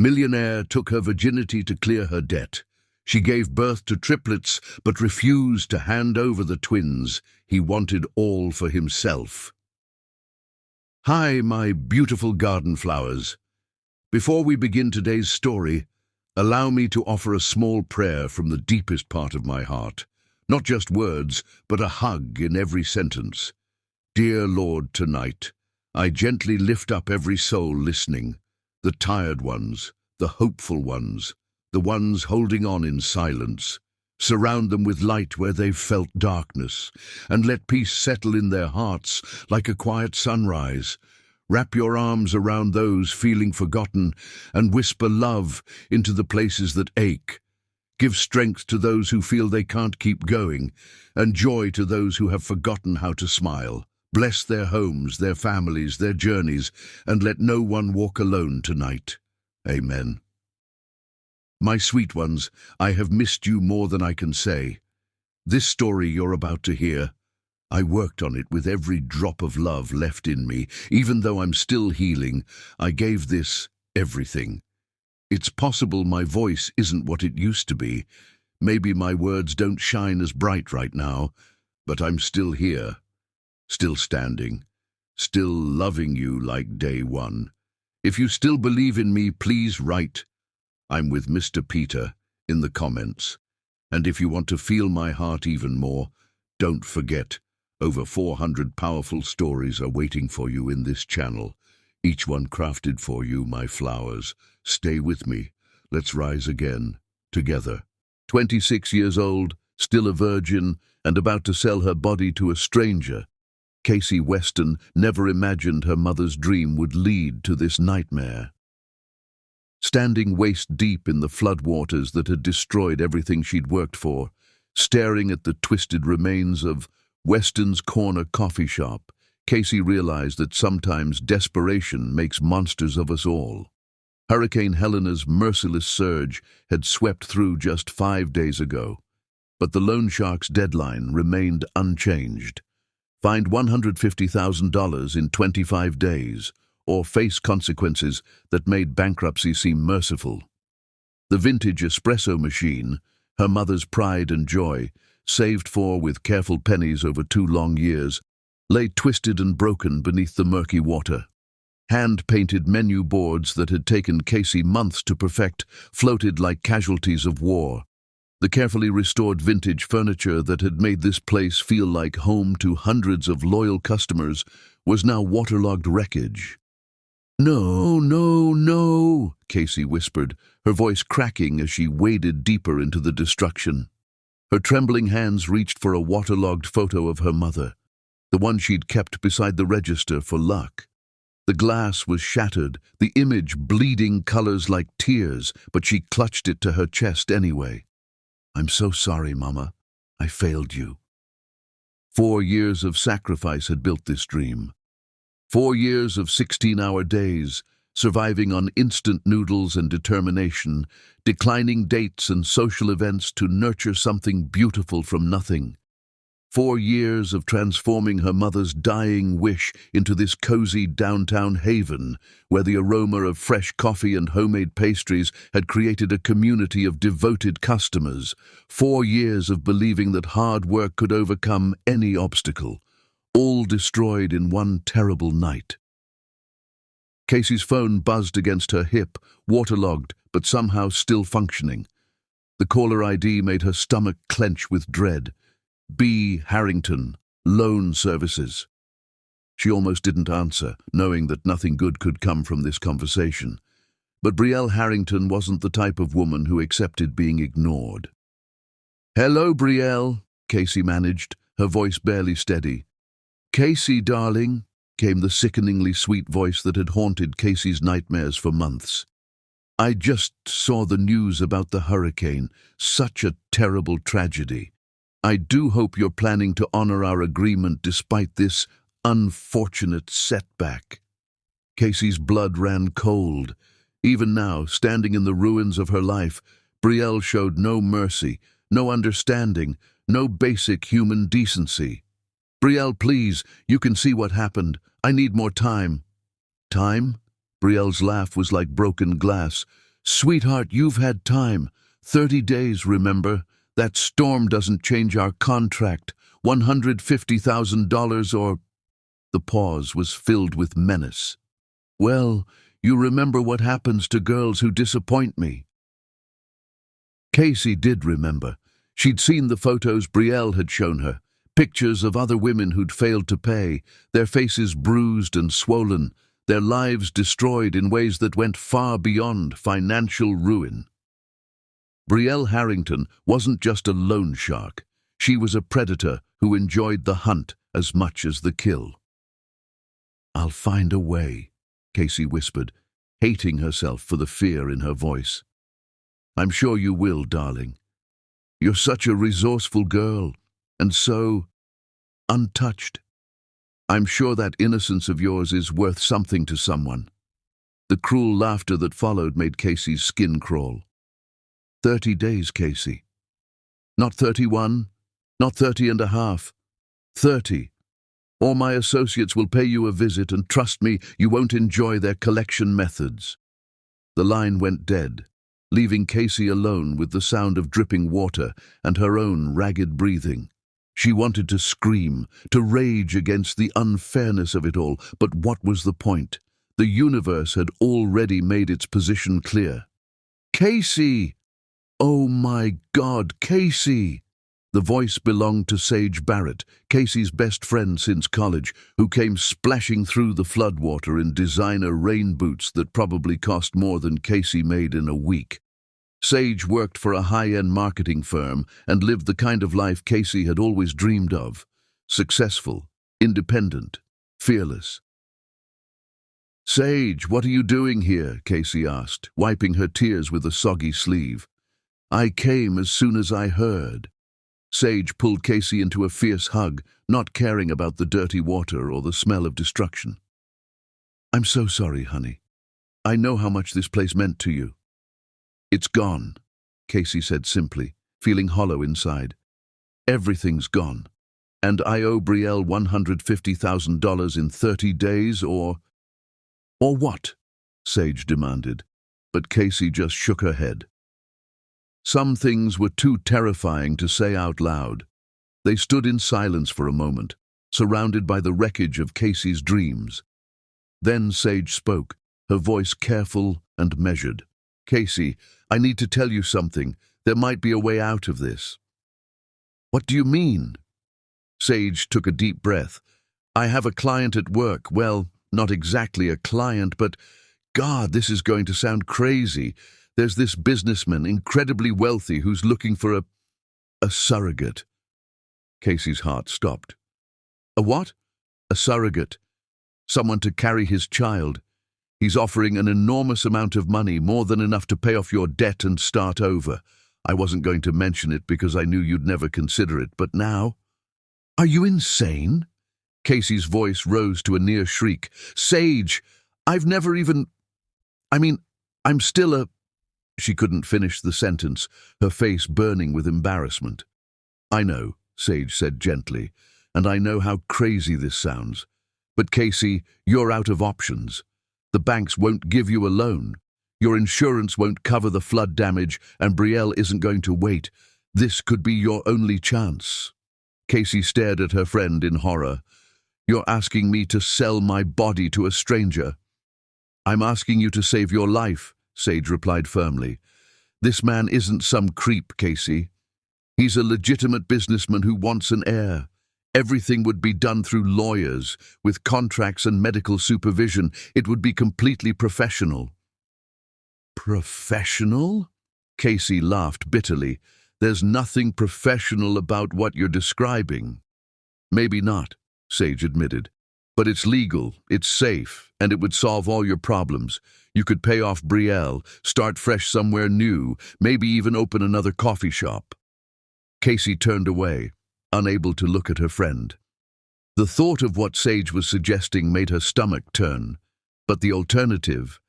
Millionaire took her virginity to clear her debt. She gave birth to triplets, but refused to hand over the twins. He wanted all for himself. Hi, my beautiful garden flowers. Before we begin today's story, allow me to offer a small prayer from the deepest part of my heart. Not just words, but a hug in every sentence. Dear Lord, tonight, I gently lift up every soul listening. The tired ones, the hopeful ones, the ones holding on in silence. Surround them with light where they've felt darkness, and let peace settle in their hearts like a quiet sunrise. Wrap your arms around those feeling forgotten and whisper love into the places that ache. Give strength to those who feel they can't keep going, and joy to those who have forgotten how to smile. Bless their homes, their families, their journeys, and let no one walk alone tonight. Amen. My sweet ones, I have missed you more than I can say. This story you're about to hear, I worked on it with every drop of love left in me. Even though I'm still healing, I gave this everything. It's possible my voice isn't what it used to be. Maybe my words don't shine as bright right now, but I'm still here. Still standing, still loving you like day one. If you still believe in me, please write, "I'm with Mr. Peter," in the comments. And if you want to feel my heart even more, don't forget, over 400 powerful stories are waiting for you in this channel. Each one crafted for you, my flowers. Stay with me. Let's rise again, together. 26 years old, still a virgin, and about to sell her body to a stranger, Casey Weston never imagined her mother's dream would lead to this nightmare. Standing waist-deep in the floodwaters that had destroyed everything she'd worked for, staring at the twisted remains of Weston's Corner coffee shop, Casey realized that sometimes desperation makes monsters of us all. Hurricane Helena's merciless surge had swept through just 5 days ago, but the loan shark's deadline remained unchanged. Find $150,000 in 25 days, or face consequences that made bankruptcy seem merciful. The vintage espresso machine, her mother's pride and joy, saved for with careful pennies over 2 long years, lay twisted and broken beneath the murky water. Hand-painted menu boards that had taken Casey months to perfect floated like casualties of war. The carefully restored vintage furniture that had made this place feel like home to hundreds of loyal customers was now waterlogged wreckage. "No, no, no," Casey whispered, her voice cracking as she waded deeper into the destruction. Her trembling hands reached for a waterlogged photo of her mother, the one she'd kept beside the register for luck. The glass was shattered, the image bleeding colors like tears, but she clutched it to her chest anyway. "I'm so sorry, Mama. I failed you." 4 years of sacrifice had built this dream. 4 years of 16-hour days, surviving on instant noodles and determination, declining dates and social events to nurture something beautiful from nothing. 4 years of transforming her mother's dying wish into this cozy downtown haven, where the aroma of fresh coffee and homemade pastries had created a community of devoted customers. 4 years of believing that hard work could overcome any obstacle, all destroyed in one terrible night. Casey's phone buzzed against her hip, waterlogged, but somehow still functioning. The caller ID made her stomach clench with dread. B. Harrington, Loan Services. She almost didn't answer, knowing that nothing good could come from this conversation. But Brielle Harrington wasn't the type of woman who accepted being ignored. "Hello, Brielle," Casey managed, her voice barely steady. "Casey, darling," came the sickeningly sweet voice that had haunted Casey's nightmares for months. "I just saw the news about the hurricane. Such a terrible tragedy. I do hope you're planning to honor our agreement despite this unfortunate setback." Casey's blood ran cold. Even now, standing in the ruins of her life, Brielle showed no mercy, no understanding, no basic human decency. "Brielle, please, you can see what happened. I need more time." "Time?" Brielle's laugh was like broken glass. Sweetheart, you've had time. 30 days, remember? That storm doesn't change our contract. $150,000 or... The pause was filled with menace. Well, you remember what happens to girls who disappoint me. Casey did remember. She'd seen the photos Brielle had shown her, pictures of other women who'd failed to pay, their faces bruised and swollen, their lives destroyed in ways that went far beyond financial ruin. Brielle Harrington wasn't just a loan shark. She was a predator who enjoyed the hunt as much as the kill. "I'll find a way," Casey whispered, hating herself for the fear in her voice. "I'm sure you will, darling. You're such a resourceful girl, and so untouched. I'm sure that innocence of yours is worth something to someone." The cruel laughter that followed made Casey's skin crawl. 30 days, Casey. Not 31, not 30 and a half. 30. Or my associates will pay you a visit, and trust me, you won't enjoy their collection methods. The line went dead, leaving Casey alone with the sound of dripping water and her own ragged breathing. She wanted to scream, to rage against the unfairness of it all, but what was the point? The universe had already made its position clear. "Casey! Oh my God, Casey!" The voice belonged to Sage Barrett, Casey's best friend since college, who came splashing through the floodwater in designer rain boots that probably cost more than Casey made in a week. Sage worked for a high-end marketing firm and lived the kind of life Casey had always dreamed of. Successful, independent, fearless. "Sage, what are you doing here?" Casey asked, wiping her tears with a soggy sleeve. "I came as soon as I heard." Sage pulled Casey into a fierce hug, not caring about the dirty water or the smell of destruction. "I'm so sorry, honey. I know how much this place meant to you." "It's gone," Casey said simply, feeling hollow inside. "Everything's gone. And I owe Brielle $150,000 in 30 days or what?" Sage demanded, but Casey just shook her head. Some things were too terrifying to say out loud. They stood in silence for a moment, surrounded by the wreckage of Casey's dreams. Then Sage spoke, her voice careful and measured. "Casey, I need to tell you something. There might be a way out of this." "What do you mean?" Sage took a deep breath. "I have a client at work. Well, not exactly a client, but God, this is going to sound crazy. There's this businessman, incredibly wealthy, who's looking for a surrogate." Casey's heart stopped. "A what?" "A surrogate. Someone to carry his child. He's offering an enormous amount of money, more than enough to pay off your debt and start over. I wasn't going to mention it because I knew you'd never consider it, but now—" "Are you insane?" Casey's voice rose to a near shriek. "Sage, I've never even... I'm still a..." She couldn't finish the sentence, her face burning with embarrassment. "I know," Sage said gently, "and I know how crazy this sounds. But Casey, you're out of options. The banks won't give you a loan. Your insurance won't cover the flood damage, and Brielle isn't going to wait. This could be your only chance." Casey stared at her friend in horror. "You're asking me to sell my body to a stranger?" "I'm asking you to save your life," Sage replied firmly. "This man isn't some creep, Casey. He's a legitimate businessman who wants an heir. Everything would be done through lawyers, with contracts and medical supervision. It would be completely professional." "Professional?" Casey laughed bitterly. "There's nothing professional about what you're describing." "Maybe not," Sage admitted. "But it's legal, it's safe, and it would solve all your problems. You could pay off Brielle, start fresh somewhere new, maybe even open another coffee shop." Casey turned away, unable to look at her friend. The thought of what Sage was suggesting made her stomach turn, but the alternative,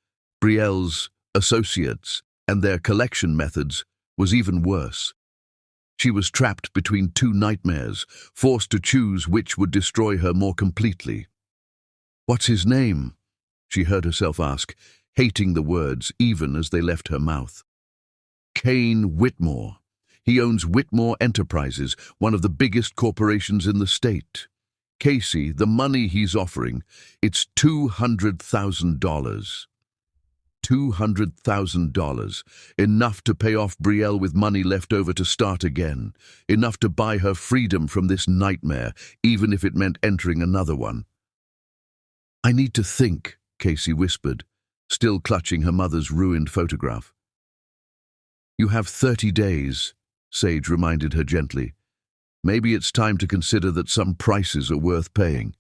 Brielle's associates and their collection methods, was even worse. She was trapped between two nightmares, forced to choose which would destroy her more completely. "What's his name?" she heard herself ask. hating the words even as they left her mouth. Kane Whitmore. He owns Whitmore Enterprises, one of the biggest corporations in the state. Casey, the money he's offering, it's $200,000. $200,000, enough to pay off Brielle with money left over to start again, enough to buy her freedom from this nightmare, even if it meant entering another one. "I need to think," Casey whispered, still clutching her mother's ruined photograph. "You have 30 days, Sage reminded her gently. "Maybe it's time to consider that some prices are worth paying."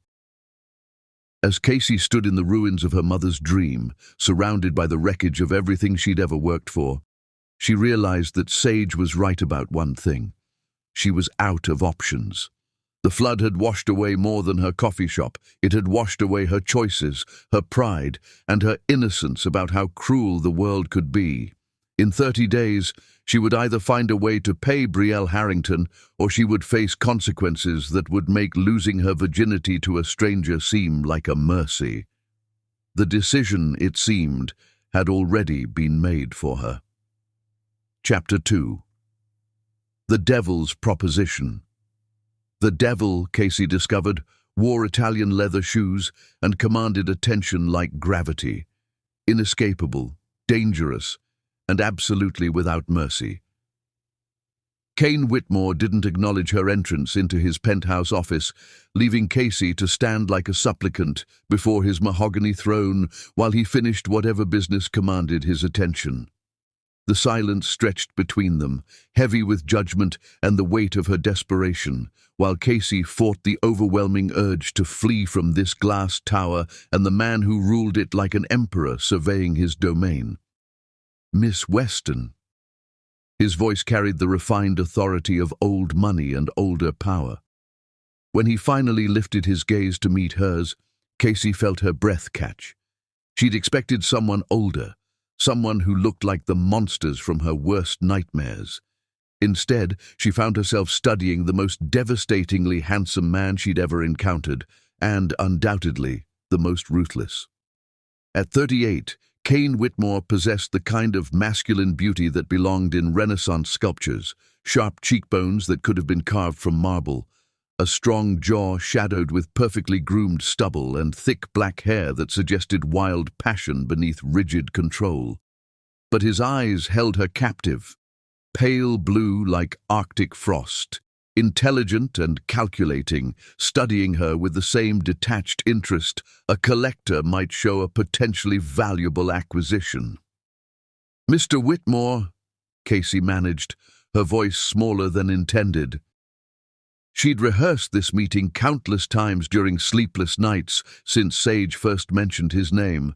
As Casey stood in the ruins of her mother's dream, surrounded by the wreckage of everything she'd ever worked for, she realized that Sage was right about one thing. She was out of options. The flood had washed away more than her coffee shop. It had washed away her choices, her pride, and her innocence about how cruel the world could be. In 30 days, she would either find a way to pay Brielle Harrington, or she would face consequences that would make losing her virginity to a stranger seem like a mercy. The decision, it seemed, had already been made for her. Chapter 2. The Devil's Proposition. The devil, Casey discovered, wore Italian leather shoes and commanded attention like gravity. Inescapable, dangerous, and absolutely without mercy. Kane Whitmore didn't acknowledge her entrance into his penthouse office, leaving Casey to stand like a supplicant before his mahogany throne while he finished whatever business commanded his attention. The silence stretched between them, heavy with judgment and the weight of her desperation, while Casey fought the overwhelming urge to flee from this glass tower and the man who ruled it like an emperor surveying his domain. "Miss Weston." His voice carried the refined authority of old money and older power. When he finally lifted his gaze to meet hers, Casey felt her breath catch. She'd expected someone older, someone who looked like the monsters from her worst nightmares. Instead, she found herself studying the most devastatingly handsome man she'd ever encountered, and, undoubtedly, the most ruthless. At 38, Kane Whitmore possessed the kind of masculine beauty that belonged in Renaissance sculptures, sharp cheekbones that could have been carved from marble, a strong jaw shadowed with perfectly groomed stubble and thick black hair that suggested wild passion beneath rigid control. But his eyes held her captive, pale blue like Arctic frost, intelligent and calculating, studying her with the same detached interest a collector might show a potentially valuable acquisition. "Mr. Whitmore," Casey managed, her voice smaller than intended. She'd rehearsed this meeting countless times during sleepless nights since Sage first mentioned his name,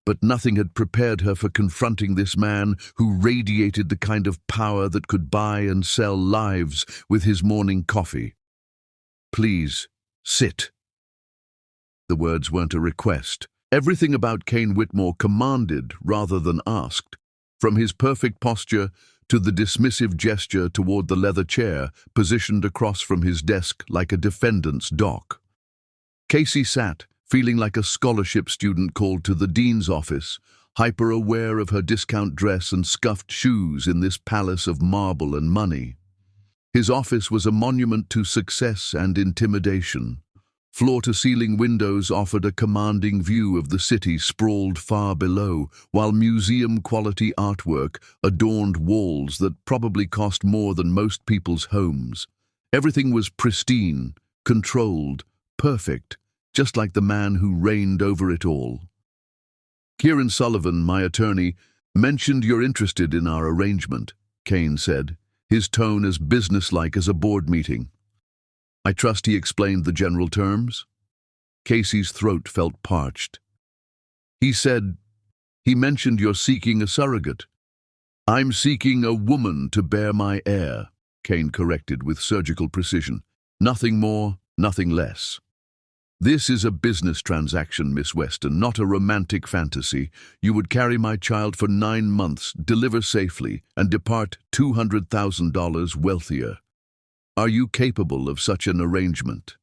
but nothing had prepared her for confronting this man who radiated the kind of power that could buy and sell lives with his morning coffee. "Please, sit." The words weren't a request. Everything about Kane Whitmore commanded rather than asked, from his perfect posture to the dismissive gesture toward the leather chair positioned across from his desk like a defendant's dock. Casey sat, feeling like a scholarship student called to the dean's office, hyper-aware of her discount dress and scuffed shoes in this palace of marble and money. His office was a monument to success and intimidation. Floor-to-ceiling windows offered a commanding view of the city sprawled far below, while museum-quality artwork adorned walls that probably cost more than most people's homes. Everything was pristine, controlled, perfect, just like the man who reigned over it all. "Kieran Sullivan, my attorney, mentioned you're interested in our arrangement," Kane said, his tone as businesslike as a board meeting. "I trust he explained the general terms?" Casey's throat felt parched. He mentioned you're seeking a surrogate." "I'm seeking a woman to bear my heir," Kane corrected with surgical precision. "Nothing more, nothing less. This is a business transaction, Miss Weston, not a romantic fantasy. You would carry my child for 9 months, deliver safely, and depart $200,000 wealthier. Are you capable of such an arrangement?"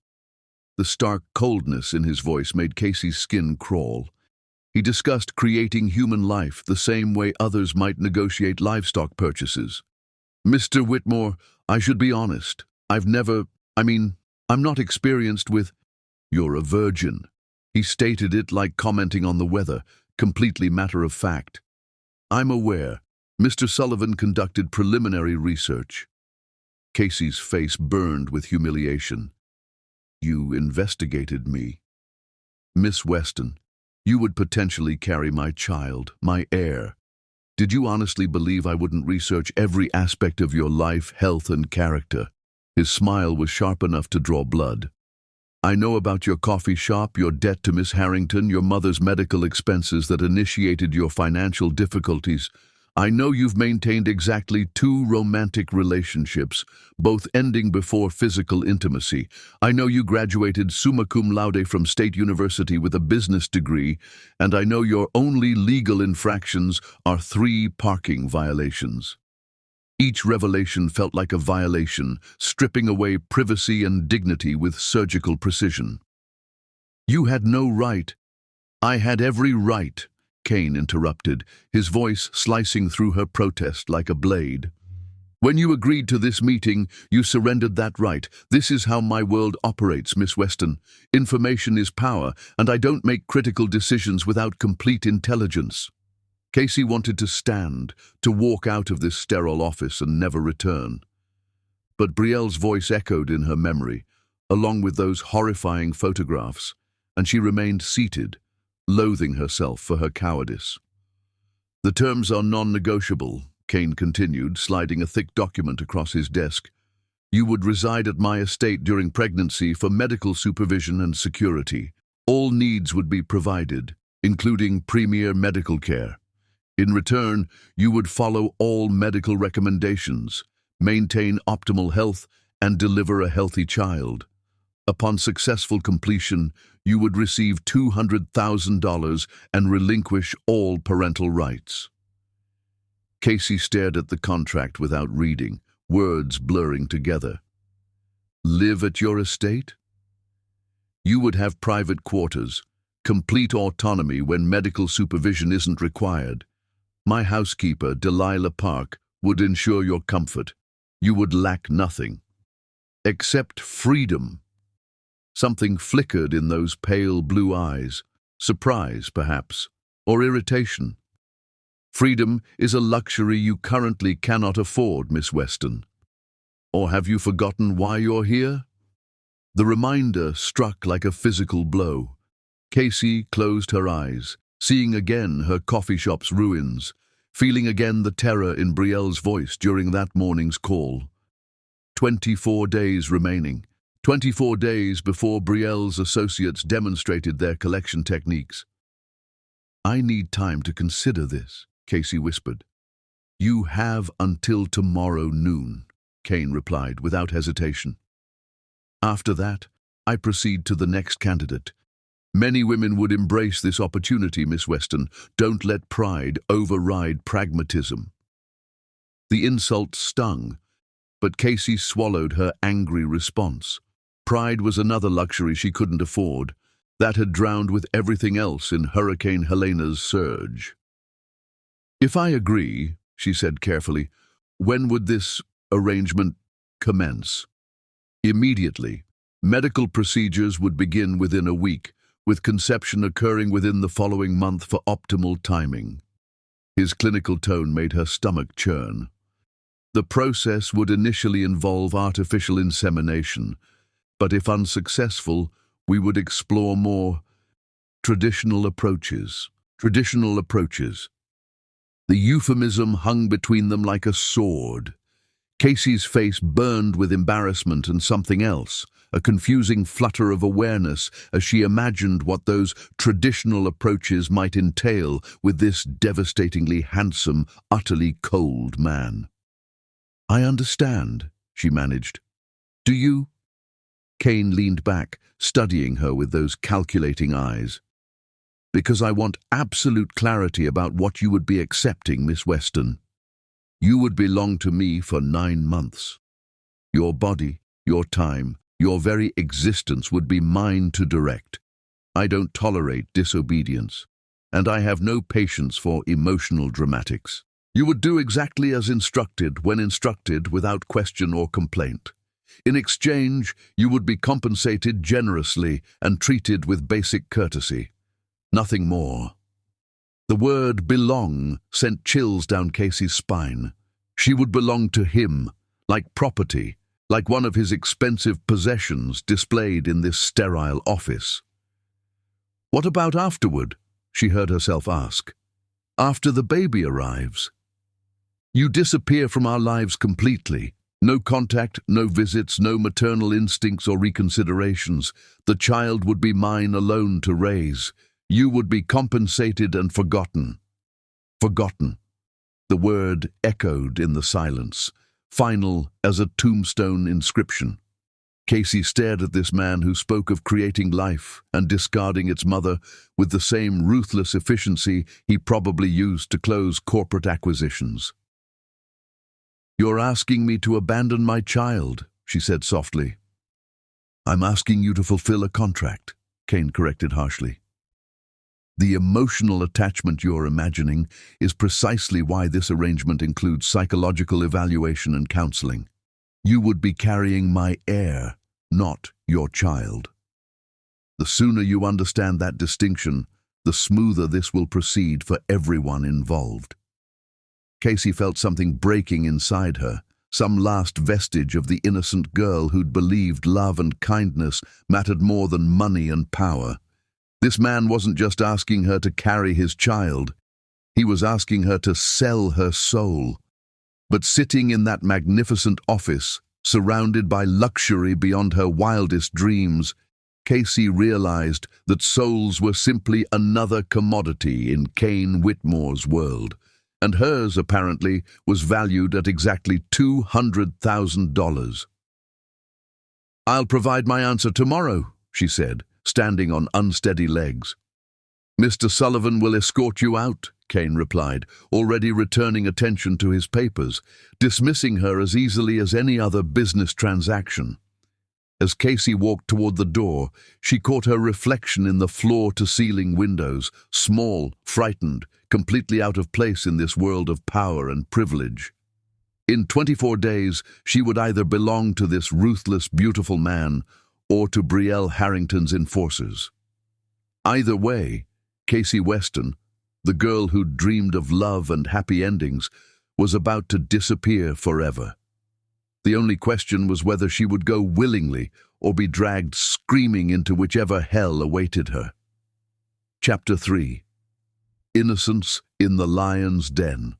The stark coldness in his voice made Casey's skin crawl. He discussed creating human life the same way others might negotiate livestock purchases. "Mr. Whitmore, I should be honest. I'm not experienced with—" "You're a virgin." He stated it like commenting on the weather, completely matter of fact. "I'm aware. Mr. Sullivan conducted preliminary research." Casey's face burned with humiliation. "You investigated me. Miss Weston, you would potentially carry my child, my heir. Did you honestly believe I wouldn't research every aspect of your life, health, and character?" His smile was sharp enough to draw blood. "I know about your coffee shop, your debt to Miss Harrington, your mother's medical expenses that initiated your financial difficulties. I know you've maintained exactly 2 romantic relationships, both ending before physical intimacy. I know you graduated summa cum laude from State University with a business degree, and I know your only legal infractions are 3 parking violations." Each revelation felt like a violation, stripping away privacy and dignity with surgical precision. "You had no right." "I had every right," Kane interrupted, his voice slicing through her protest like a blade. "When you agreed to this meeting, you surrendered that right. This is how my world operates, Miss Weston. Information is power, and I don't make critical decisions without complete intelligence." Casey wanted to stand, to walk out of this sterile office and never return. But Brielle's voice echoed in her memory, along with those horrifying photographs, and she remained seated, loathing herself for her cowardice. "The terms are non-negotiable," Kane continued, sliding a thick document across his desk. "You would reside at my estate during pregnancy for medical supervision and security. All needs would be provided, including premier medical care. In return, you would follow all medical recommendations, maintain optimal health, and deliver a healthy child. Upon successful completion, you would receive $200,000 and relinquish all parental rights." Casey stared at the contract without reading, words blurring together. "Live at your estate? You would have private quarters, complete autonomy when medical supervision isn't required. My housekeeper, Delilah Park, would ensure your comfort. You would lack nothing. Except freedom." Something flickered in those pale blue eyes. Surprise, perhaps, or irritation. "Freedom is a luxury you currently cannot afford, Miss Weston. Or have you forgotten why you're here?" The reminder struck like a physical blow. Casey closed her eyes, seeing again her coffee shop's ruins, feeling again the terror in Brielle's voice during that morning's call. 24 days remaining. 24 days before Brielle's associates demonstrated their collection techniques. "I need time to consider this," Casey whispered. "You have until tomorrow noon," Kane replied without hesitation. "After that, I proceed to the next candidate. Many women would embrace this opportunity, Miss Weston. Don't let pride override pragmatism." The insult stung, but Casey swallowed her angry response. Pride was another luxury she couldn't afford. That had drowned with everything else in Hurricane Helena's surge. "If I agree," she said carefully, "when would this arrangement commence?" "Immediately. Medical procedures would begin within a week, with conception occurring within the following month for optimal timing." His clinical tone made her stomach churn. "The process would initially involve artificial insemination, but if unsuccessful, we would explore more traditional approaches. Traditional approaches." The euphemism hung between them like a sword. Casey's face burned with embarrassment and something else, a confusing flutter of awareness as she imagined what those traditional approaches might entail with this devastatingly handsome, utterly cold man. "I understand," she managed. "Do you?" Kane leaned back, studying her with those calculating eyes. "Because I want absolute clarity about what you would be accepting, Miss Weston. You would belong to me for 9 months. Your body, your time, your very existence would be mine to direct. I don't tolerate disobedience. and I have no patience for emotional dramatics. You would do exactly as instructed when instructed without question or complaint. In exchange, you would be compensated generously and treated with basic courtesy. Nothing more. The word belong sent chills down Casey's spine. She would belong to him, like property, like one of his expensive possessions displayed in this sterile office. What about afterward? She heard herself ask. After the baby arrives? You disappear from our lives completely. No contact, no visits, no maternal instincts or reconsiderations. The child would be mine alone to raise. You would be compensated and forgotten. Forgotten. The word echoed in the silence, final as a tombstone inscription. Casey stared at this man who spoke of creating life and discarding its mother with the same ruthless efficiency he probably used to close corporate acquisitions. You're asking me to abandon my child, she said softly. I'm asking you to fulfill a contract, Kane corrected harshly. The emotional attachment you're imagining is precisely why this arrangement includes psychological evaluation and counseling. You would be carrying my heir, not your child. The sooner you understand that distinction, the smoother this will proceed for everyone involved. Casey felt something breaking inside her, some last vestige of the innocent girl who'd believed love and kindness mattered more than money and power. This man wasn't just asking her to carry his child, he was asking her to sell her soul. But sitting in that magnificent office, surrounded by luxury beyond her wildest dreams, Casey realized that souls were simply another commodity in Kane Whitmore's world, and hers, apparently, was valued at exactly $200,000. I'll provide my answer tomorrow, she said, standing on unsteady legs. Mr. Sullivan will escort you out, Kane replied, already returning attention to his papers, dismissing her as easily as any other business transaction. As Casey walked toward the door, she caught her reflection in the floor-to-ceiling windows, small, frightened, completely out of place in this world of power and privilege. In 24 days, she would either belong to this ruthless, beautiful man or to Brielle Harrington's enforcers. Either way, Casey Weston, the girl who'd dreamed of love and happy endings, was about to disappear forever. The only question was whether she would go willingly or be dragged screaming into whichever hell awaited her. Chapter 3. Innocence in the Lion's Den.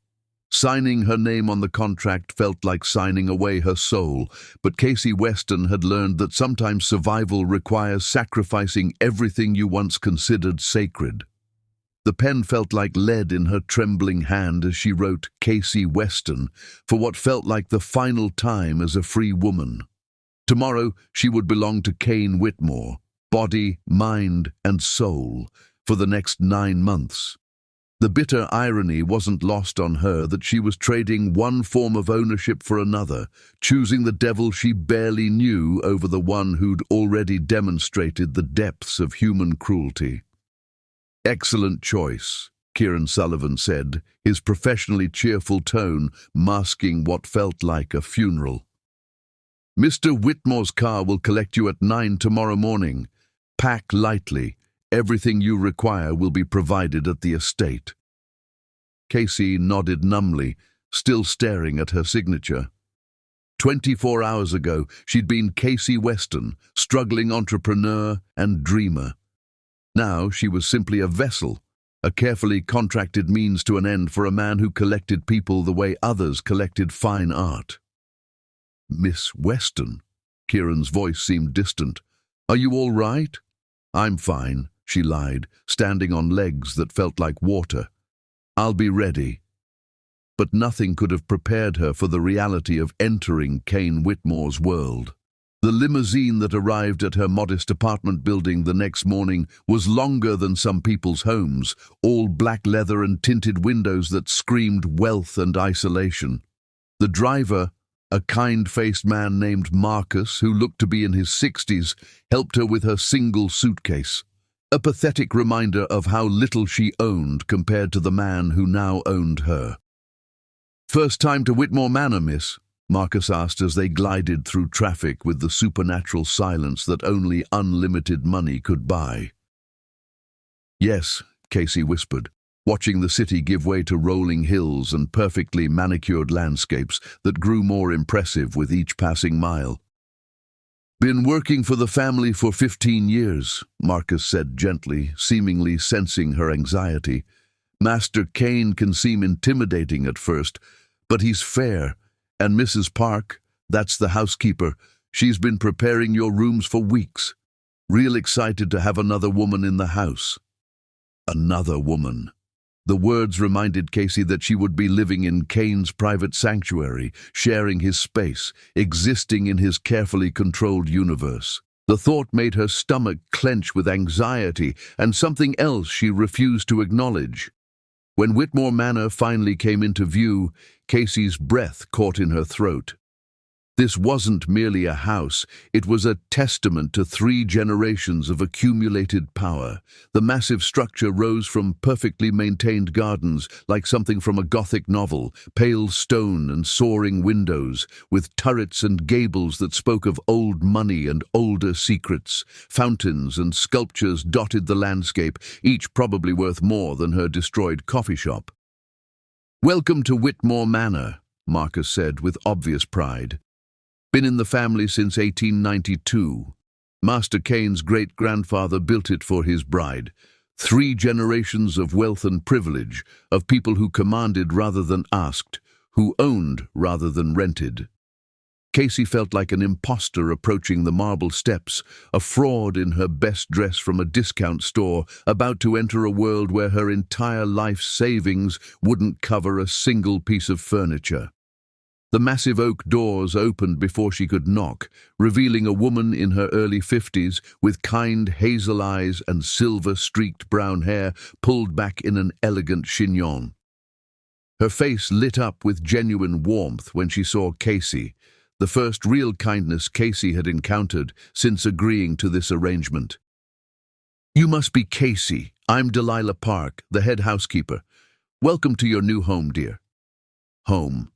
Signing her name on the contract felt like signing away her soul, but Casey Weston had learned that sometimes survival requires sacrificing everything you once considered sacred. The pen felt like lead in her trembling hand as she wrote Casey Weston for what felt like the final time as a free woman. Tomorrow she would belong to Kane Whitmore, body, mind, and soul, for the next 9 months. The bitter irony wasn't lost on her that she was trading one form of ownership for another, choosing the devil she barely knew over the one who'd already demonstrated the depths of human cruelty. Excellent choice, Kieran Sullivan said, his professionally cheerful tone masking what felt like a funeral. Mr. Whitmore's car will collect you at 9 tomorrow morning. Pack lightly. Everything you require will be provided at the estate. Casey nodded numbly, still staring at her signature. 24 hours ago, she'd been Casey Weston, struggling entrepreneur and dreamer. Now she was simply a vessel, a carefully contracted means to an end for a man who collected people the way others collected fine art. Miss Weston, Kieran's voice seemed distant. Are you all right? I'm fine, she lied, standing on legs that felt like water. I'll be ready. But nothing could have prepared her for the reality of entering Kane Whitmore's world. The limousine that arrived at her modest apartment building the next morning was longer than some people's homes, all black leather and tinted windows that screamed wealth and isolation. The driver, a kind-faced man named Marcus, who looked to be in his 60s, helped her with her single suitcase. a pathetic reminder of how little she owned compared to the man who now owned her. "First time to Whitmore Manor, miss?" Marcus asked as they glided through traffic with the supernatural silence that only unlimited money could buy. "Yes," Casey whispered, watching the city give way to rolling hills and perfectly manicured landscapes that grew more impressive with each passing mile. "Been working for the family for 15 years, Marcus said gently, seemingly sensing her anxiety. "Master Kane can seem intimidating at first, but he's fair. And Mrs. Park, that's the housekeeper, she's been preparing your rooms for weeks. Real excited to have another woman in the house." Another woman. The words reminded Casey that she would be living in Kane's private sanctuary, sharing his space, existing in his carefully controlled universe. The thought made her stomach clench with anxiety and something else she refused to acknowledge. When Whitmore Manor finally came into view, Casey's breath caught in her throat. This wasn't merely a house, it was a testament to 3 generations of accumulated power. The massive structure rose from perfectly maintained gardens, like something from a Gothic novel, pale stone and soaring windows, with turrets and gables that spoke of old money and older secrets. Fountains and sculptures dotted the landscape, each probably worth more than her destroyed coffee shop. "Welcome to Whitmore Manor," Marcus said with obvious pride. "Been in the family since 1892. Master Kane's great-grandfather built it for his bride. 3 generations of wealth and privilege, of people who commanded rather than asked, who owned rather than rented." Casey felt like an imposter approaching the marble steps, a fraud in her best dress from a discount store, about to enter a world where her entire life's savings wouldn't cover a single piece of furniture. The massive oak doors opened before she could knock, revealing a woman in her early 50s with kind hazel eyes and silver-streaked brown hair pulled back in an elegant chignon. Her face lit up with genuine warmth when she saw Casey, the first real kindness Casey had encountered since agreeing to this arrangement. "You must be Casey. I'm Delilah Park, the head housekeeper. Welcome to your new home, dear." Home.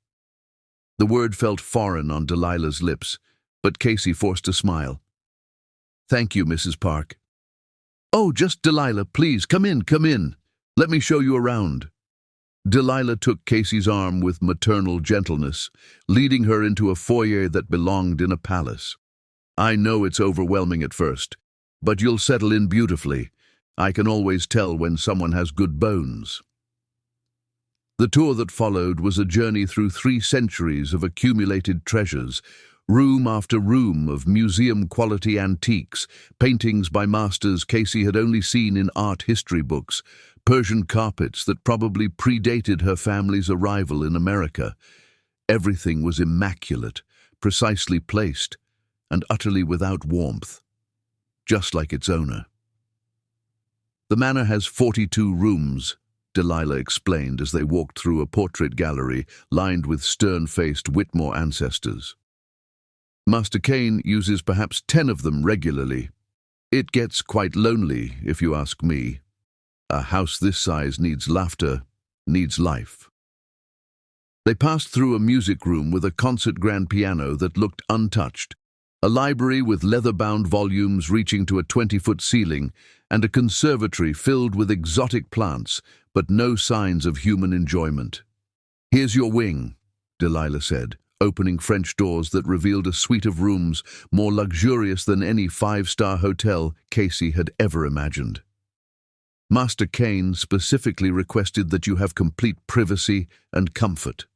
The word felt foreign on Delilah's lips, but Casey forced a smile. "Thank you, Mrs. Park." "Oh, just Delilah, please, come in, come in. Let me show you around." Delilah took Casey's arm with maternal gentleness, leading her into a foyer that belonged in a palace. "I know it's overwhelming at first, but you'll settle in beautifully. I can always tell when someone has good bones." The tour that followed was a journey through 3 centuries of accumulated treasures, room after room of museum-quality antiques, paintings by masters Casey had only seen in art history books, Persian carpets that probably predated her family's arrival in America. Everything was immaculate, precisely placed, and utterly without warmth, just like its owner. "The manor has 42 rooms," Delilah explained as they walked through a portrait gallery lined with stern-faced Whitmore ancestors. "Master Kane uses perhaps 10 of them regularly. It gets quite lonely, if you ask me. A house this size needs laughter, needs life." They passed through a music room with a concert grand piano that looked untouched, a library with leather-bound volumes reaching to a 20-foot ceiling, and a conservatory filled with exotic plants, but no signs of human enjoyment. "Here's your wing," Delilah said, opening French doors that revealed a suite of rooms more luxurious than any 5-star hotel Casey had ever imagined. "Master Kane specifically requested that you have complete privacy and comfort."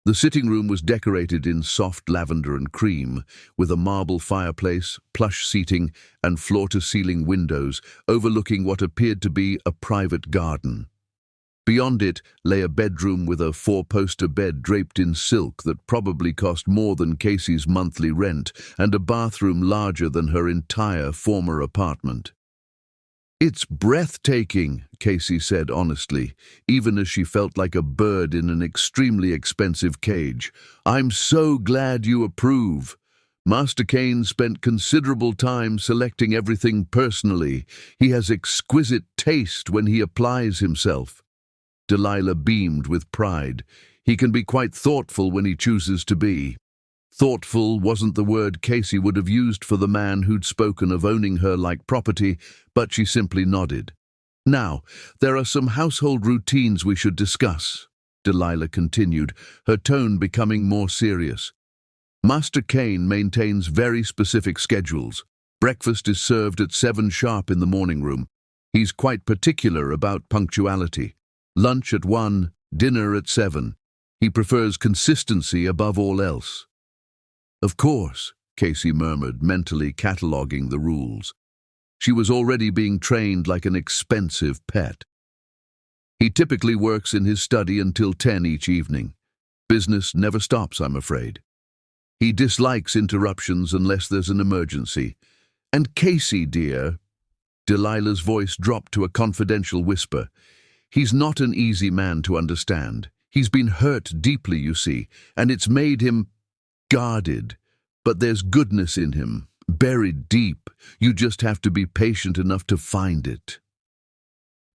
The sitting room was decorated in soft lavender and cream, with a marble fireplace, plush seating, and floor-to-ceiling windows overlooking what appeared to be a private garden. Beyond it lay a bedroom with a 4-poster bed draped in silk that probably cost more than Casey's monthly rent, and a bathroom larger than her entire former apartment. "It's breathtaking," Casey said honestly, even as she felt like a bird in an extremely expensive cage. "I'm so glad you approve." Master Kane spent considerable time selecting everything personally. He has exquisite taste when he applies himself. Delilah beamed with pride. He can be quite thoughtful when he chooses to be. Thoughtful wasn't the word Casey would have used for the man who'd spoken of owning her like property, but she simply nodded. Now, there are some household routines we should discuss, Delilah continued, her tone becoming more serious. Master Kane maintains very specific schedules. Breakfast is served at 7 sharp in the morning room. He's quite particular about punctuality. Lunch at 1, dinner at 7. He prefers consistency above all else. Of course, Casey murmured, mentally cataloguing the rules. She was already being trained like an expensive pet. He typically works in his study until 10 each evening. Business never stops, I'm afraid. He dislikes interruptions unless there's an emergency. And Casey, dear, Delilah's voice dropped to a confidential whisper. He's not an easy man to understand. He's been hurt deeply, you see, and it's made him guarded. But there's goodness in him, buried deep. You just have to be patient enough to find it.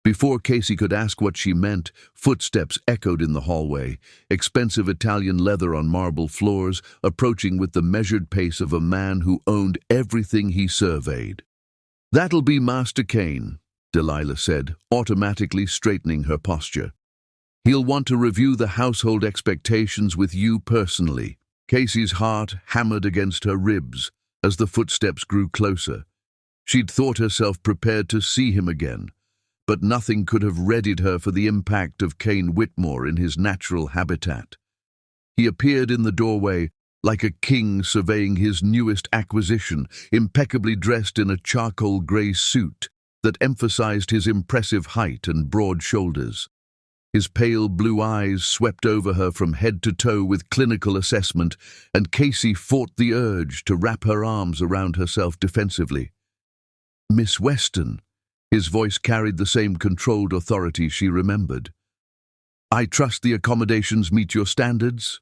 Before Casey could ask what she meant, footsteps echoed in the hallway, expensive Italian leather on marble floors, approaching with the measured pace of a man who owned everything he surveyed. "That'll be Master Kane," Delilah said, automatically straightening her posture. "He'll want to review the household expectations with you personally." Casey's heart hammered against her ribs as the footsteps grew closer. She'd thought herself prepared to see him again, but nothing could have readied her for the impact of Kane Whitmore in his natural habitat. He appeared in the doorway like a king surveying his newest acquisition, impeccably dressed in a charcoal grey suit that emphasized his impressive height and broad shoulders. His pale blue eyes swept over her from head to toe with clinical assessment, and Casey fought the urge to wrap her arms around herself defensively. "Miss Weston," his voice carried the same controlled authority she remembered. "I trust the accommodations meet your standards?"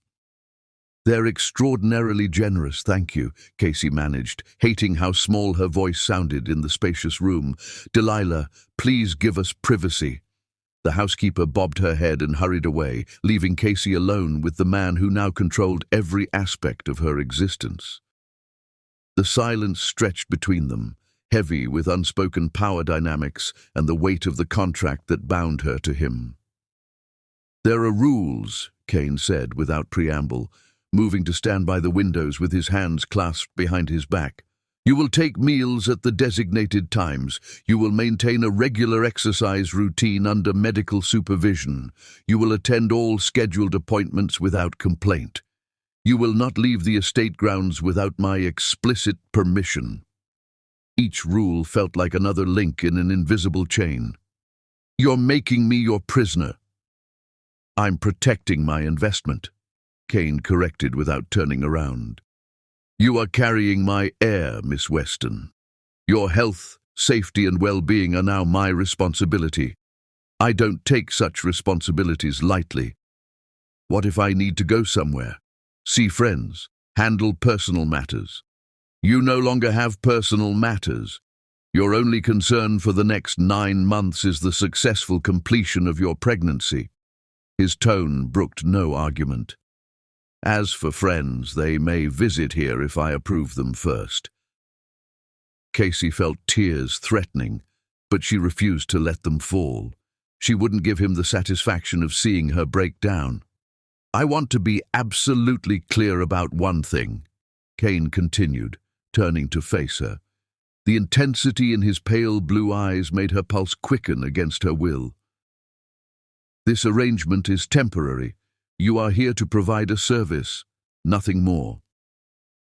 "They're extraordinarily generous, thank you," Casey managed, hating how small her voice sounded in the spacious room. "Delilah, please give us privacy." The housekeeper bobbed her head and hurried away, leaving Casey alone with the man who now controlled every aspect of her existence. The silence stretched between them, heavy with unspoken power dynamics and the weight of the contract that bound her to him. "There are rules," Kane said without preamble, moving to stand by the windows with his hands clasped behind his back. "You will take meals at the designated times. You will maintain a regular exercise routine under medical supervision. You will attend all scheduled appointments without complaint. You will not leave the estate grounds without my explicit permission." Each rule felt like another link in an invisible chain. "You're making me your prisoner." "I'm protecting my investment," Kane corrected without turning around. "You are carrying my heir, Miss Weston. Your health, safety, and well-being are now my responsibility. I don't take such responsibilities lightly. What if I need to go somewhere, see friends, handle personal matters? You no longer have personal matters. Your only concern for the next 9 months is the successful completion of your pregnancy." His tone brooked no argument. "As for friends, they may visit here if I approve them first." Casey felt tears threatening, but she refused to let them fall. She wouldn't give him the satisfaction of seeing her break down. "I want to be absolutely clear about one thing," Kane continued, turning to face her. The intensity in his pale blue eyes made her pulse quicken against her will. "This arrangement is temporary. You are here to provide a service, nothing more.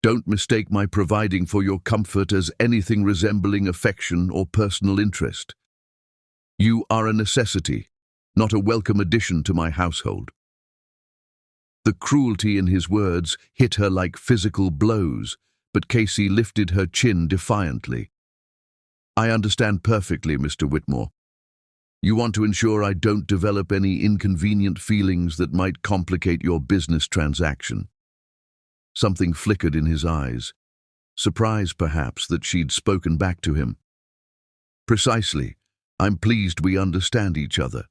Don't mistake my providing for your comfort as anything resembling affection or personal interest. You are a necessity, not a welcome addition to my household." The cruelty in his words hit her like physical blows, but Casey lifted her chin defiantly. "I understand perfectly, Mr. Whitmore. You want to ensure I don't develop any inconvenient feelings that might complicate your business transaction." Something flickered in his eyes. surprised perhaps that she'd spoken back to him. "Precisely. I'm pleased we understand each other."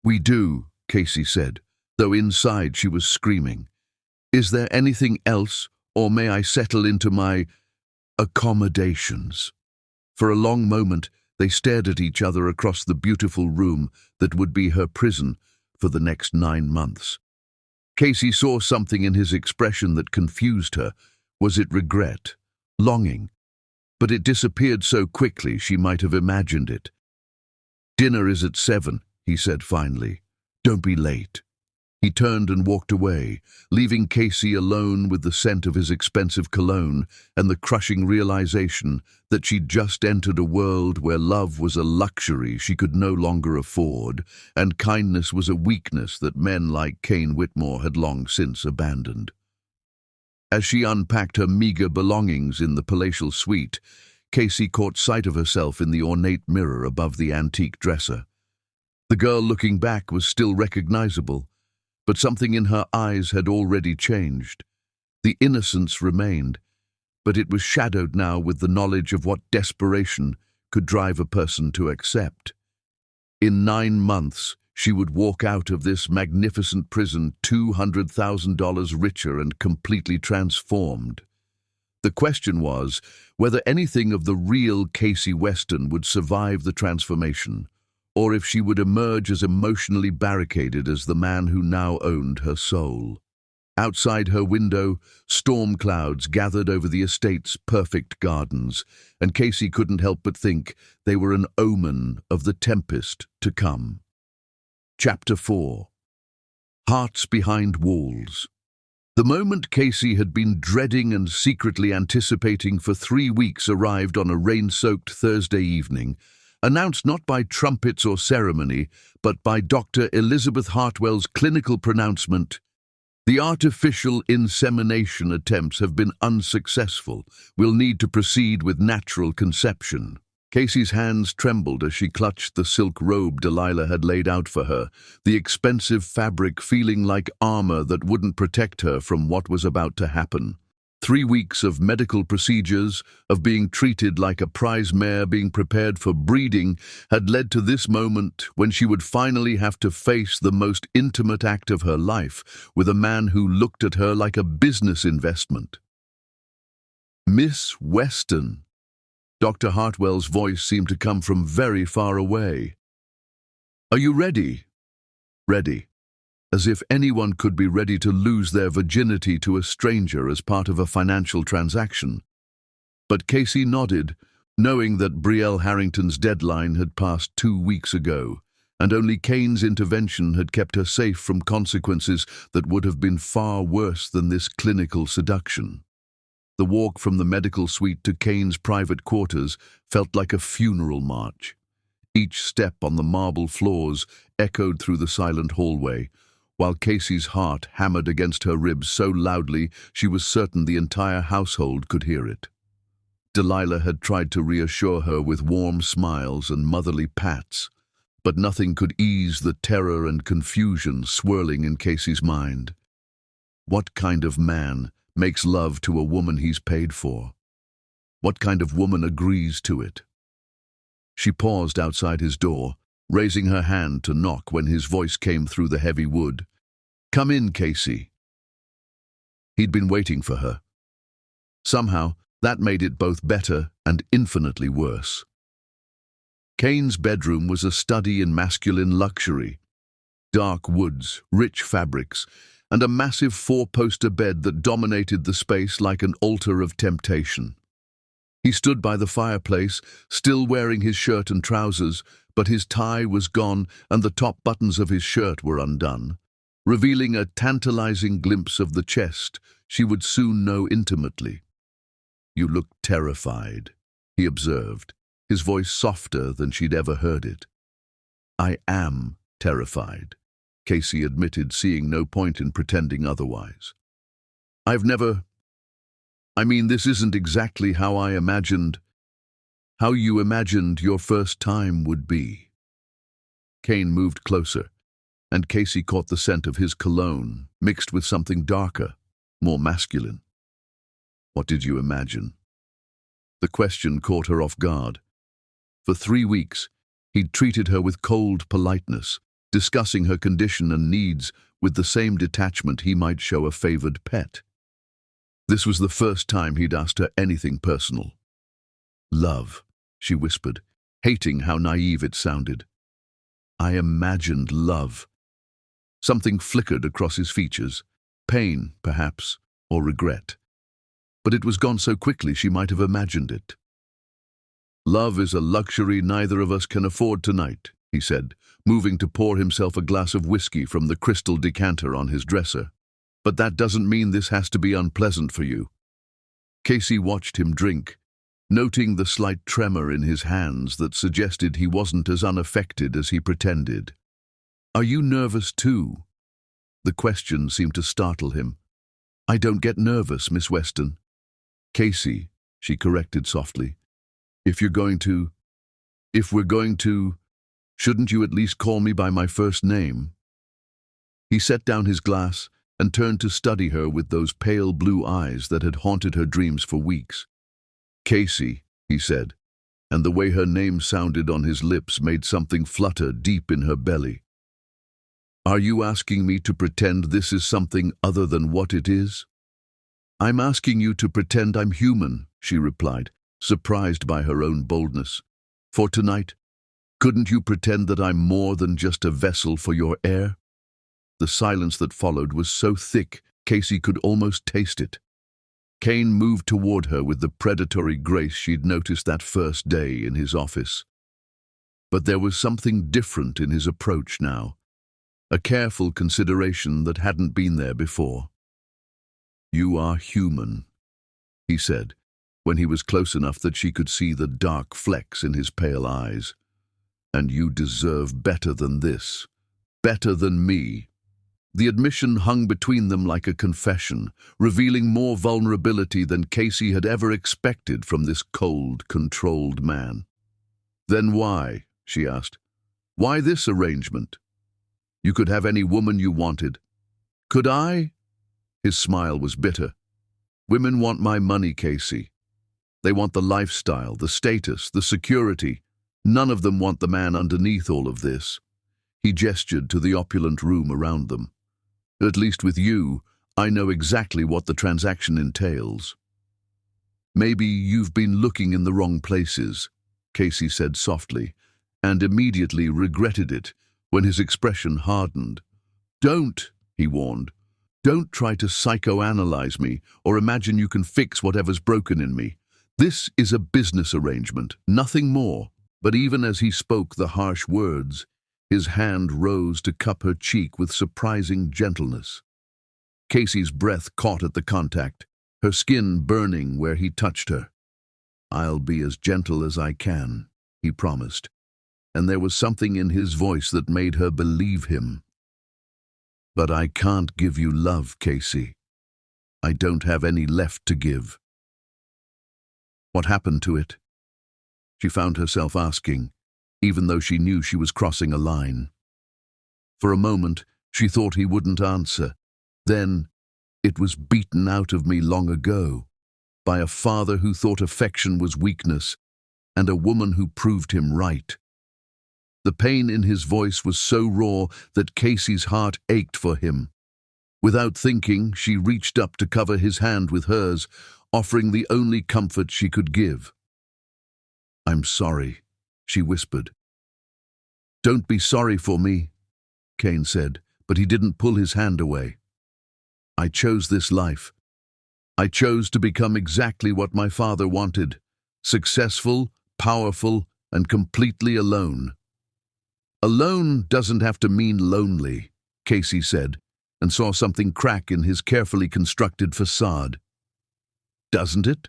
"We do," Casey said, though inside she was screaming. "Is there anything else, or may I settle into my accommodations?" For a long moment, they stared at each other across the beautiful room that would be her prison for the next 9 months. Casey saw something in his expression that confused her. Was it regret? Longing? But it disappeared so quickly she might have imagined it. "Dinner is at 7, he said finally. "Don't be late." He turned and walked away, leaving Casey alone with the scent of his expensive cologne and the crushing realization that she'd just entered a world where love was a luxury she could no longer afford, and kindness was a weakness that men like Kane Whitmore had long since abandoned. As she unpacked her meager belongings in the palatial suite, Casey caught sight of herself in the ornate mirror above the antique dresser. The girl looking back was still recognizable, but something in her eyes had already changed. The innocence remained, but it was shadowed now with the knowledge of what desperation could drive a person to accept. In 9 months, she would walk out of this magnificent prison $200,000 richer and completely transformed. The question was whether anything of the real Casey Weston would survive the transformation, or if she would emerge as emotionally barricaded as the man who now owned her soul. Outside her window, storm clouds gathered over the estate's perfect gardens, and Casey couldn't help but think they were an omen of the tempest to come. Chapter 4. Hearts Behind Walls. The moment Casey had been dreading and secretly anticipating for 3 weeks arrived on a rain-soaked Thursday evening, announced not by trumpets or ceremony, but by Dr. Elizabeth Hartwell's clinical pronouncement, "The artificial insemination attempts have been unsuccessful. We'll need to proceed with natural conception." Casey's hands trembled as she clutched the silk robe Delilah had laid out for her, the expensive fabric feeling like armor that wouldn't protect her from what was about to happen. 3 weeks of medical procedures, of being treated like a prize mare being prepared for breeding, had led to this moment when she would finally have to face the most intimate act of her life with a man who looked at her like a business investment. "Miss Weston." Dr. Hartwell's voice seemed to come from very far away. "Are you ready?" Ready. As if anyone could be ready to lose their virginity to a stranger as part of a financial transaction. But Casey nodded, knowing that Brielle Harrington's deadline had passed 2 weeks ago, and only Kane's intervention had kept her safe from consequences that would have been far worse than this clinical seduction. The walk from the medical suite to Kane's private quarters felt like a funeral march. Each step on the marble floors echoed through the silent hallway, while Casey's heart hammered against her ribs so loudly she was certain the entire household could hear it. Delilah had tried to reassure her with warm smiles and motherly pats, but nothing could ease the terror and confusion swirling in Casey's mind. What kind of man makes love to a woman he's paid for? What kind of woman agrees to it? She paused outside his door, raising her hand to knock when his voice came through the heavy wood. "Come in, Casey." He'd been waiting for her. Somehow, that made it both better and infinitely worse. Kane's bedroom was a study in masculine luxury. Dark woods, rich fabrics, and a massive 4-poster bed that dominated the space like an altar of temptation. He stood by the fireplace, still wearing his shirt and trousers, but his tie was gone and the top buttons of his shirt were undone, revealing a tantalizing glimpse of the chest she would soon know intimately. "You look terrified," he observed, his voice softer than she'd ever heard it. "I am terrified," Casey admitted, seeing no point in pretending otherwise. This isn't exactly how you imagined your first time would be." Kane moved closer, and Casey caught the scent of his cologne, mixed with something darker, more masculine. "What did you imagine?" The question caught her off guard. For 3 weeks, he'd treated her with cold politeness, discussing her condition and needs with the same detachment he might show a favored pet. This was the first time he'd asked her anything personal. "Love," she whispered, hating how naive it sounded. "I imagined love." Something flickered across his features, pain, perhaps, or regret. But it was gone so quickly she might have imagined it. "Love is a luxury neither of us can afford tonight," he said, moving to pour himself a glass of whiskey from the crystal decanter on his dresser. "But that doesn't mean this has to be unpleasant for you." Casey watched him drink, noting the slight tremor in his hands that suggested he wasn't as unaffected as he pretended. "Are you nervous too?" The question seemed to startle him. "I don't get nervous, Miss Weston." "Casey," she corrected softly. If we're going to, shouldn't you at least call me by my first name?" He set down his glass and turned to study her with those pale blue eyes that had haunted her dreams for weeks. "Casey," he said, and the way her name sounded on his lips made something flutter deep in her belly. "Are you asking me to pretend this is something other than what it is?" "I'm asking you to pretend I'm human," she replied, surprised by her own boldness. "For tonight, couldn't you pretend that I'm more than just a vessel for your air?" The silence that followed was so thick, Casey could almost taste it. Kane moved toward her with the predatory grace she'd noticed that first day in his office. But there was something different in his approach now, a careful consideration that hadn't been there before. "You are human," he said, when he was close enough that she could see the dark flecks in his pale eyes. "And you deserve better than this, better than me." The admission hung between them like a confession, revealing more vulnerability than Casey had ever expected from this cold, controlled man. "Then why?" she asked. "Why this arrangement? You could have any woman you wanted." "Could I?" His smile was bitter. "Women want my money, Casey. They want the lifestyle, the status, the security. None of them want the man underneath all of this." He gestured to the opulent room around them. "At least with you, I know exactly what the transaction entails." "Maybe you've been looking in the wrong places," Casey said softly, and immediately regretted it when his expression hardened. "Don't," he warned. "Don't try to psychoanalyze me or imagine you can fix whatever's broken in me. This is a business arrangement, nothing more." But even as he spoke the harsh words, his hand rose to cup her cheek with surprising gentleness. Casey's breath caught at the contact, her skin burning where he touched her. "I'll be as gentle as I can," he promised, and there was something in his voice that made her believe him. "But I can't give you love, Casey. I don't have any left to give." "What happened to it?" she found herself asking, even though she knew she was crossing a line. For a moment, she thought he wouldn't answer. Then, "It was beaten out of me long ago, by a father who thought affection was weakness, and a woman who proved him right." The pain in his voice was so raw that Casey's heart ached for him. Without thinking, she reached up to cover his hand with hers, offering the only comfort she could give. "I'm sorry," she whispered. "Don't be sorry for me," Kane said, but he didn't pull his hand away. "I chose this life. I chose to become exactly what my father wanted, successful, powerful, and completely alone." "Alone doesn't have to mean lonely," Casey said, and saw something crack in his carefully constructed facade. "Doesn't it?"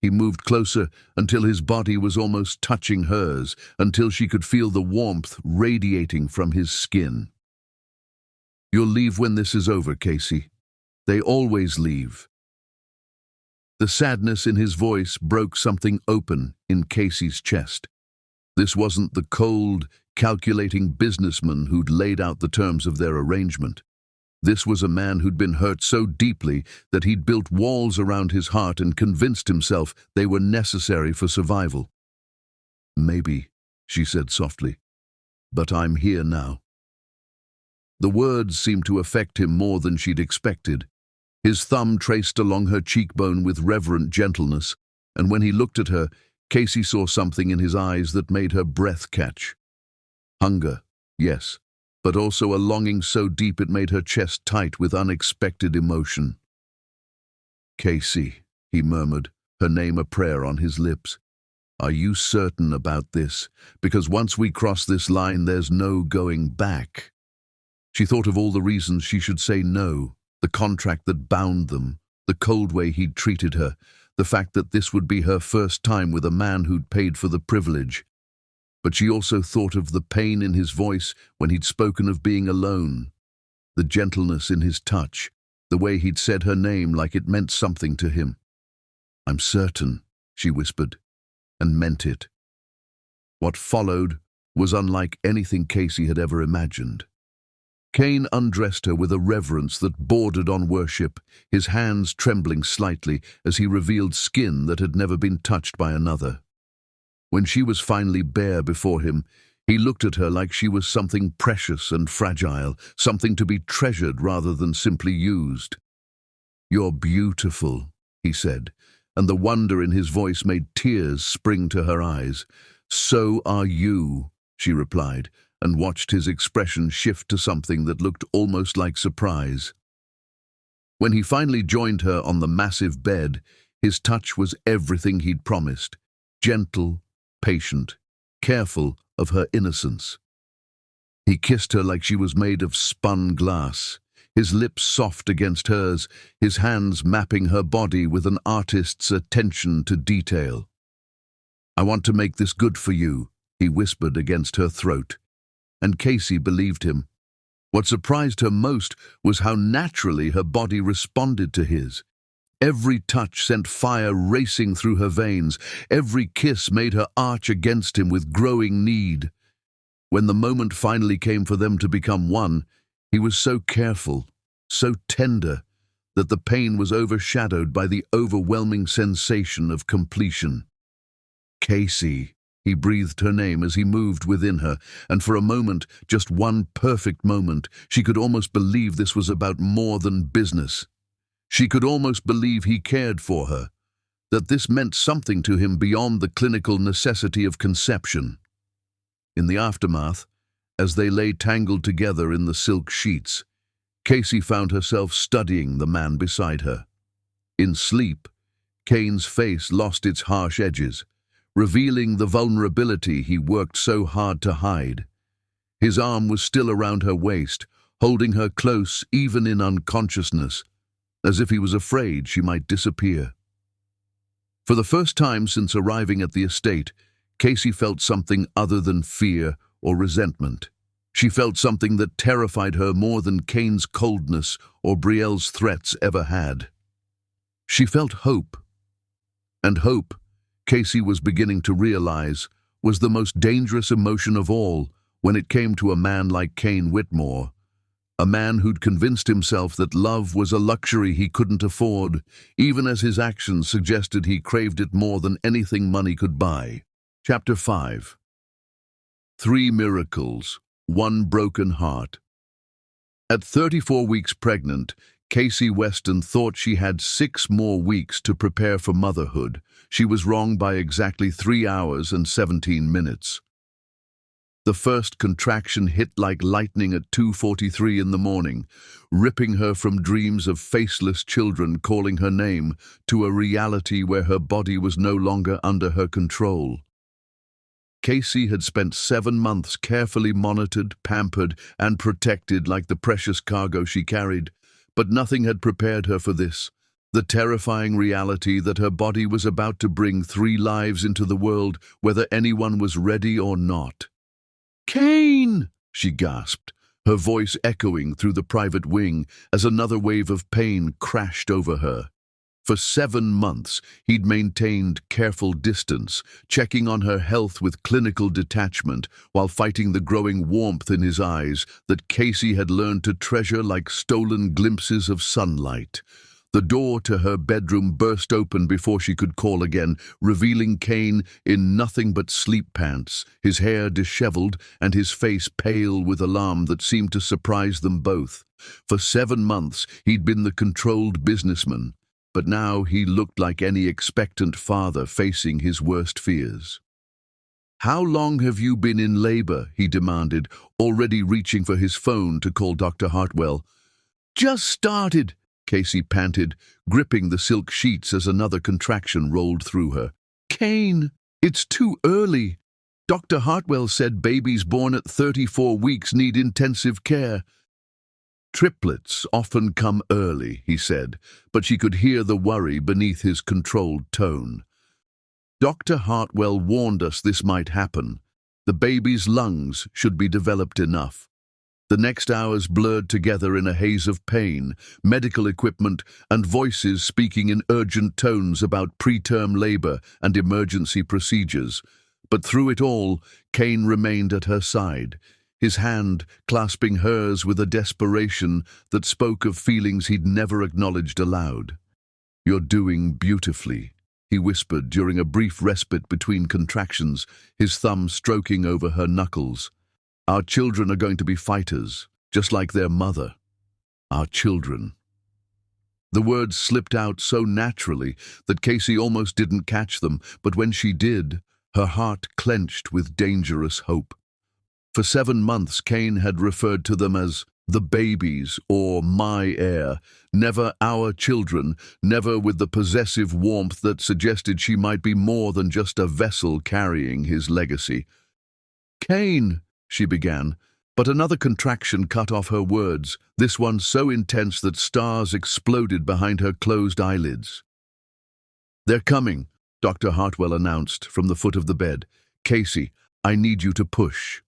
He moved closer until his body was almost touching hers, until she could feel the warmth radiating from his skin. "You'll leave when this is over, Casey. They always leave." The sadness in his voice broke something open in Casey's chest. This wasn't the cold, calculating businessman who'd laid out the terms of their arrangement. This was a man who'd been hurt so deeply that he'd built walls around his heart and convinced himself they were necessary for survival. "Maybe," she said softly, "but I'm here now." The words seemed to affect him more than she'd expected. His thumb traced along her cheekbone with reverent gentleness, and when he looked at her, Casey saw something in his eyes that made her breath catch. Hunger, yes, but also a longing so deep it made her chest tight with unexpected emotion. "Casey," he murmured, her name a prayer on his lips. "Are you certain about this? Because once we cross this line, there's no going back." She thought of all the reasons she should say no, the contract that bound them, the cold way he'd treated her, the fact that this would be her first time with a man who'd paid for the privilege. But she also thought of the pain in his voice when he'd spoken of being alone, the gentleness in his touch, the way he'd said her name like it meant something to him. "I'm certain," she whispered, and meant it. What followed was unlike anything Casey had ever imagined. Cain undressed her with a reverence that bordered on worship, his hands trembling slightly as he revealed skin that had never been touched by another. When she was finally bare before him, he looked at her like she was something precious and fragile, something to be treasured rather than simply used. "You're beautiful," he said, and the wonder in his voice made tears spring to her eyes. "So are you," she replied, and watched his expression shift to something that looked almost like surprise. When he finally joined her on the massive bed, his touch was everything he'd promised, gentle, patient, careful of her innocence. He kissed her like she was made of spun glass, his lips soft against hers, his hands mapping her body with an artist's attention to detail. "I want to make this good for you," he whispered against her throat. And Casey believed him. What surprised her most was how naturally her body responded to his. Every touch sent fire racing through her veins. Every kiss made her arch against him with growing need. When the moment finally came for them to become one, he was so careful, so tender, that the pain was overshadowed by the overwhelming sensation of completion. "Casey," he breathed her name as he moved within her, and for a moment, just one perfect moment, she could almost believe this was about more than business. She could almost believe he cared for her, that this meant something to him beyond the clinical necessity of conception. In the aftermath, as they lay tangled together in the silk sheets, Casey found herself studying the man beside her. In sleep, Cain's face lost its harsh edges, revealing the vulnerability he worked so hard to hide. His arm was still around her waist, holding her close even in unconsciousness, as if he was afraid she might disappear. For the first time since arriving at the estate, Casey felt something other than fear or resentment. She felt something that terrified her more than Cain's coldness or Brielle's threats ever had. She felt hope. And hope, Casey was beginning to realize, was the most dangerous emotion of all when it came to a man like Cain Whitmore, a man who'd convinced himself that love was a luxury he couldn't afford, even as his actions suggested he craved it more than anything money could buy. Chapter 5. 3 miracles, 1 broken heart. At 34 weeks pregnant, Casey Weston thought she had 6 more weeks to prepare for motherhood. She was wrong by exactly 3 hours and 17 minutes. The first contraction hit like lightning at 2:43 in the morning, ripping her from dreams of faceless children calling her name to a reality where her body was no longer under her control. Casey had spent 7 months carefully monitored, pampered, and protected like the precious cargo she carried, but nothing had prepared her for this, the terrifying reality that her body was about to bring 3 lives into the world, whether anyone was ready or not. "Cain!" she gasped, her voice echoing through the private wing as another wave of pain crashed over her. For 7 months, he'd maintained careful distance, checking on her health with clinical detachment, while fighting the growing warmth in his eyes that Casey had learned to treasure like stolen glimpses of sunlight. The door to her bedroom burst open before she could call again, revealing Kane in nothing but sleep pants, his hair disheveled and his face pale with alarm that seemed to surprise them both. For 7 months, he'd been the controlled businessman, but now he looked like any expectant father facing his worst fears. "How long have you been in labor?" he demanded, already reaching for his phone to call Dr. Hartwell. "Just started," Casey panted, gripping the silk sheets as another contraction rolled through her. "Kane, it's too early. Dr. Hartwell said babies born at 34 weeks need intensive care." "Triplets often come early," he said, but she could hear the worry beneath his controlled tone. "Dr. Hartwell warned us this might happen. The baby's lungs should be developed enough." The next hours blurred together in a haze of pain, medical equipment, and voices speaking in urgent tones about preterm labor and emergency procedures. But through it all, Kane remained at her side, his hand clasping hers with a desperation that spoke of feelings he'd never acknowledged aloud. "You're doing beautifully," he whispered during a brief respite between contractions, his thumb stroking over her knuckles. "Our children are going to be fighters, just like their mother. Our children." The words slipped out so naturally that Casey almost didn't catch them, but when she did, her heart clenched with dangerous hope. For 7 months, Kane had referred to them as the babies or my heir, never our children, never with the possessive warmth that suggested she might be more than just a vessel carrying his legacy. "Kane," she began, but another contraction cut off her words, this one so intense that stars exploded behind her closed eyelids. "They're coming," Dr. Hartwell announced from the foot of the bed. "Casey, I need you to push."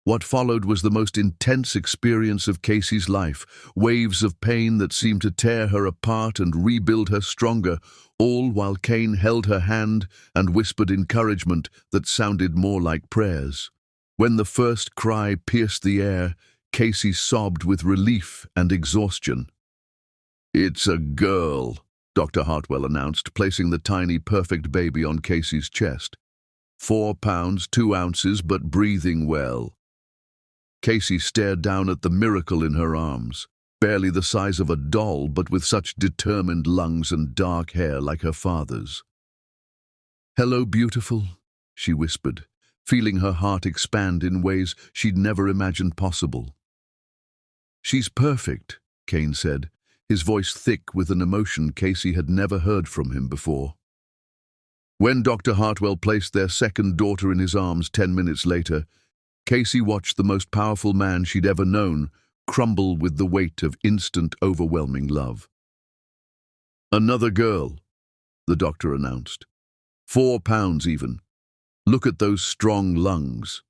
What followed was the most intense experience of Casey's life, waves of pain that seemed to tear her apart and rebuild her stronger, all while Kane held her hand and whispered encouragement that sounded more like prayers. When the first cry pierced the air, Casey sobbed with relief and exhaustion. "It's a girl," Dr. Hartwell announced, placing the tiny, perfect baby on Casey's chest. 4 pounds, 2 ounces, but breathing well. Casey stared down at the miracle in her arms, barely the size of a doll, but with such determined lungs and dark hair like her father's. "Hello, beautiful," she whispered, feeling her heart expand in ways she'd never imagined possible. "She's perfect," Kane said, his voice thick with an emotion Casey had never heard from him before. When Dr. Hartwell placed their second daughter in his arms 10 minutes later, Casey watched the most powerful man she'd ever known crumble with the weight of instant, overwhelming love. "Another girl," the doctor announced. 4 pounds even. Look at those strong lungs."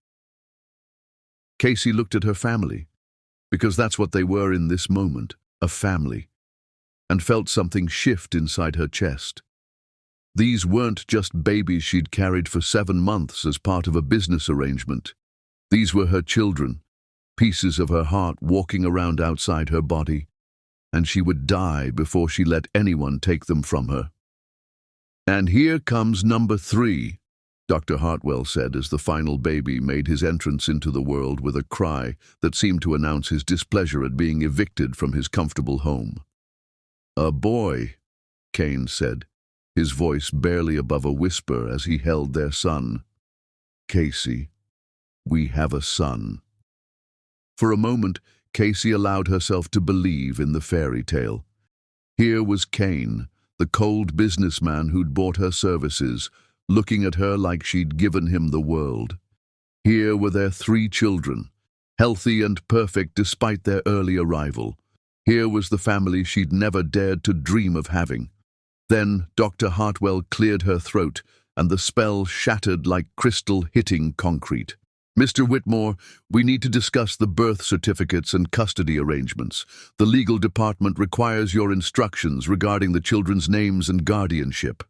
Casey looked at her family, because that's what they were in this moment, a family, and felt something shift inside her chest. These weren't just babies she'd carried for 7 months as part of a business arrangement. These were her children, pieces of her heart walking around outside her body, and she would die before she let anyone take them from her. "And here comes number 3, Dr. Hartwell said as the final baby made his entrance into the world with a cry that seemed to announce his displeasure at being evicted from his comfortable home. "A boy," Kane said, his voice barely above a whisper as he held their son. "Casey, we have a son." For a moment, Casey allowed herself to believe in the fairy tale. Here was Kane, the cold businessman who'd bought her services, looking at her like she'd given him the world. Here were their 3 children, healthy and perfect despite their early arrival. Here was the family she'd never dared to dream of having. Then Dr. Hartwell cleared her throat, and the spell shattered like crystal hitting concrete. Mr. Whitmore, we need to discuss the birth certificates and custody arrangements. The legal department requires your instructions regarding the children's names and guardianship.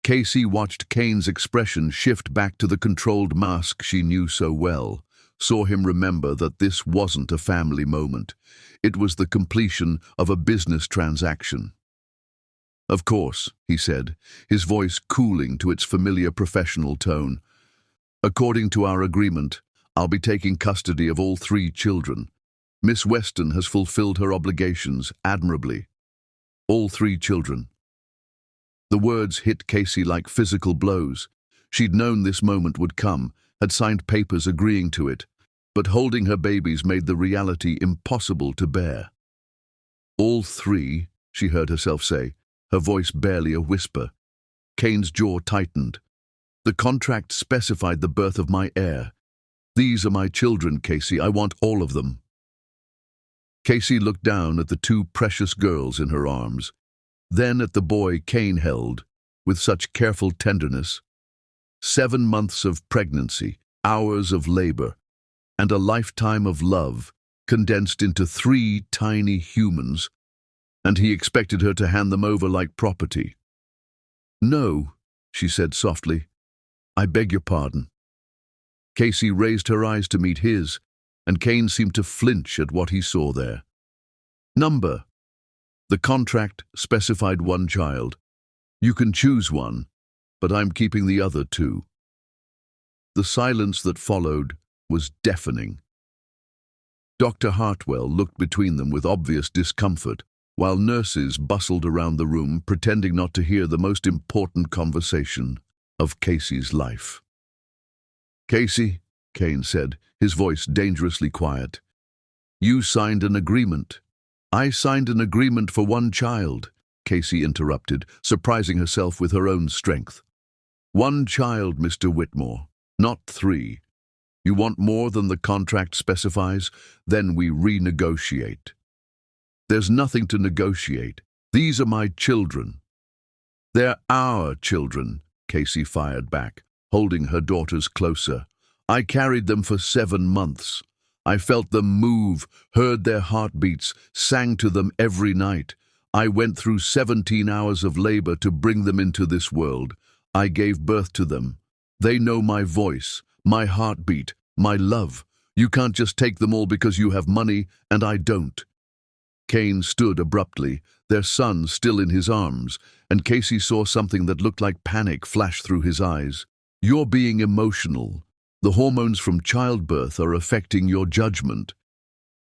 Casey watched Kane's expression shift back to the controlled mask she knew so well, saw him remember that this wasn't a family moment. It was the completion of a business transaction. Of course, he said, his voice cooling to its familiar professional tone. According to our agreement, I'll be taking custody of all 3 children. Miss Weston has fulfilled her obligations admirably. All 3 children. The words hit Casey like physical blows. She'd known this moment would come, had signed papers agreeing to it, but holding her babies made the reality impossible to bear. All 3, she heard herself say, her voice barely a whisper. Kane's jaw tightened. The contract specified the birth of my heir. These are my children, Casey. I want all of them. Casey looked down at the 2 precious girls in her arms, then at the boy Kane held with such careful tenderness. 7 months of pregnancy, hours of labor, and a lifetime of love condensed into 3 tiny humans, and he expected her to hand them over like property. No, she said softly. I beg your pardon. Casey raised her eyes to meet his, and Kane seemed to flinch at what he saw there. Number. The contract specified 1 child. You can choose one, but I'm keeping the other 2. The silence that followed was deafening. Dr. Hartwell looked between them with obvious discomfort, while nurses bustled around the room pretending not to hear the most important conversation of Casey's life. Casey, Kane said, his voice dangerously quiet. You signed an agreement. I signed an agreement for 1 child, Casey interrupted, surprising herself with her own strength. 1 child, Mr. Whitmore, not 3. You want more than the contract specifies? Then we renegotiate. There's nothing to negotiate. These are my children. They're our children, Casey fired back, holding her daughters closer. I carried them for 7 months. I felt them move, heard their heartbeats, sang to them every night. I went through 17 hours of labor to bring them into this world. I gave birth to them. They know my voice, my heartbeat, my love. You can't just take them all because you have money, and I don't. Kane stood abruptly, their son still in his arms, and Casey saw something that looked like panic flash through his eyes. You're being emotional. The hormones from childbirth are affecting your judgment.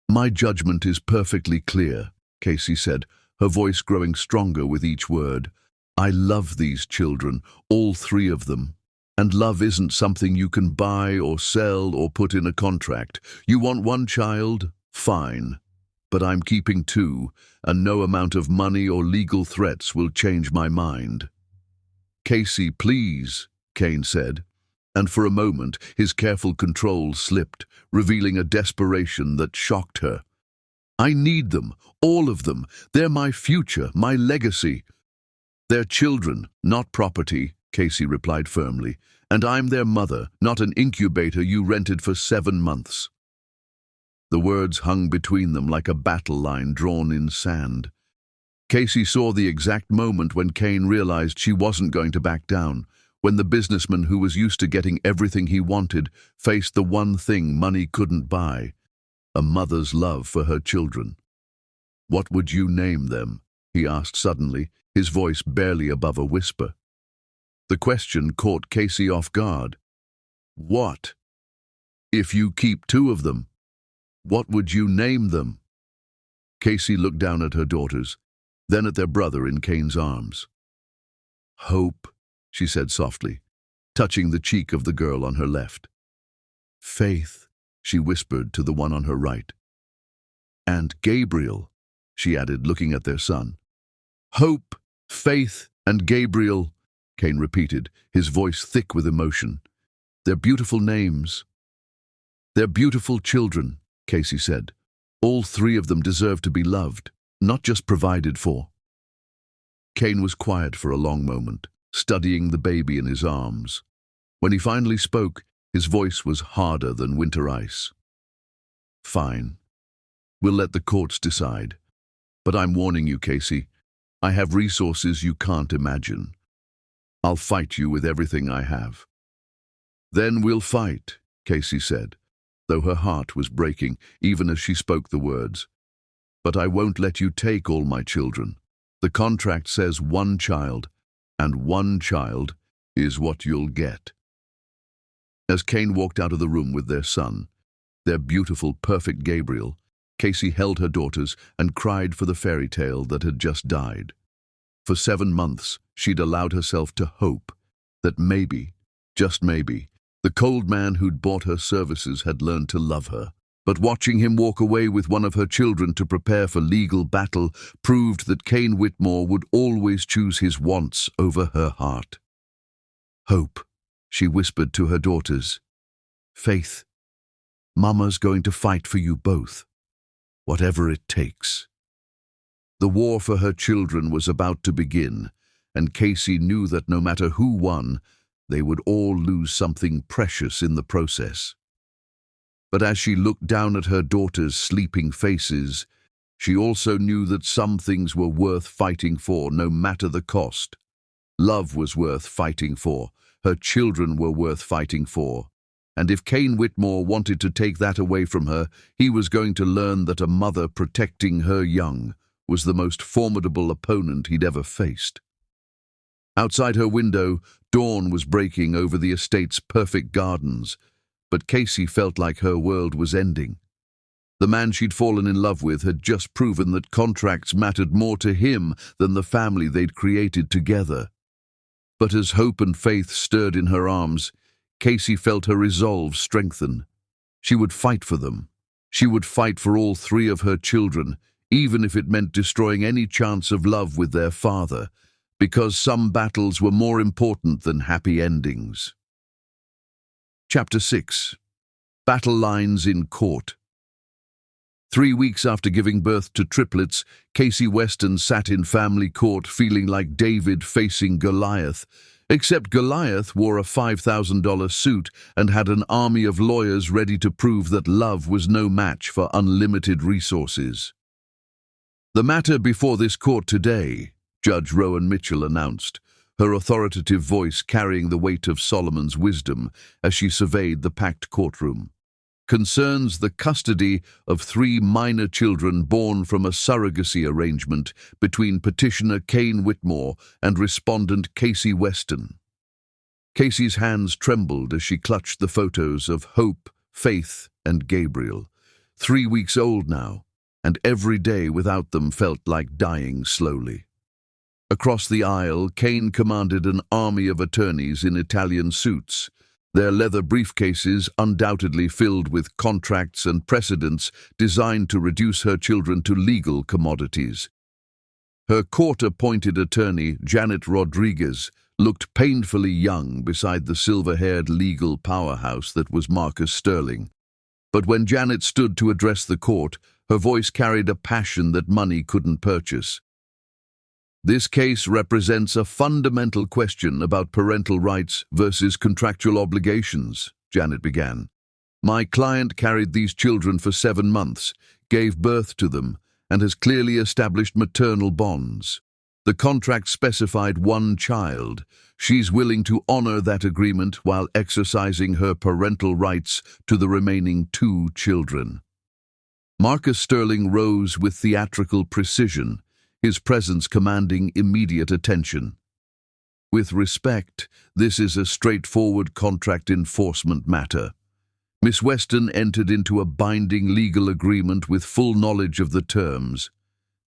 My judgment is perfectly clear, Casey said, her voice growing stronger with each word. I love these children, all 3 of them. And love isn't something you can buy or sell or put in a contract. You want 1 child? Fine. But I'm keeping 2, and no amount of money or legal threats will change my mind. Casey, please, Kane said, and for a moment his careful control slipped, revealing a desperation that shocked her. I need them, all of them. They're my future, my legacy. They're children, not property, Casey replied firmly, and I'm their mother, not an incubator you rented for 7 months. The words hung between them like a battle line drawn in sand. Casey saw the exact moment when Kane realized she wasn't going to back down, when the businessman who was used to getting everything he wanted faced the one thing money couldn't buy, a mother's love for her children. What would you name them? He asked suddenly, his voice barely above a whisper. The question caught Casey off guard. What? If you keep 2 of them, what would you name them? Casey looked down at her daughters, then at their brother in Kane's arms. Hope, she said softly, touching the cheek of the girl on her left. Faith, she whispered to the one on her right. And Gabriel, she added, looking at their son. Hope, Faith, and Gabriel, Kane repeated, his voice thick with emotion. They're beautiful names. They're beautiful children, Casey said. All 3 of them deserve to be loved, not just provided for. Kane was quiet for a long moment, studying the baby in his arms. When he finally spoke, His voice was harder than winter ice. Fine. We'll let the courts decide. But I'm warning you, Casey. I have resources you can't imagine. I'll fight you with everything I have. Then we'll fight, Casey said, though her heart was breaking even as she spoke the words. But I won't let you take all my children. The contract says one child, and one child is what you'll get. As Cain walked out of the room with their son, their beautiful, perfect Gabriel, Casey held her daughters and cried for the fairy tale that had just died. For 7 months, she'd allowed herself to hope that maybe, just maybe, the cold man who'd bought her services had learned to love her. But watching him walk away with one of her children to prepare for legal battle proved that Cain Whitmore would always choose his wants over her heart. Hope, she whispered to her daughters. Faith, Mama's going to fight for you both, whatever it takes. The war for her children was about to begin, and Casey knew that no matter who won, they would all lose something precious in the process. But as she looked down at her daughters' sleeping faces, she also knew that some things were worth fighting for no matter the cost. Love was worth fighting for, her children were worth fighting for, and if Cain Whitmore wanted to take that away from her, he was going to learn that a mother protecting her young was the most formidable opponent he'd ever faced. Outside her window, dawn was breaking over the estate's perfect gardens, but Casey felt like her world was ending. The man she'd fallen in love with had just proven that contracts mattered more to him than the family they'd created together. But as hope and faith stirred in her arms, Casey felt her resolve strengthen. She would fight for them. She would fight for all 3 of her children, even if it meant destroying any chance of love with their father, because some battles were more important than happy endings. Chapter 6. Battle Lines in Court. 3 weeks after giving birth to triplets, Casey Weston sat in family court feeling like David facing Goliath, except Goliath wore a $5,000 suit and had an army of lawyers ready to prove that love was no match for unlimited resources. The matter before this court today, Judge Rowan Mitchell announced, her authoritative voice carrying the weight of Solomon's wisdom as she surveyed the packed courtroom, concerns the custody of 3 minor children born from a surrogacy arrangement between petitioner Cain Whitmore and respondent Casey Weston. Casey's hands trembled as she clutched the photos of Hope, Faith, and Gabriel, 3 weeks old now, and every day without them felt like dying slowly. Across the aisle, Cain commanded an army of attorneys in Italian suits, their leather briefcases undoubtedly filled with contracts and precedents designed to reduce her children to legal commodities. Her court-appointed attorney, Janet Rodriguez, looked painfully young beside the silver-haired legal powerhouse that was Marcus Sterling. But when Janet stood to address the court, her voice carried a passion that money couldn't purchase. This case represents a fundamental question about parental rights versus contractual obligations, Janet began. My client carried these children for 7 months, gave birth to them, and has clearly established maternal bonds. The contract specified 1 child. She's willing to honor that agreement while exercising her parental rights to the remaining 2 children. Marcus Sterling rose with theatrical precision, his presence commanding immediate attention. With respect, this is a straightforward contract enforcement matter. Miss Weston entered into a binding legal agreement with full knowledge of the terms.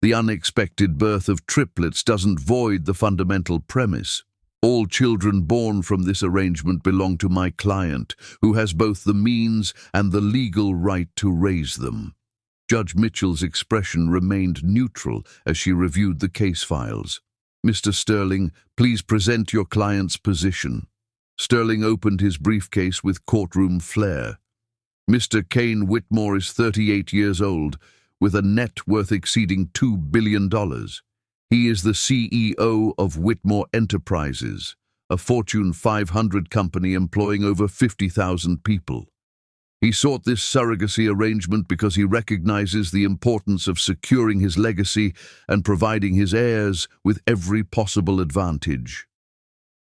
The unexpected birth of triplets doesn't void the fundamental premise. All children born from this arrangement belong to my client, who has both the means and the legal right to raise them. Judge Mitchell's expression remained neutral as she reviewed the case files. Mr. Sterling, please present your client's position. Sterling opened his briefcase with courtroom flair. Mr. Cain Whitmore is 38 years old, with a net worth exceeding $2 billion. He is the CEO of Whitmore Enterprises, a Fortune 500 company employing over 50,000 people. He sought this surrogacy arrangement because he recognizes the importance of securing his legacy and providing his heirs with every possible advantage.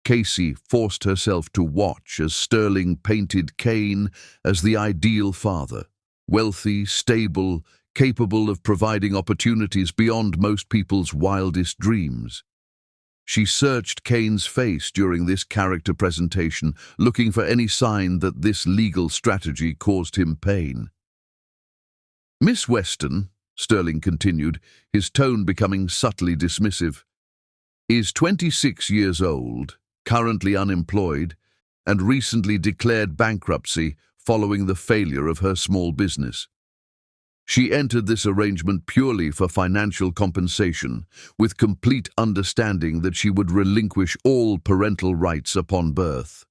Casey forced herself to watch as Sterling painted Kane as the ideal father, wealthy, stable, capable of providing opportunities beyond most people's wildest dreams. She searched Kane's face during this character presentation, looking for any sign that this legal strategy caused him pain. "Miss Weston," Sterling continued, his tone becoming subtly dismissive, "is 26 years old, currently unemployed, and recently declared bankruptcy following the failure of her small business. She entered this arrangement purely for financial compensation, with complete understanding that she would relinquish all parental rights upon birth."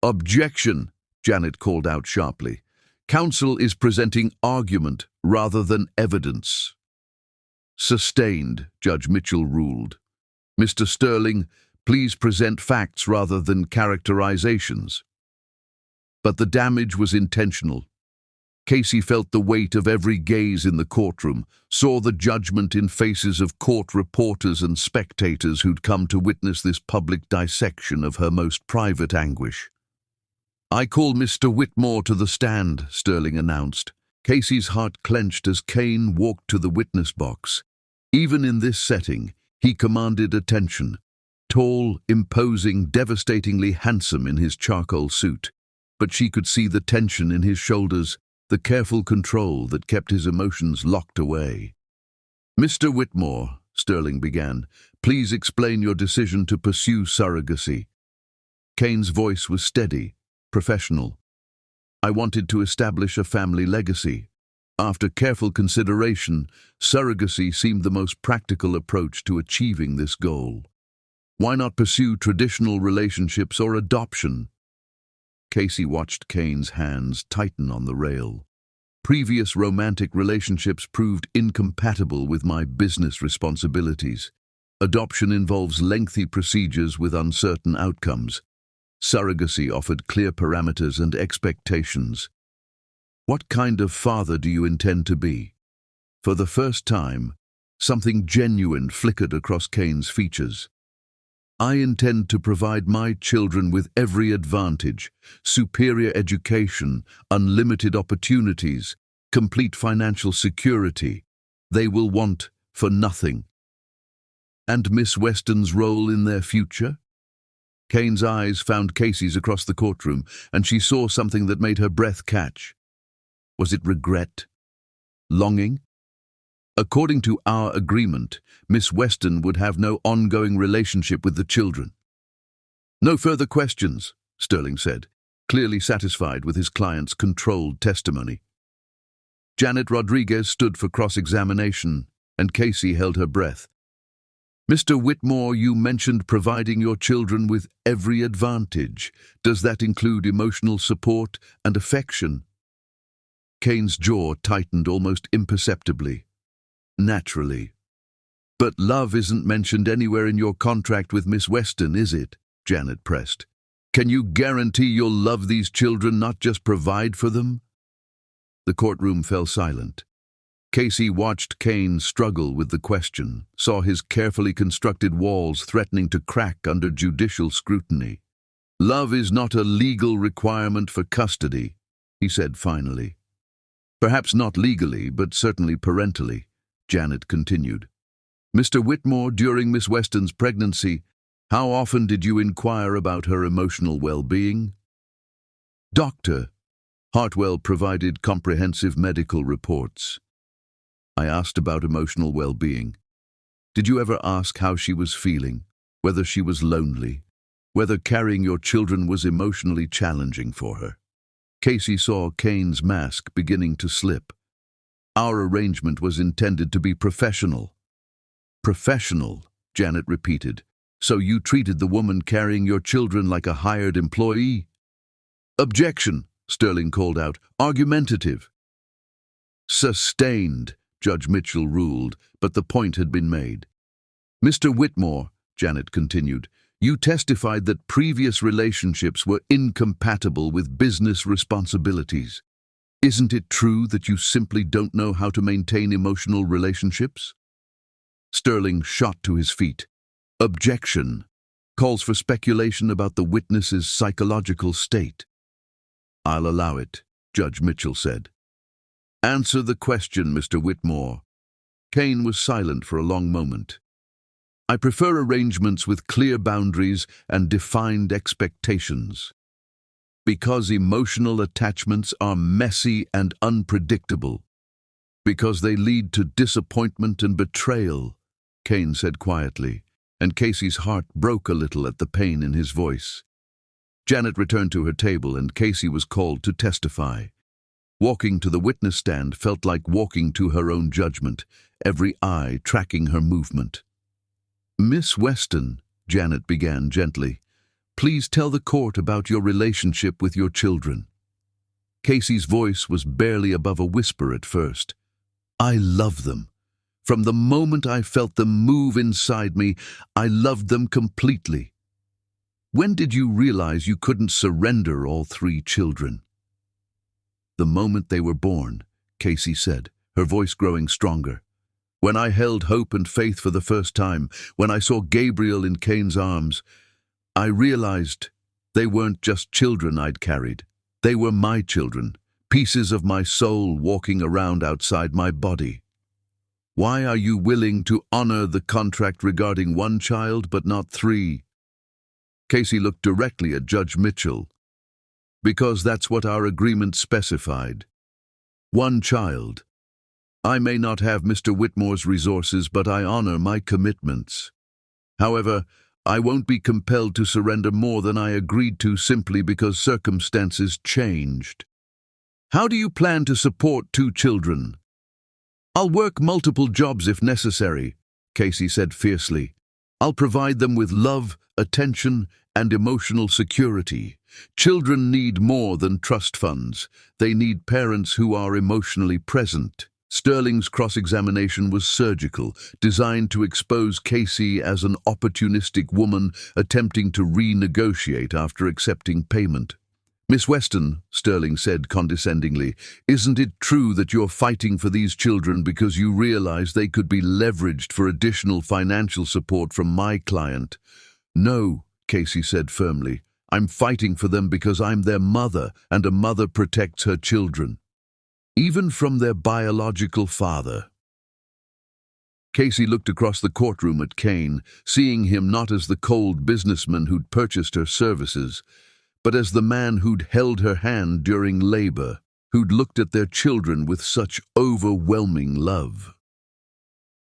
"Objection," Janet called out sharply. "Counsel is presenting argument rather than evidence." "Sustained," Judge Mitchell ruled. "Mr. Sterling, please present facts rather than characterizations." But the damage was intentional. Casey felt the weight of every gaze in the courtroom, saw the judgment in faces of court reporters and spectators who'd come to witness this public dissection of her most private anguish. "I call Mr. Whitmore to the stand," Sterling announced. Casey's heart clenched as Kane walked to the witness box. Even in this setting, he commanded attention. Tall, imposing, devastatingly handsome in his charcoal suit. But she could see the tension in his shoulders, the careful control that kept his emotions locked away. "Mr. Whitmore," Sterling began, "please explain your decision to pursue surrogacy." Kane's voice was steady, professional. "I wanted to establish a family legacy. After careful consideration, surrogacy seemed the most practical approach to achieving this goal. Why not pursue traditional relationships or adoption?" Casey watched Kane's hands tighten on the rail. "Previous romantic relationships proved incompatible with my business responsibilities. Adoption involves lengthy procedures with uncertain outcomes. Surrogacy offered clear parameters and expectations. What kind of father do you intend to be?" For the first time, something genuine flickered across Kane's features. "I intend to provide my children with every advantage, superior education, unlimited opportunities, complete financial security. They will want for nothing." "And Miss Weston's role in their future?" Kane's eyes found Casey's across the courtroom, and she saw something that made her breath catch. Was it regret? Longing? "According to our agreement, Miss Weston would have no ongoing relationship with the children." "No further questions," Sterling said, clearly satisfied with his client's controlled testimony. Janet Rodriguez stood for cross-examination, and Casey held her breath. "Mr. Whitmore, you mentioned providing your children with every advantage. Does that include emotional support and affection?" Kane's jaw tightened almost imperceptibly. "Naturally. But love isn't mentioned anywhere in your contract with Miss Weston, is it?" Janet pressed. "Can you guarantee you'll love these children, not just provide for them?" The courtroom fell silent. Casey watched Kane struggle with the question, saw his carefully constructed walls threatening to crack under judicial scrutiny. "Love is not a legal requirement for custody," he said finally. "Perhaps not legally, but certainly parentally," Janet continued. "Mr. Whitmore, during Miss Weston's pregnancy, how often did you inquire about her emotional well-being?" "Doctor." Hartwell provided comprehensive medical reports. "I asked about emotional well-being. Did you ever ask how she was feeling, whether she was lonely, whether carrying your children was emotionally challenging for her?" Casey saw Kane's mask beginning to slip. "Our arrangement was intended to be professional." "Professional," Janet repeated. "So you treated the woman carrying your children like a hired employee?" "Objection," Sterling called out. "Argumentative." "Sustained," Judge Mitchell ruled, but the point had been made. "Mr. Whitmore," Janet continued, You testified that previous relationships were incompatible with business responsibilities. Isn't it true that you simply don't know how to maintain emotional relationships? Sterling shot to his feet. Objection. Calls for speculation about the witness's psychological state. I'll allow it, Judge Mitchell said. Answer the question, Mr. Whitmore. Kane was silent for a long moment. I prefer arrangements with clear boundaries and defined expectations. Because emotional attachments are messy and unpredictable. Because they lead to disappointment and betrayal, Kane said quietly, and Casey's heart broke a little at the pain in his voice. Janet returned to her table and Casey was called to testify. Walking to the witness stand felt like walking to her own judgment, every eye tracking her movement. Miss Weston, Janet began gently, please tell the court about your relationship with your children. Casey's voice was barely above a whisper at first. I love them. From the moment I felt them move inside me, I loved them completely. When did you realize you couldn't surrender all 3 children? The moment they were born, Casey said, her voice growing stronger. When I held hope and faith for the first time, when I saw Gabriel in Kane's arms, I realized they weren't just children I'd carried. They were my children, pieces of my soul walking around outside my body. Why are you willing to honor the contract regarding 1 child but not 3? Casey looked directly at Judge Mitchell. Because that's what our agreement specified. 1 child. I may not have Mr. Whitmore's resources, but I honor my commitments. However, I won't be compelled to surrender more than I agreed to simply because circumstances changed. How do you plan to support 2 children? I'll work multiple jobs if necessary, Casey said fiercely. I'll provide them with love, attention, and emotional security. Children need more than trust funds. They need parents who are emotionally present. Sterling's cross-examination was surgical, designed to expose Casey as an opportunistic woman attempting to renegotiate after accepting payment. Miss Weston, Sterling said condescendingly, isn't it true that you're fighting for these children because you realize they could be leveraged for additional financial support from my client? No, Casey said firmly. I'm fighting for them because I'm their mother, and a mother protects her children, even from their biological father. Casey looked across the courtroom at Kane, seeing him not as the cold businessman who'd purchased her services, but as the man who'd held her hand during labor, who'd looked at their children with such overwhelming love.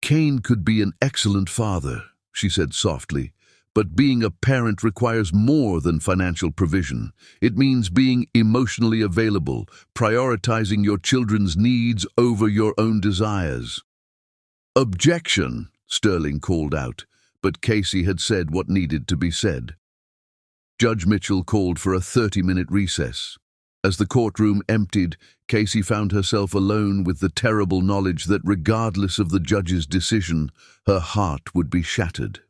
Kane could be an excellent father, she said softly, but being a parent requires more than financial provision. It means being emotionally available, prioritizing your children's needs over your own desires. Objection, Sterling called out, but Casey had said what needed to be said. Judge Mitchell called for a 30-minute recess. As the courtroom emptied, Casey found herself alone with the terrible knowledge that regardless of the judge's decision, her heart would be shattered.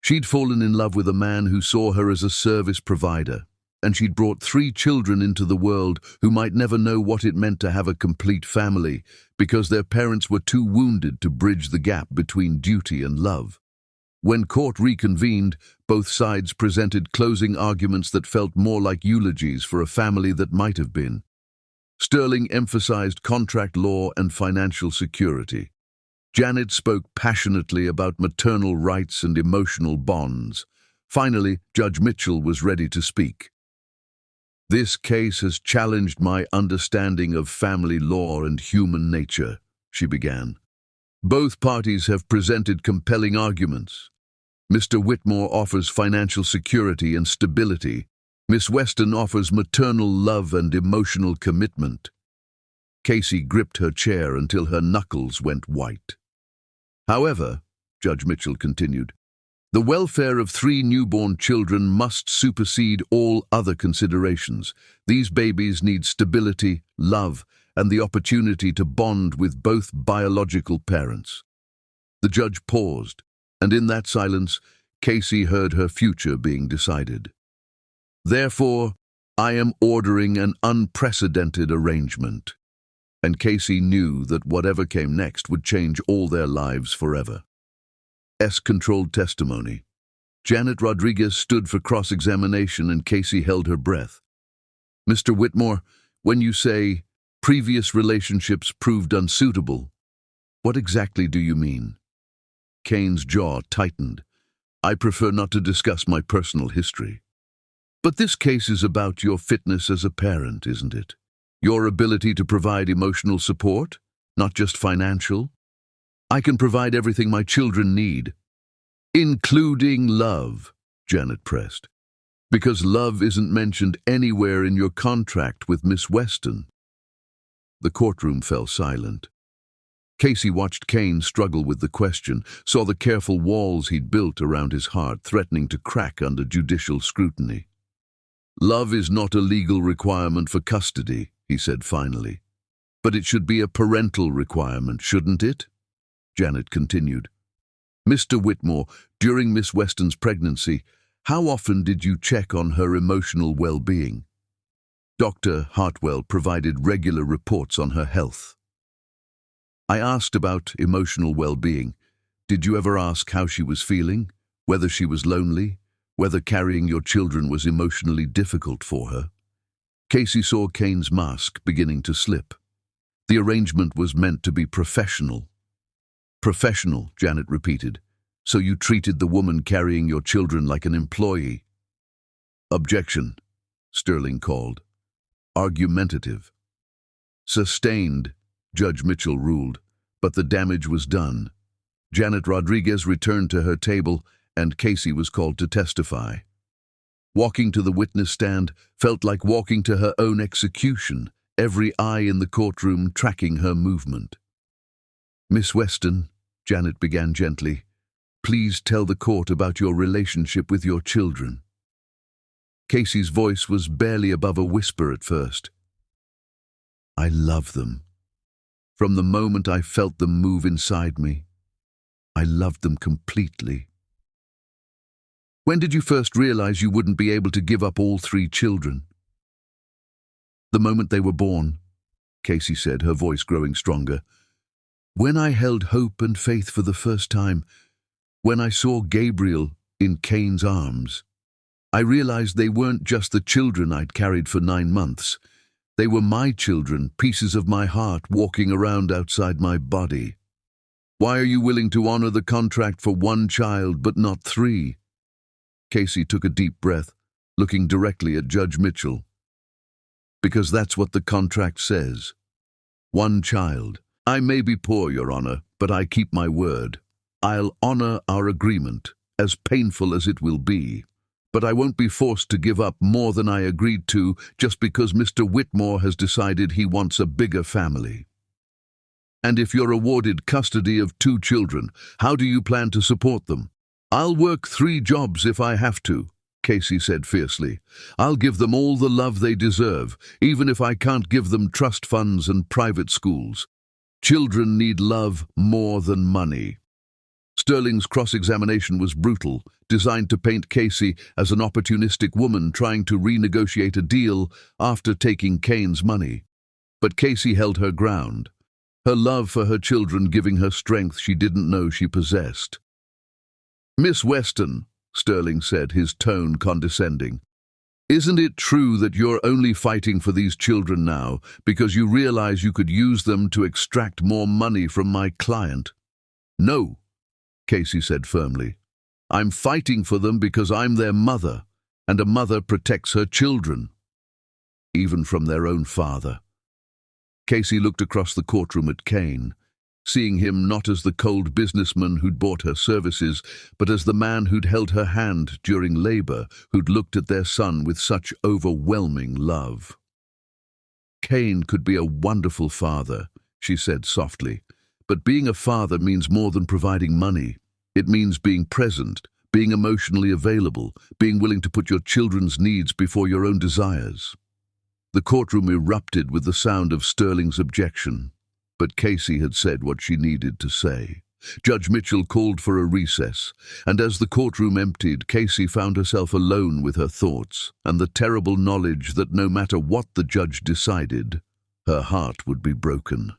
She'd fallen in love with a man who saw her as a service provider, and she'd brought 3 children into the world who might never know what it meant to have a complete family because their parents were too wounded to bridge the gap between duty and love. When court reconvened, both sides presented closing arguments that felt more like eulogies for a family that might have been. Sterling emphasized contract law and financial security. Janet spoke passionately about maternal rights and emotional bonds. Finally, Judge Mitchell was ready to speak. This case has challenged my understanding of family law and human nature, she began. Both parties have presented compelling arguments. Mr. Whitmore offers financial security and stability. Miss Weston offers maternal love and emotional commitment. Casey gripped her chair until her knuckles went white. However, Judge Mitchell continued, the welfare of 3 newborn children must supersede all other considerations. These babies need stability, love, and the opportunity to bond with both biological parents. The judge paused, and in that silence, Casey heard her future being decided. Therefore, I am ordering an unprecedented arrangement. And Casey knew that whatever came next would change all their lives forever. Controlled testimony. Janet Rodriguez stood for cross-examination and Casey held her breath. Mr. Whitmore, when you say previous relationships proved unsuitable, what exactly do you mean? Kane's jaw tightened. I prefer not to discuss my personal history. But this case is about your fitness as a parent, isn't it? Your ability to provide emotional support, not just financial. I can provide everything my children need, including love, Janet pressed. Because love isn't mentioned anywhere in your contract with Miss Weston. The courtroom fell silent. Casey watched Kane struggle with the question, saw the careful walls he'd built around his heart threatening to crack under judicial scrutiny. Love is not a legal requirement for custody, he said finally. But it should be a parental requirement, shouldn't it? Janet continued. Mr. Whitmore, during Miss Weston's pregnancy, how often did you check on her emotional well-being? Dr. Hartwell provided regular reports on her health. I asked about emotional well-being. Did you ever ask how she was feeling? Whether she was lonely? Whether carrying your children was emotionally difficult for her? Casey saw Kane's mask beginning to slip. The arrangement was meant to be professional. Professional, Janet repeated. So you treated the woman carrying your children like an employee. Objection, Sterling called. Argumentative. Sustained, Judge Mitchell ruled, but the damage was done. Janet Rodriguez returned to her table and Casey was called to testify. Walking to the witness stand felt like walking to her own execution, every eye in the courtroom tracking her movement. Miss Weston, Janet began gently, please tell the court about your relationship with your children. Casey's voice was barely above a whisper at first. I love them. From the moment I felt them move inside me, I loved them completely. When did you first realize you wouldn't be able to give up all 3 children? The moment they were born, Casey said, her voice growing stronger. When I held hope and faith for the first time, when I saw Gabriel in Kane's arms, I realized they weren't just the children I'd carried for 9 months. They were my children, pieces of my heart walking around outside my body. Why are you willing to honor the contract for 1 child but not 3? Casey took a deep breath, looking directly at Judge Mitchell. Because that's what the contract says. 1 child. I may be poor, Your Honor, but I keep my word. I'll honor our agreement, as painful as it will be. But I won't be forced to give up more than I agreed to just because Mr. Whitmore has decided he wants a bigger family. And if you're awarded custody of 2 children, how do you plan to support them? I'll work 3 jobs if I have to, Casey said fiercely. I'll give them all the love they deserve, even if I can't give them trust funds and private schools. Children need love more than money. Sterling's cross-examination was brutal, designed to paint Casey as an opportunistic woman trying to renegotiate a deal after taking Kane's money. But Casey held her ground, her love for her children giving her strength she didn't know she possessed. Miss Weston, Sterling said, his tone condescending, isn't it true that you're only fighting for these children now because you realize you could use them to extract more money from my client? No, Casey said firmly. I'm fighting for them because I'm their mother, and a mother protects her children, even from their own father. Casey looked across the courtroom at Kane, seeing him not as the cold businessman who'd bought her services, but as the man who'd held her hand during labor, who'd looked at their son with such overwhelming love. Kane could be a wonderful father, she said softly, but being a father means more than providing money. It means being present, being emotionally available, being willing to put your children's needs before your own desires. The courtroom erupted with the sound of Sterling's objection. But Casey had said what she needed to say. Judge Mitchell called for a recess, and as the courtroom emptied, Casey found herself alone with her thoughts and the terrible knowledge that no matter what the judge decided, her heart would be broken.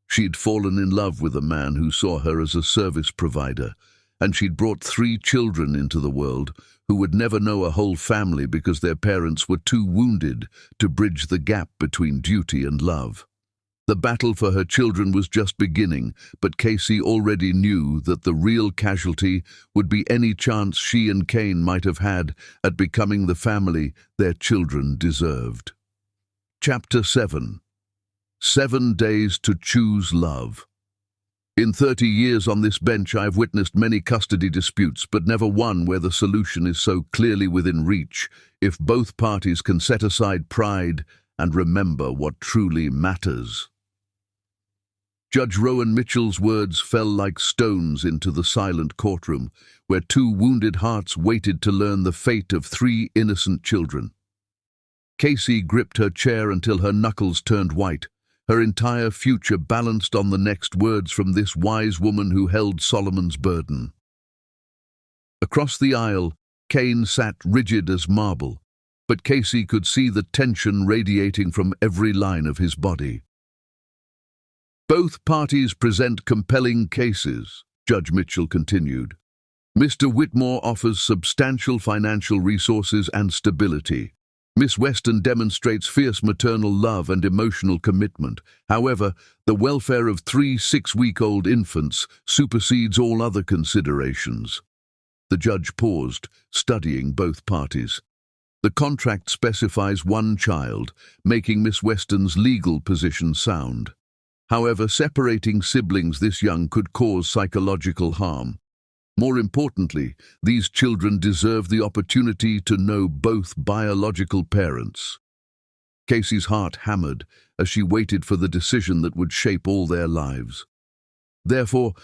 She'd fallen in love with a man who saw her as a service provider, and she'd brought 3 children into the world who would never know a whole family because their parents were too wounded to bridge the gap between duty and love. The battle for her children was just beginning, but Casey already knew that the real casualty would be any chance she and Kane might have had at becoming the family their children deserved. Chapter 7. 7 Days to Choose Love. In 30 years on this bench, I have witnessed many custody disputes, but never one where the solution is so clearly within reach if both parties can set aside pride and remember what truly matters. Judge Rowan Mitchell's words fell like stones into the silent courtroom, where 2 wounded hearts waited to learn the fate of 3 innocent children. Casey gripped her chair until her knuckles turned white, her entire future balanced on the next words from this wise woman who held Solomon's burden. Across the aisle, Kane sat rigid as marble, but Casey could see the tension radiating from every line of his body. Both parties present compelling cases, Judge Mitchell continued. Mr. Whitmore offers substantial financial resources and stability. Miss Weston demonstrates fierce maternal love and emotional commitment. However, the welfare of 3 6-week-old infants supersedes all other considerations. The judge paused, studying both parties. The contract specifies 1 child, making Miss Weston's legal position sound. However, separating siblings this young could cause psychological harm. More importantly, these children deserve the opportunity to know both biological parents. Casey's heart hammered as she waited for the decision that would shape all their lives. Therefore,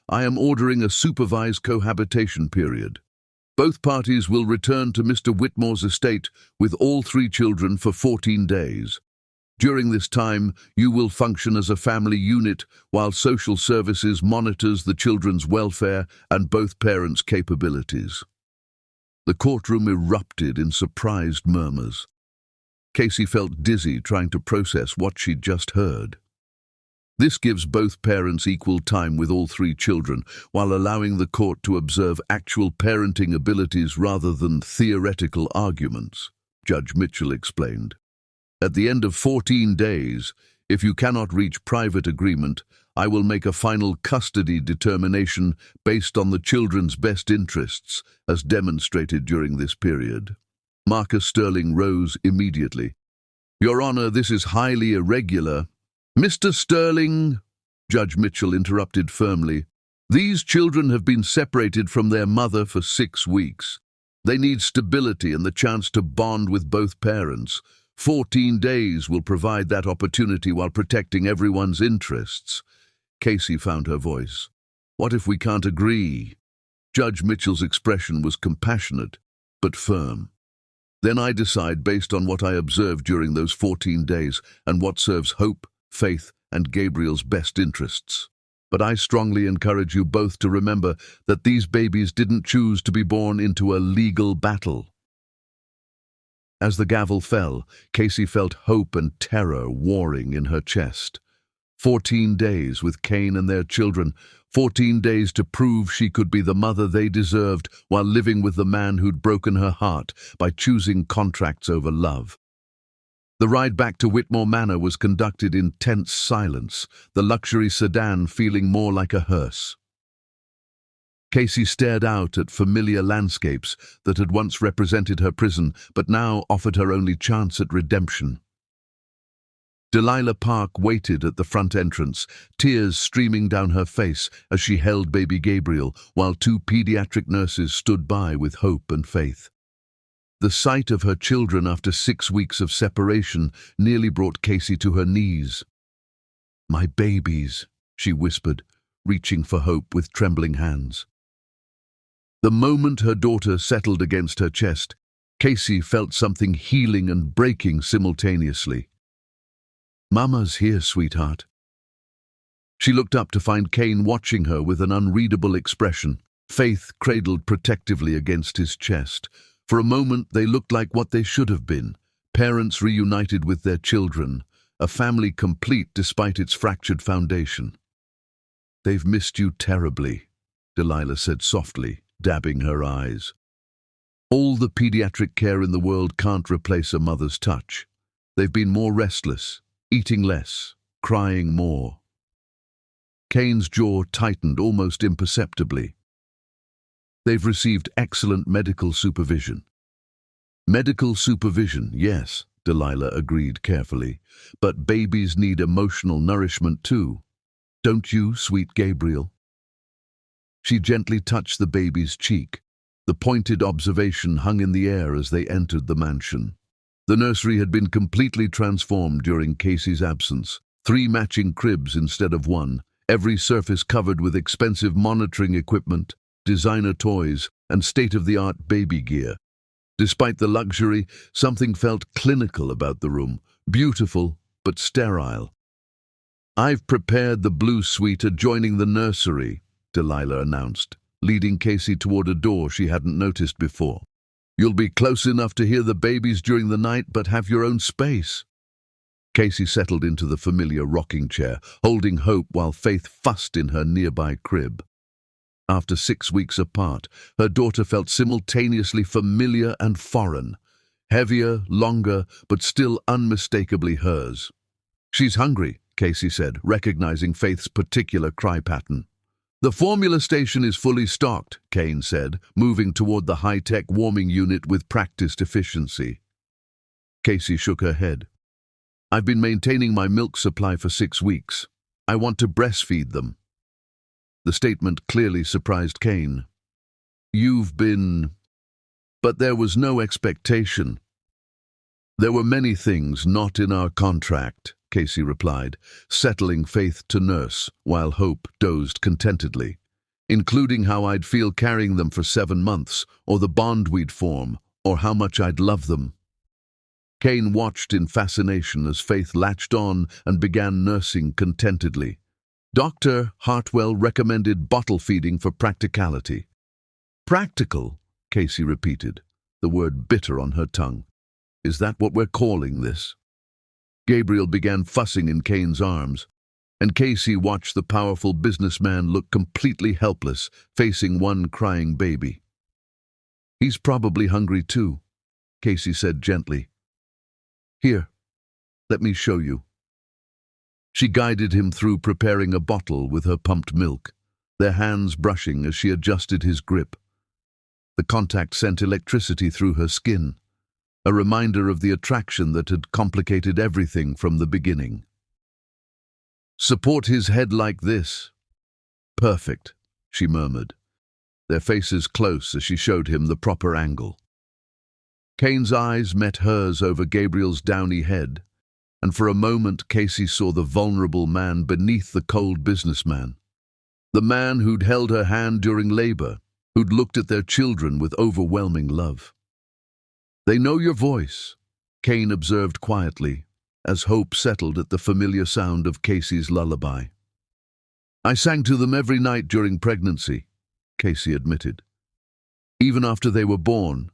I am ordering a supervised cohabitation period. Both parties will return to Mr. Whitmore's estate with all 3 children for 14 days. During this time, you will function as a family unit while social services monitors the children's welfare and both parents' capabilities. The courtroom erupted in surprised murmurs. Casey felt dizzy trying to process what she'd just heard. This gives both parents equal time with all 3 children, while allowing the court to observe actual parenting abilities rather than theoretical arguments, Judge Mitchell explained. At the end of 14 days, if you cannot reach private agreement, I will make a final custody determination based on the children's best interests, as demonstrated during this period. Marcus Sterling rose immediately. Your Honor, this is highly irregular. Mr. Sterling, Judge Mitchell interrupted firmly, these children have been separated from their mother for 6 weeks. They need stability and the chance to bond with both parents. 14 days will provide that opportunity while protecting everyone's interests. Casey found her voice. What if we can't agree? Judge Mitchell's expression was compassionate, but firm. Then I decide based on what I observed during those 14 days and what serves Hope, Faith, and Gabriel's best interests. But I strongly encourage you both to remember that these babies didn't choose to be born into a legal battle. As the gavel fell, Casey felt hope and terror warring in her chest. 14 days with Kane and their children, 14 days to prove she could be the mother they deserved while living with the man who'd broken her heart by choosing contracts over love. The ride back to Whitmore Manor was conducted in tense silence, the luxury sedan feeling more like a hearse. Casey stared out at familiar landscapes that had once represented her prison, but now offered her only chance at redemption. Delilah Park waited at the front entrance, tears streaming down her face as she held baby Gabriel, while 2 pediatric nurses stood by with Hope and Faith. The sight of her children after 6 weeks of separation nearly brought Casey to her knees. "My babies," she whispered, reaching for Hope with trembling hands. The moment her daughter settled against her chest, Casey felt something healing and breaking simultaneously. "Mama's here, sweetheart." She looked up to find Kane watching her with an unreadable expression, Faith cradled protectively against his chest. For a moment they looked like what they should have been, parents reunited with their children, a family complete despite its fractured foundation. "They've missed you terribly," Delilah said softly, dabbing her eyes. "All the pediatric care in the world can't replace a mother's touch. They've been more restless, eating less, crying more." Kane's jaw tightened almost imperceptibly. "They've received excellent medical supervision." "Medical supervision, yes," Delilah agreed carefully. "But babies need emotional nourishment too. Don't you, sweet Gabriel?" She gently touched the baby's cheek. The pointed observation hung in the air as they entered the mansion. The nursery had been completely transformed during Casey's absence. 3 matching cribs instead of 1, every surface covered with expensive monitoring equipment, designer toys, and state-of-the-art baby gear. Despite the luxury, something felt clinical about the room, beautiful but sterile. "I've prepared the blue suite adjoining the nursery," Delilah announced, leading Casey toward a door she hadn't noticed before. "You'll be close enough to hear the babies during the night, but have your own space." Casey settled into the familiar rocking chair, holding Hope while Faith fussed in her nearby crib. After 6 weeks apart, her daughter felt simultaneously familiar and foreign, heavier, longer, but still unmistakably hers. "She's hungry," Casey said, recognizing Faith's particular cry pattern. "The formula station is fully stocked," Kane said, moving toward the high-tech warming unit with practiced efficiency. Casey shook her head. "I've been maintaining my milk supply for 6 weeks. I want to breastfeed them." The statement clearly surprised Kane. "You've been—" "But there was no expectation." "There were many things not in our contract," Casey replied, settling Faith to nurse while Hope dozed contentedly, "including how I'd feel carrying them for 7 months, or the bond we'd form, or how much I'd love them." Kane watched in fascination as Faith latched on and began nursing contentedly. Dr. Hartwell recommended bottle feeding for practicality. "Practical," Casey repeated, the word bitter on her tongue. "Is that what we're calling this?" Gabriel began fussing in Kane's arms, and Casey watched the powerful businessman look completely helpless, facing one crying baby. "He's probably hungry too," Casey said gently. "Here, let me show you." She guided him through preparing a bottle with her pumped milk, their hands brushing as she adjusted his grip. The contact sent electricity through her skin, a reminder of the attraction that had complicated everything from the beginning. "Support his head like this." "Perfect," she murmured, their faces close as she showed him the proper angle. Kane's eyes met hers over Gabriel's downy head, and for a moment Casey saw the vulnerable man beneath the cold businessman. The man who'd held her hand during labor, who'd looked at their children with overwhelming love. "They know your voice," Kane observed quietly, as Hope settled at the familiar sound of Casey's lullaby. "I sang to them every night during pregnancy," Casey admitted. "Even after they were born,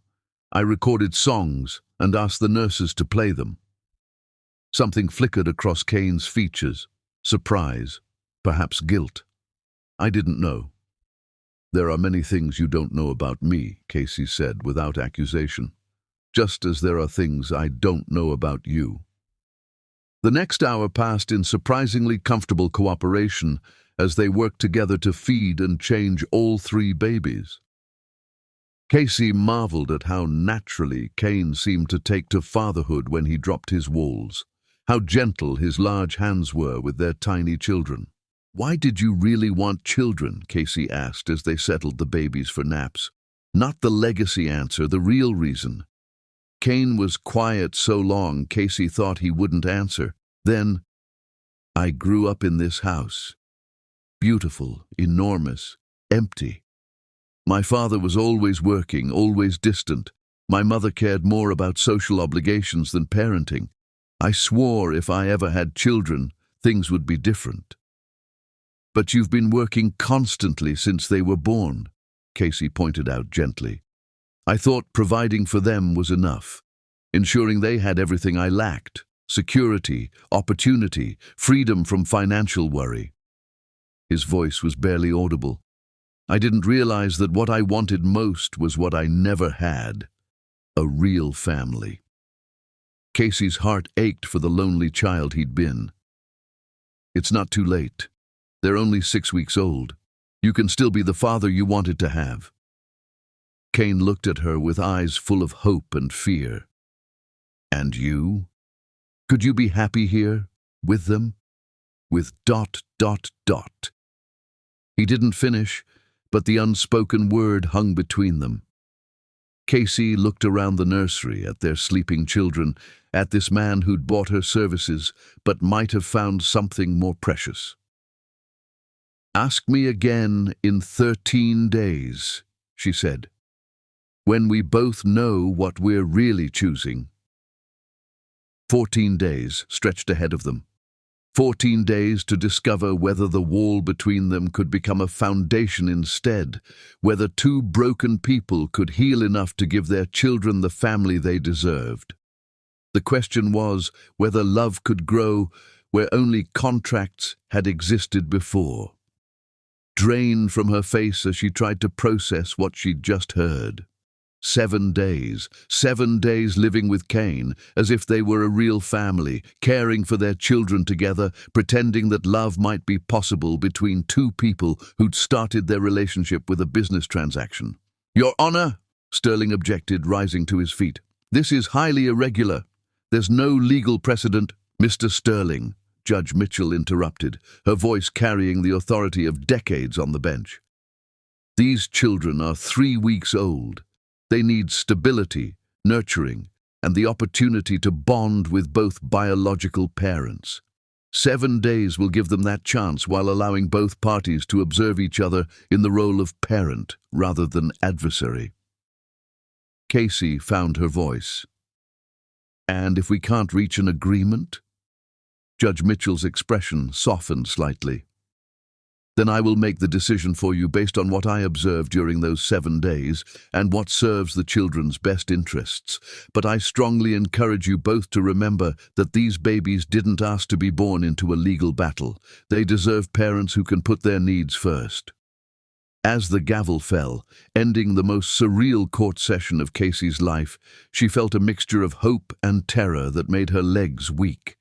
I recorded songs and asked the nurses to play them." Something flickered across Kane's features, surprise, perhaps guilt. "I didn't know." "There are many things you don't know about me," Casey said without accusation, "just as there are things I don't know about you." The next hour passed in surprisingly comfortable cooperation as they worked together to feed and change all 3 babies. Casey marveled at how naturally Kane seemed to take to fatherhood when he dropped his walls, how gentle his large hands were with their tiny children. "Why did you really want children?" Casey asked as they settled the babies for naps. Not the legacy answer, the real reason. Kane was quiet so long Casey thought he wouldn't answer. Then, "I grew up in this house. Beautiful, enormous, empty. My father was always working, always distant. My mother cared more about social obligations than parenting. I swore if I ever had children, things would be different." But you've been working constantly since they were born, Casey pointed out gently. I thought providing for them was enough, ensuring they had everything I lacked: security, opportunity, freedom from financial worry. His voice was barely audible. I didn't realize that what I wanted most was what I never had: a real family. Casey's heart ached for the lonely child he'd been. It's not too late. They're only 6 weeks old. You can still be the father you wanted to have. Kane looked at her with eyes full of hope and fear. And you? Could you be happy here, with them? With ... He didn't finish, but the unspoken word hung between them. Casey looked around the nursery at their sleeping children, at this man who'd bought her services, but might have found something more precious. Ask me again in 13 days, she said, when we both know what we're really choosing. 14 days stretched ahead of them. 14 days to discover whether the wall between them could become a foundation instead, whether two broken people could heal enough to give their children the family they deserved. The question was whether love could grow where only contracts had existed before. Drain from her face as she tried to process what she'd just heard. 7 days living with Kane, as if they were a real family, caring for their children together, pretending that love might be possible between two people who'd started their relationship with a business transaction. Your Honor, Sterling objected, rising to his feet. This is highly irregular. There's no legal precedent. Mr. Sterling, Judge Mitchell interrupted, her voice carrying the authority of decades on the bench. These children are 3 weeks old. They need stability, nurturing, and the opportunity to bond with both biological parents. 7 days will give them that chance while allowing both parties to observe each other in the role of parent rather than adversary. Casey found her voice. And if we can't reach an agreement? Judge Mitchell's expression softened slightly. Then I will make the decision for you based on what I observed during those 7 days and what serves the children's best interests. But I strongly encourage you both to remember that these babies didn't ask to be born into a legal battle. They deserve parents who can put their needs first. As the gavel fell, ending the most surreal court session of Casey's life, she felt a mixture of hope and terror that made her legs weak.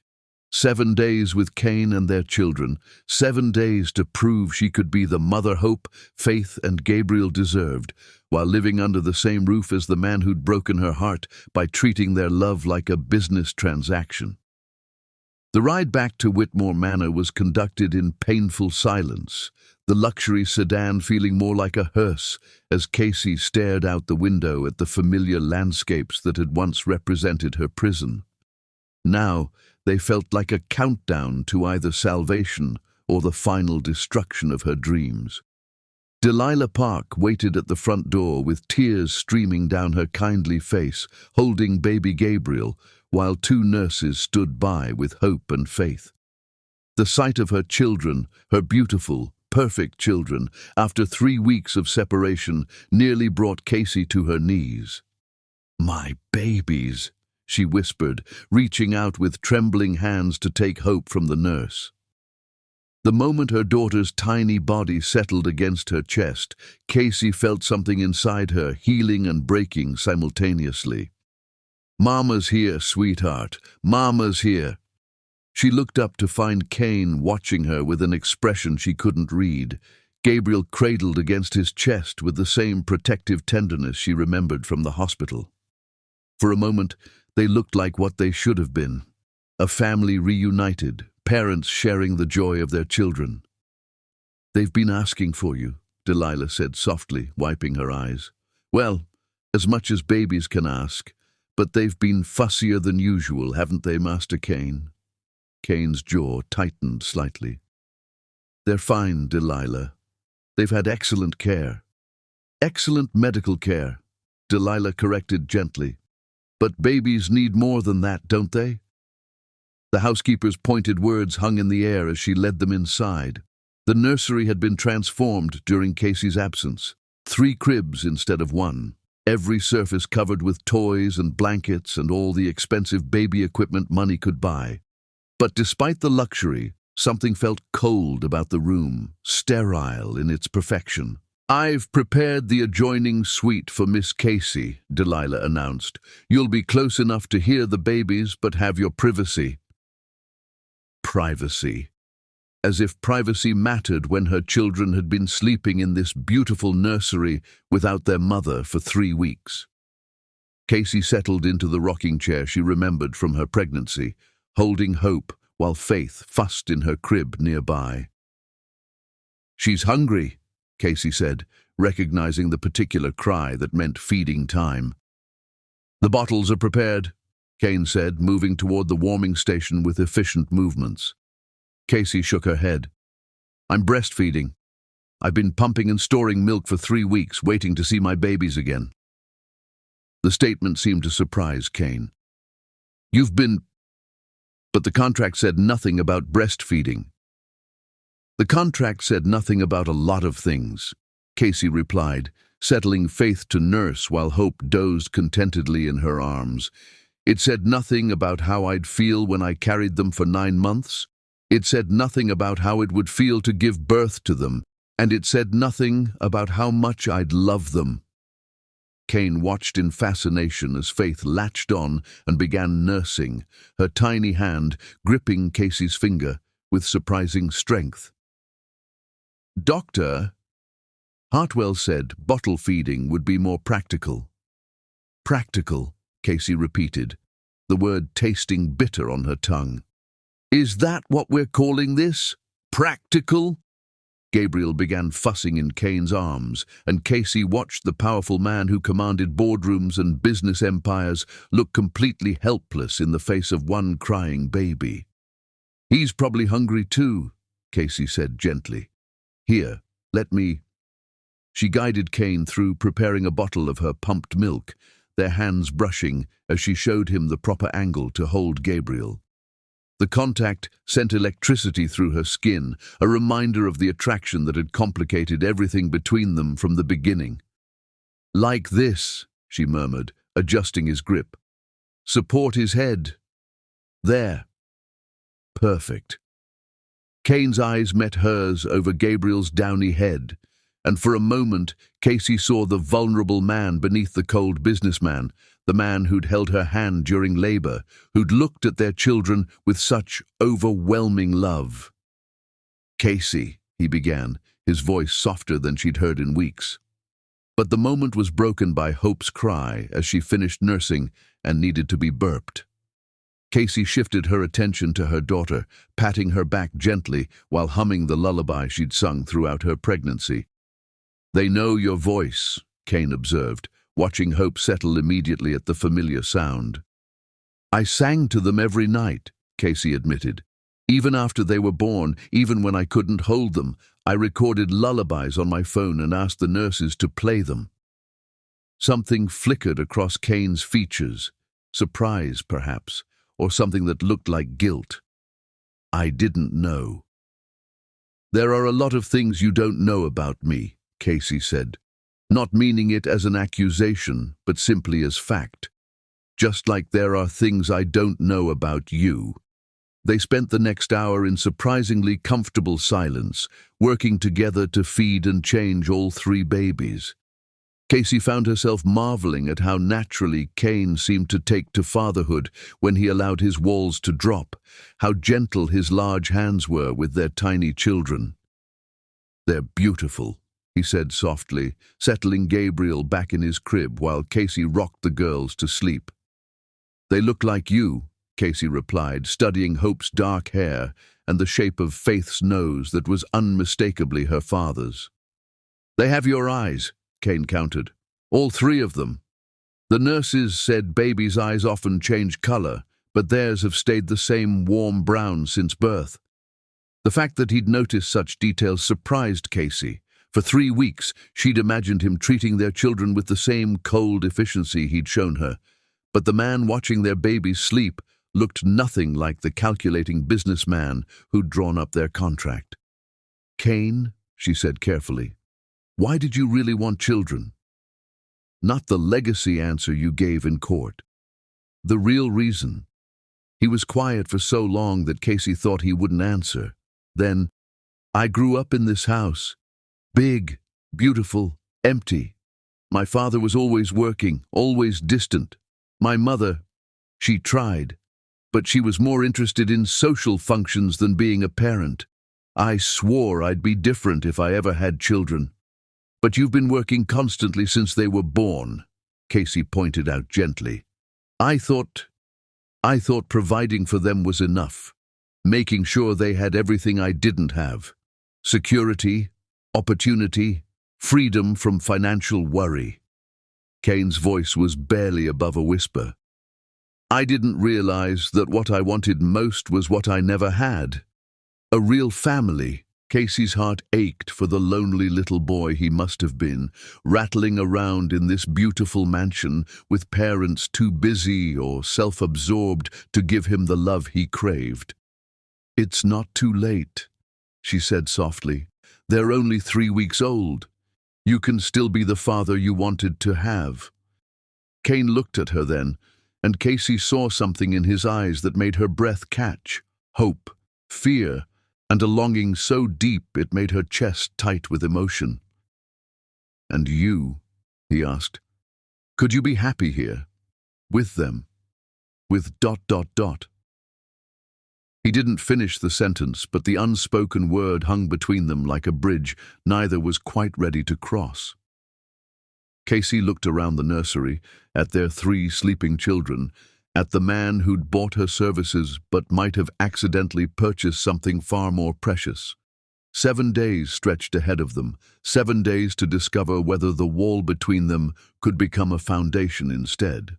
7 days with Kane and their children, 7 days to prove she could be the mother Hope, Faith, and Gabriel deserved, while living under the same roof as the man who'd broken her heart by treating their love like a business transaction. The ride back to Whitmore Manor was conducted in painful silence, the luxury sedan feeling more like a hearse as Casey stared out the window at the familiar landscapes that had once represented her prison. Now, they felt like a countdown to either salvation or the final destruction of her dreams. Delilah Park waited at the front door with tears streaming down her kindly face, holding baby Gabriel, while 2 nurses stood by with hope and faith. The sight of her children, her beautiful, perfect children, after 3 weeks of separation, nearly brought Casey to her knees. "My babies," she whispered, reaching out with trembling hands to take hope from the nurse. The moment her daughter's tiny body settled against her chest, Casey felt something inside her healing and breaking simultaneously. "Mama's here, sweetheart. Mama's here." She looked up to find Kane watching her with an expression she couldn't read, Gabriel cradled against his chest with the same protective tenderness she remembered from the hospital. For a moment, they looked like what they should have been, a family reunited, parents sharing the joy of their children. "They've been asking for you," Delilah said softly, wiping her eyes. "Well, as much as babies can ask, but they've been fussier than usual, haven't they, Master Kane?" Kane's jaw tightened slightly. "They're fine, Delilah. They've had excellent care." "Excellent medical care," Delilah corrected gently. "But babies need more than that, don't they?" The housekeeper's pointed words hung in the air as she led them inside. The nursery had been transformed during Casey's absence. 3 cribs instead of 1. Every surface covered with toys and blankets and all the expensive baby equipment money could buy. But despite the luxury, something felt cold about the room, sterile in its perfection. "I've prepared the adjoining suite for Miss Casey," Delilah announced. "You'll be close enough to hear the babies, but have your privacy." Privacy. As if privacy mattered when her children had been sleeping in this beautiful nursery without their mother for 3 weeks. Casey settled into the rocking chair she remembered from her pregnancy, holding Hope while Faith fussed in her crib nearby. "She's hungry," Casey said, recognizing the particular cry that meant feeding time. "The bottles are prepared," Kane said, moving toward the warming station with efficient movements. Casey shook her head. "I'm breastfeeding. I've been pumping and storing milk for 3 weeks, waiting to see my babies again." The statement seemed to surprise Kane. "You've been..." But the contract said nothing about breastfeeding. "The contract said nothing about a lot of things," Casey replied, settling Faith to nurse while Hope dozed contentedly in her arms. "It said nothing about how I'd feel when I carried them for 9 months. It said nothing about how it would feel to give birth to them, and it said nothing about how much I'd love them." Kane watched in fascination as Faith latched on and began nursing, her tiny hand gripping Casey's finger with surprising strength. "Doctor," Hartwell said bottle feeding would be more practical. "Practical," Casey repeated, the word tasting bitter on her tongue. "Is that what we're calling this? Practical?" Gabriel began fussing in Kane's arms, and Casey watched the powerful man who commanded boardrooms and business empires look completely helpless in the face of one crying baby. "He's probably hungry too," Casey said gently. "Here, let me..." She guided Kane through preparing a bottle of her pumped milk, their hands brushing as she showed him the proper angle to hold Gabriel. The contact sent electricity through her skin, a reminder of the attraction that had complicated everything between them from the beginning. "Like this," she murmured, adjusting his grip. "Support his head. There. Perfect." Kane's eyes met hers over Gabriel's downy head, and for a moment Casey saw the vulnerable man beneath the cold businessman, the man who'd held her hand during labor, who'd looked at their children with such overwhelming love. "Casey," he began, his voice softer than she'd heard in weeks. But the moment was broken by Hope's cry as she finished nursing and needed to be burped. Casey shifted her attention to her daughter, patting her back gently while humming the lullaby she'd sung throughout her pregnancy. "They know your voice," Kane observed, watching Hope settle immediately at the familiar sound. "I sang to them every night," Casey admitted. "Even after they were born, even when I couldn't hold them, I recorded lullabies on my phone and asked the nurses to play them." Something flickered across Kane's features, surprise perhaps, or something that looked like guilt. "I didn't know." "There are a lot of things you don't know about me," Casey said, not meaning it as an accusation, but simply as fact. "Just like there are things I don't know about you." They spent the next hour in surprisingly comfortable silence, working together to feed and change all 3 babies. Casey found herself marveling at how naturally Kane seemed to take to fatherhood when he allowed his walls to drop, how gentle his large hands were with their tiny children. "They're beautiful," he said softly, settling Gabriel back in his crib while Casey rocked the girls to sleep. "They look like you," Casey replied, studying Hope's dark hair and the shape of Faith's nose that was unmistakably her father's. "They have your eyes," Kane countered. "All 3 of them. The nurses said babies' eyes often change color, but theirs have stayed the same warm brown since birth." The fact that he'd noticed such details surprised Casey. For 3 weeks, she'd imagined him treating their children with the same cold efficiency he'd shown her, but the man watching their babies sleep looked nothing like the calculating businessman who'd drawn up their contract. Kane, she said carefully, why did you really want children? Not the legacy answer you gave in court. The real reason. He was quiet for so long that Casey thought he wouldn't answer. Then, I grew up in this house. Big, beautiful, empty. My father was always working, always distant. My mother, she tried, but she was more interested in social functions than being a parent. I swore I'd be different if I ever had children. But you've been working constantly since they were born, Casey pointed out gently. I thought providing for them was enough, making sure they had everything I didn't have. Security, opportunity, freedom from financial worry. Kane's voice was barely above a whisper. I didn't realize that what I wanted most was what I never had. A real family. Casey's heart ached for the lonely little boy he must have been, rattling around in this beautiful mansion with parents too busy or self-absorbed to give him the love he craved. It's not too late, she said softly. They're only 3 weeks old. You can still be the father you wanted to have. Kane looked at her then, and Casey saw something in his eyes that made her breath catch. Hope, fear, and a longing so deep it made her chest tight with emotion. And you, he asked, could you be happy here? With them? With ... He didn't finish the sentence, but the unspoken word hung between them like a bridge neither was quite ready to cross. Casey looked around the nursery, at their 3 sleeping children, at the man who'd bought her services but might have accidentally purchased something far more precious. 7 days stretched ahead of them, 7 days to discover whether the wall between them could become a foundation instead.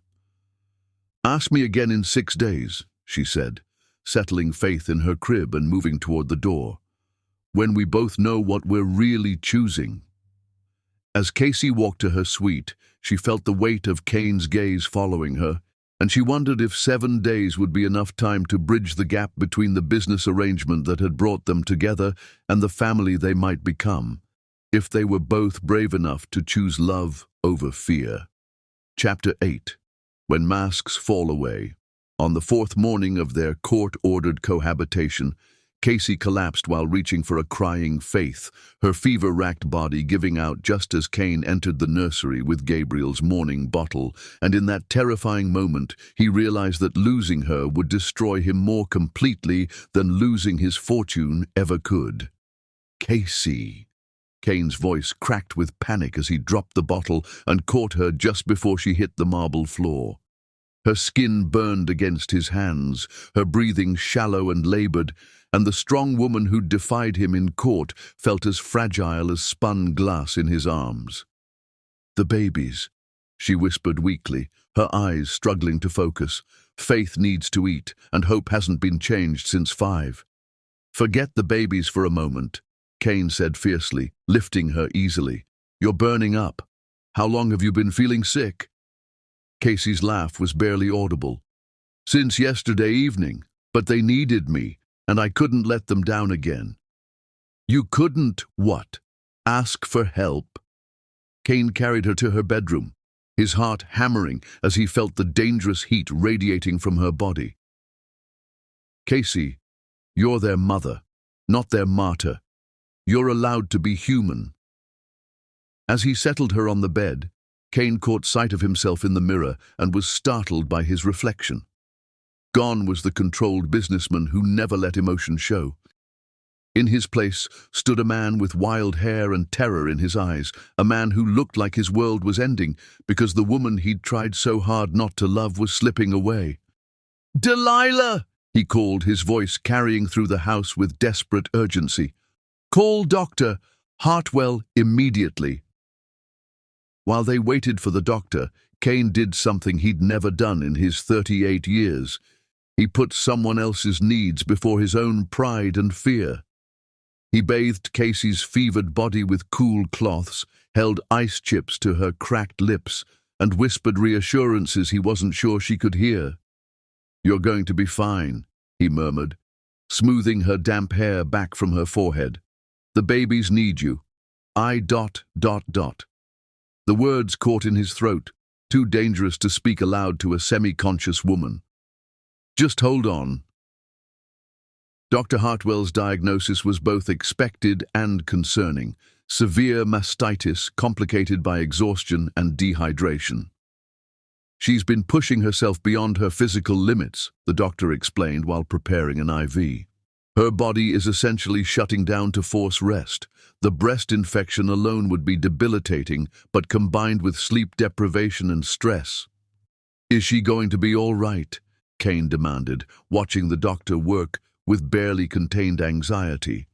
Ask me again in 6 days, she said, settling Faith in her crib and moving toward the door. When we both know what we're really choosing. As Casey walked to her suite, she felt the weight of Kane's gaze following her, and she wondered if 7 days would be enough time to bridge the gap between the business arrangement that had brought them together and the family they might become, if they were both brave enough to choose love over fear. Chapter 8. When Masks Fall Away. On the 4th morning of their court-ordered cohabitation, Casey collapsed while reaching for a crying Faith, her fever-racked body giving out just as Kane entered the nursery with Gabriel's morning bottle, and in that terrifying moment he realized that losing her would destroy him more completely than losing his fortune ever could. Casey. Kane's voice cracked with panic as he dropped the bottle and caught her just before she hit the marble floor. Her skin burned against his hands, her breathing shallow and labored, and the strong woman who'd defied him in court felt as fragile as spun glass in his arms. The babies, she whispered weakly, her eyes struggling to focus. Faith needs to eat, and Hope hasn't been changed since 5. Forget the babies for a moment, Kane said fiercely, lifting her easily. You're burning up. How long have you been feeling sick? Casey's laugh was barely audible. Since yesterday evening, but they needed me, and I couldn't let them down again. You couldn't what? Ask for help? Kane carried her to her bedroom, his heart hammering as he felt the dangerous heat radiating from her body. Casey, you're their mother, not their martyr. You're allowed to be human. As he settled her on the bed, Kane caught sight of himself in the mirror and was startled by his reflection. Gone was the controlled businessman who never let emotion show. In his place stood a man with wild hair and terror in his eyes, a man who looked like his world was ending because the woman he'd tried so hard not to love was slipping away. Delilah! He called, his voice carrying through the house with desperate urgency. Call Dr. Hartwell immediately. While they waited for the doctor, Kane did something he'd never done in his 38 years. He put someone else's needs before his own pride and fear. He bathed Casey's fevered body with cool cloths, held ice chips to her cracked lips, and whispered reassurances he wasn't sure she could hear. You're going to be fine, he murmured, smoothing her damp hair back from her forehead. The babies need you. I. The words caught in his throat, too dangerous to speak aloud to a semi-conscious woman. Just hold on. Dr. Hartwell's diagnosis was both expected and concerning. Severe mastitis complicated by exhaustion and dehydration. She's been pushing herself beyond her physical limits, the doctor explained while preparing an IV. Her body is essentially shutting down to force rest. The breast infection alone would be debilitating, but combined with sleep deprivation and stress. Is she going to be all right? Kane demanded, watching the doctor work with barely contained anxiety.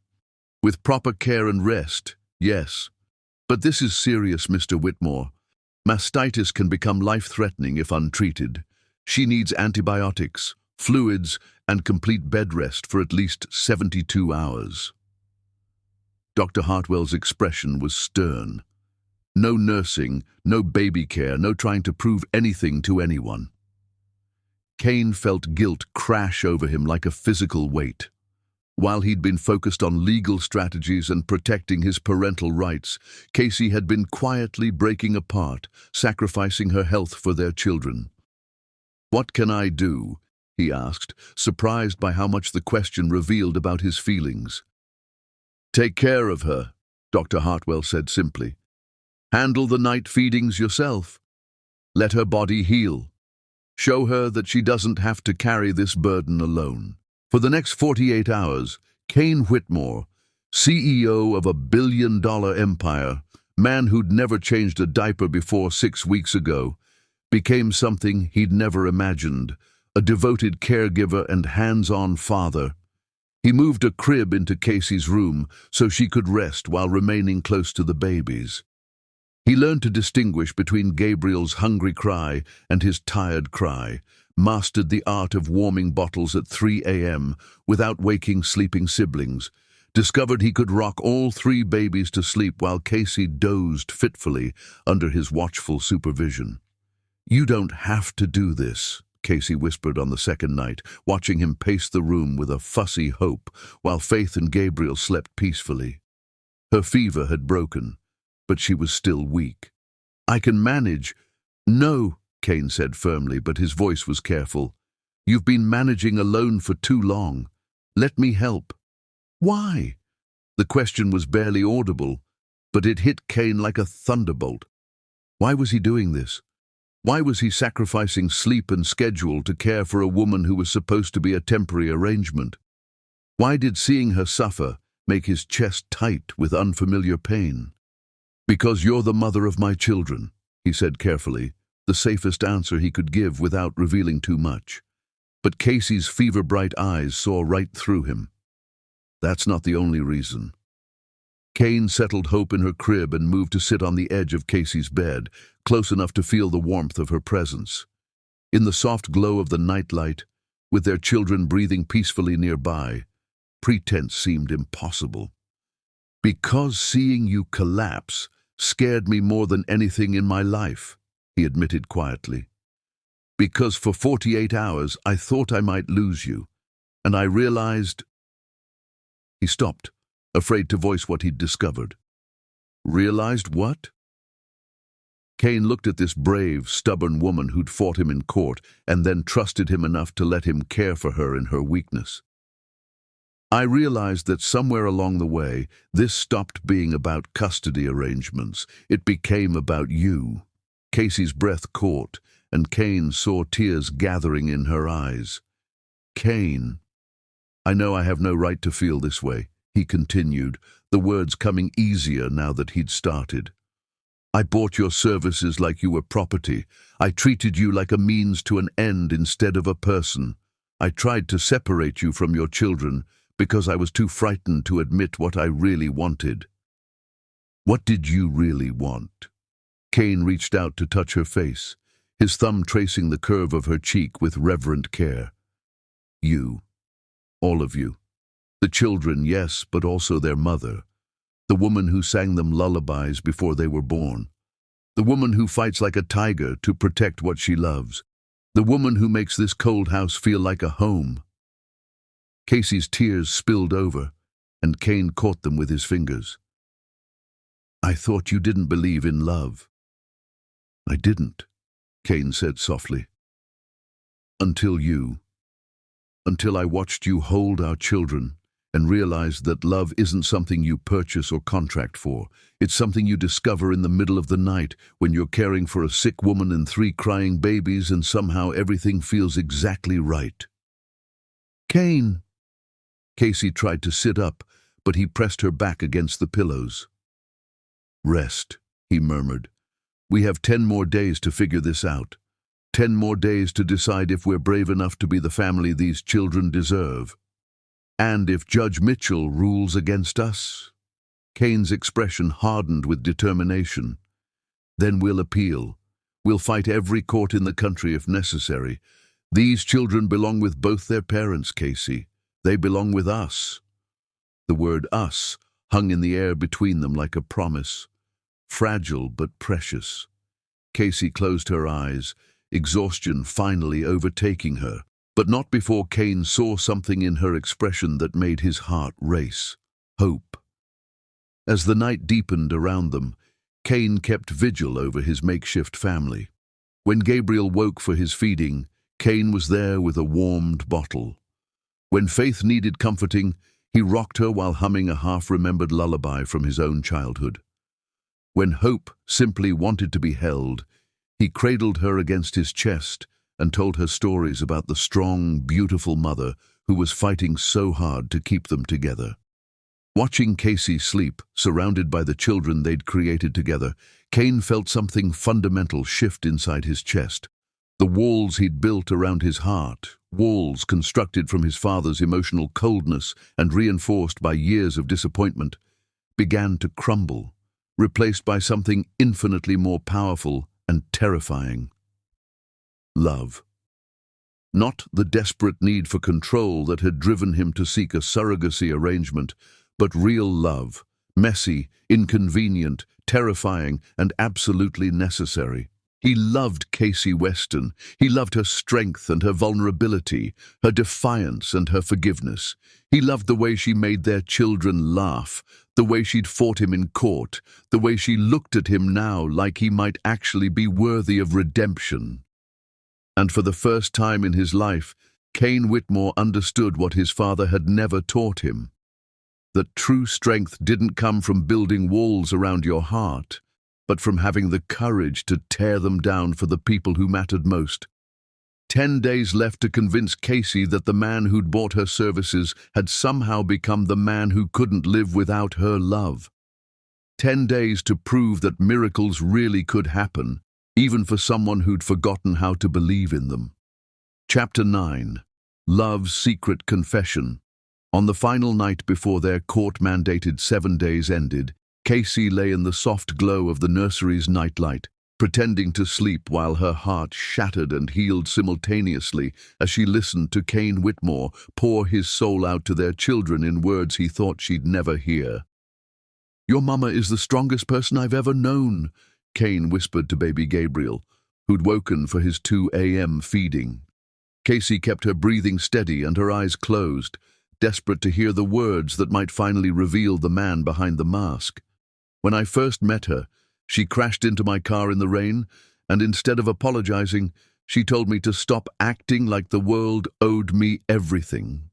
With proper care and rest, yes. But this is serious, Mr. Whitmore. Mastitis can become life-threatening if untreated. She needs antibiotics, fluids, and complete bed rest for at least 72 hours. Dr. Hartwell's expression was stern. No nursing, no baby care, no trying to prove anything to anyone. Kane felt guilt crash over him like a physical weight. While he'd been focused on legal strategies and protecting his parental rights, Casey had been quietly breaking apart, sacrificing her health for their children. "What can I do?" he asked, surprised by how much the question revealed about his feelings. "Take care of her," Dr. Hartwell said simply. "Handle the night feedings yourself. Let her body heal. Show her that she doesn't have to carry this burden alone." For the next 48 hours, Kane Whitmore, CEO of a billion-dollar empire, man who'd never changed a diaper before 6 weeks ago, became something he'd never imagined, a devoted caregiver and hands-on father. He moved a crib into Casey's room so she could rest while remaining close to the babies. He learned to distinguish between Gabriel's hungry cry and his tired cry, mastered the art of warming bottles at 3 a.m. without waking sleeping siblings, discovered he could rock all 3 babies to sleep while Casey dozed fitfully under his watchful supervision. "You don't have to do this," Casey whispered on the second night, watching him pace the room with a fussy hope while Faith and Gabriel slept peacefully. Her fever had broken, but she was still weak. "I can manage." "No," Kane said firmly, but his voice was careful. "You've been managing alone for too long. Let me help." "Why?" The question was barely audible, but it hit Kane like a thunderbolt. Why was he doing this? Why was he sacrificing sleep and schedule to care for a woman who was supposed to be a temporary arrangement? Why did seeing her suffer make his chest tight with unfamiliar pain? "Because you're the mother of my children," he said carefully, the safest answer he could give without revealing too much. But Casey's fever-bright eyes saw right through him. "That's not the only reason." Kane settled Hope in her crib and moved to sit on the edge of Casey's bed, close enough to feel the warmth of her presence. In the soft glow of the nightlight, with their children breathing peacefully nearby, pretense seemed impossible. "Because seeing you collapse scared me more than anything in my life," he admitted quietly. "Because for 48 hours I thought I might lose you, and I realized—" He stopped, afraid to voice what he'd discovered. "Realized what?" Kane looked at this brave, stubborn woman who'd fought him in court and then trusted him enough to let him care for her in her weakness. "I realized that somewhere along the way, this stopped being about custody arrangements. It became about you." Casey's breath caught, and Kane saw tears gathering in her eyes. "Kane, I know I have no right to feel this way," he continued, the words coming easier now that he'd started. "I bought your services like you were property. I treated you like a means to an end instead of a person. I tried to separate you from your children because I was too frightened to admit what I really wanted." "What did you really want?" Kane reached out to touch her face, his thumb tracing the curve of her cheek with reverent care. "You. All of you. The children, yes, but also their mother. The woman who sang them lullabies before they were born. The woman who fights like a tiger to protect what she loves. The woman who makes this cold house feel like a home." Casey's tears spilled over, and Cain caught them with his fingers. "I thought you didn't believe in love." "I didn't," Cain said softly. Until I watched you hold our children and realized that love isn't something you purchase or contract for. It's something you discover in the middle of the night when you're caring for a sick woman and 3 crying babies and somehow everything feels exactly right." "Cain!" Casey tried to sit up, but he pressed her back against the pillows. "Rest," he murmured. "We have 10 more days to figure this out. 10 more days to decide if we're brave enough to be the family these children deserve. And if Judge Mitchell rules against us." Cain's expression hardened with determination. "Then we'll appeal. We'll fight every court in the country if necessary. These children belong with both their parents, Casey. They belong with us." The word "us" hung in the air between them like a promise, fragile but precious. Casey closed her eyes, exhaustion finally overtaking her, but not before Cain saw something in her expression that made his heart race: hope. As the night deepened around them, Cain kept vigil over his makeshift family. When Gabriel woke for his feeding, Cain was there with a warmed bottle. When Faith needed comforting, he rocked her while humming a half-remembered lullaby from his own childhood. When Hope simply wanted to be held, he cradled her against his chest and told her stories about the strong, beautiful mother who was fighting so hard to keep them together. Watching Casey sleep, surrounded by the children they'd created together, Cain felt something fundamental shift inside his chest. The walls he'd built around his heart, walls constructed from his father's emotional coldness and reinforced by years of disappointment, began to crumble, replaced by something infinitely more powerful and terrifying: love. Not the desperate need for control that had driven him to seek a surrogacy arrangement, but real love, messy, inconvenient, terrifying, and absolutely necessary. He loved Casey Weston. He loved her strength and her vulnerability, her defiance and her forgiveness. He loved the way she made their children laugh, the way she'd fought him in court, the way she looked at him now like he might actually be worthy of redemption. And for the first time in his life, Cain Whitmore understood what his father had never taught him: that true strength didn't come from building walls around your heart, but from having the courage to tear them down for the people who mattered most. 10 days left to convince Casey that the man who'd bought her services had somehow become the man who couldn't live without her love. 10 days to prove that miracles really could happen, even for someone who'd forgotten how to believe in them. Chapter 9. Love's Secret Confession. On the final night before their court-mandated 7 days ended, Casey lay in the soft glow of the nursery's nightlight, pretending to sleep while her heart shattered and healed simultaneously as she listened to Cain Whitmore pour his soul out to their children in words he thought she'd never hear. "Your mama is the strongest person I've ever known," Cain whispered to baby Gabriel, who'd woken for his 2 a.m. feeding. Casey kept her breathing steady and her eyes closed, desperate to hear the words that might finally reveal the man behind the mask. "When I first met her, she crashed into my car in the rain, and instead of apologizing, she told me to stop acting like the world owed me everything."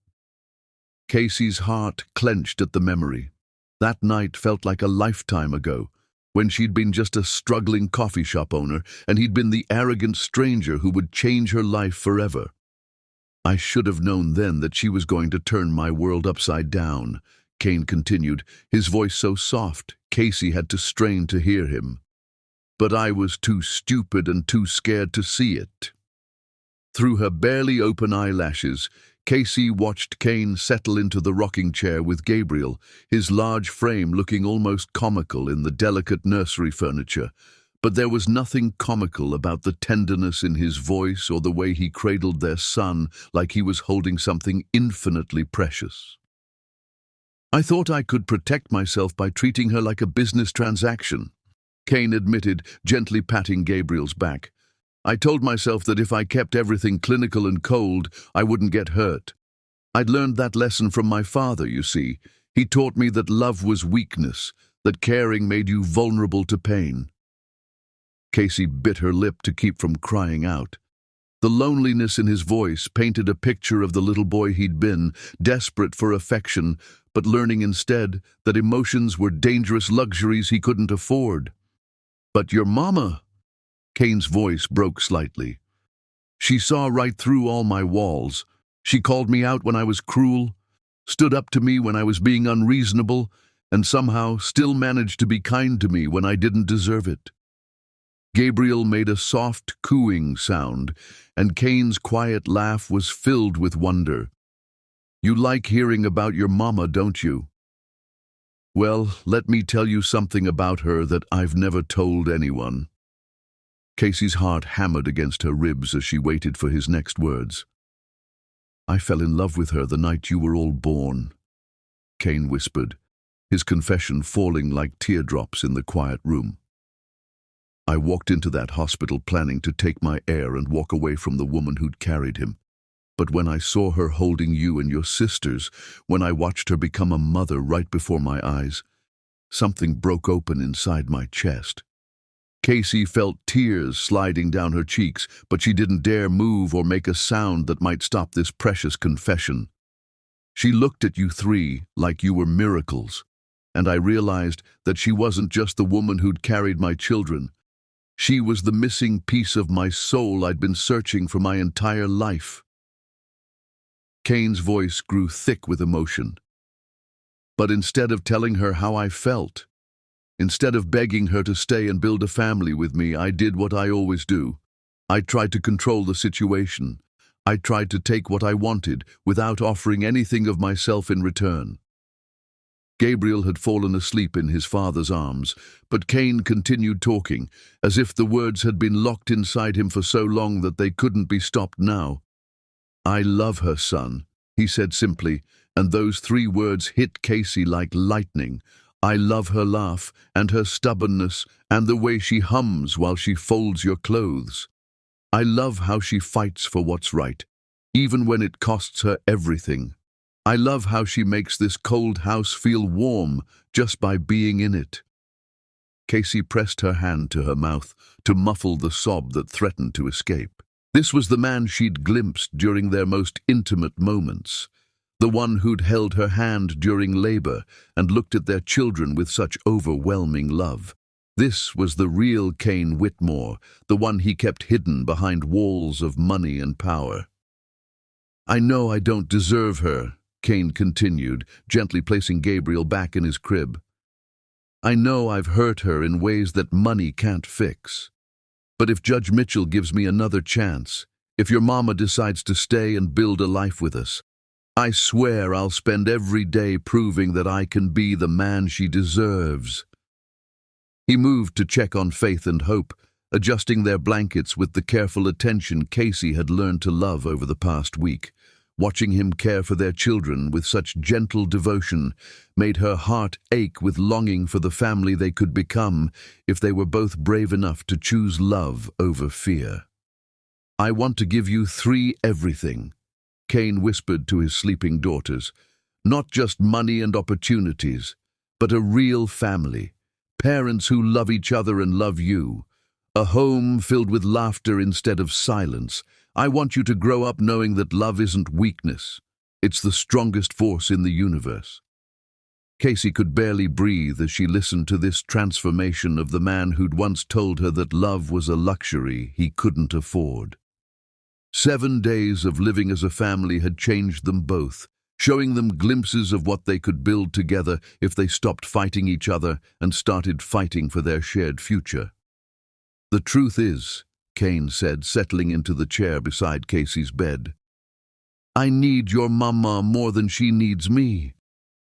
Casey's heart clenched at the memory. That night felt like a lifetime ago, when she'd been just a struggling coffee shop owner, and he'd been the arrogant stranger who would change her life forever. "I should have known then that she was going to turn my world upside down," Cain continued, his voice so soft Casey had to strain to hear him. "But I was too stupid and too scared to see it." Through her barely open eyelashes, Casey watched Cain settle into the rocking chair with Gabriel, his large frame looking almost comical in the delicate nursery furniture. But there was nothing comical about the tenderness in his voice or the way he cradled their son like he was holding something infinitely precious. "I thought I could protect myself by treating her like a business transaction," Cain admitted, gently patting Gabriel's back. "I told myself that if I kept everything clinical and cold, I wouldn't get hurt. I'd learned that lesson from my father, you see. He taught me that love was weakness, that caring made you vulnerable to pain. Casey bit her lip to keep from crying out. The loneliness in his voice painted a picture of the little boy he'd been, desperate for affection, but learning instead that emotions were dangerous luxuries he couldn't afford. "But your mama," Kane's voice broke slightly. "She saw right through all my walls. She called me out when I was cruel, stood up to me when I was being unreasonable, and somehow still managed to be kind to me when I didn't deserve it." Gabriel made a soft, cooing sound, and Kane's quiet laugh was filled with wonder. "You like hearing about your mama, don't you? Well, let me tell you something about her that I've never told anyone." Casey's heart hammered against her ribs as she waited for his next words. "I fell in love with her the night you were all born," Kane whispered, his confession falling like teardrops in the quiet room. "I walked into that hospital planning to take my air and walk away from the woman who'd carried him. But when I saw her holding you and your sisters, when I watched her become a mother right before my eyes, something broke open inside my chest." Casey felt tears sliding down her cheeks, but she didn't dare move or make a sound that might stop this precious confession. "She looked at you three like you were miracles, and I realized that she wasn't just the woman who'd carried my children. She was the missing piece of my soul I'd been searching for my entire life." Kane's voice grew thick with emotion. "But instead of telling her how I felt, instead of begging her to stay and build a family with me, I did what I always do. I tried to control the situation. I tried to take what I wanted without offering anything of myself in return." Gabriel had fallen asleep in his father's arms, but Kane continued talking, as if the words had been locked inside him for so long that they couldn't be stopped now. "I love her, son," he said simply, and those three words hit Casey like lightning. "I love her laugh, and her stubbornness, and the way she hums while she folds your clothes. I love how she fights for what's right, even when it costs her everything. I love how she makes this cold house feel warm just by being in it." Casey pressed her hand to her mouth to muffle the sob that threatened to escape. This was the man she'd glimpsed during their most intimate moments, the one who'd held her hand during labor and looked at their children with such overwhelming love. This was the real Kane Whitmore, the one he kept hidden behind walls of money and power. "I know I don't deserve her," Kane continued, gently placing Gabriel back in his crib. "I know I've hurt her in ways that money can't fix. But if Judge Mitchell gives me another chance, if your mama decides to stay and build a life with us, I swear I'll spend every day proving that I can be the man she deserves." He moved to check on Faith and Hope, adjusting their blankets with the careful attention Casey had learned to love over the past week. Watching him care for their children with such gentle devotion made her heart ache with longing for the family they could become if they were both brave enough to choose love over fear. "I want to give you three everything," Kane whispered to his sleeping daughters. "Not just money and opportunities, but a real family, parents who love each other and love you, a home filled with laughter instead of silence. I want you to grow up knowing that love isn't weakness. It's the strongest force in the universe." Casey could barely breathe as she listened to this transformation of the man who'd once told her that love was a luxury he couldn't afford. 7 days of living as a family had changed them both, showing them glimpses of what they could build together if they stopped fighting each other and started fighting for their shared future. "The truth is," Kane said, settling into the chair beside Casey's bed, "I need your mama more than she needs me.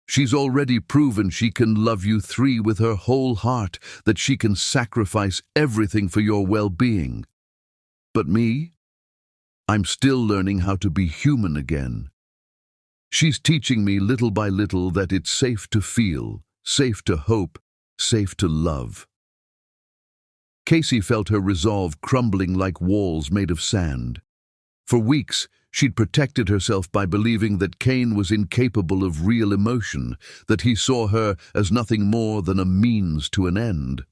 She's already proven she can love you three with her whole heart, that she can sacrifice everything for your well-being. But me? I'm still learning how to be human again. She's teaching me little by little that it's safe to feel, safe to hope, safe to love." Casey felt her resolve crumbling like walls made of sand. For weeks, she'd protected herself by believing that Cain was incapable of real emotion, that he saw her as nothing more than a means to an end.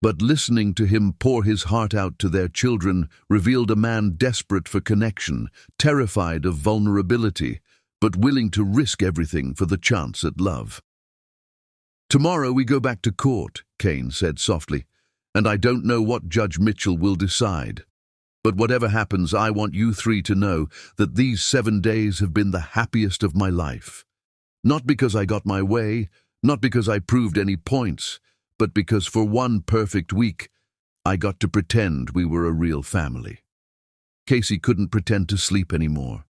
But listening to him pour his heart out to their children revealed a man desperate for connection, terrified of vulnerability, but willing to risk everything for the chance at love. "Tomorrow we go back to court," Cain said softly, "and I don't know what Judge Mitchell will decide. But whatever happens, I want you three to know that these 7 days have been the happiest of my life. Not because I got my way, not because I proved any points, but because for one perfect week, I got to pretend we were a real family." Casey couldn't pretend to sleep anymore.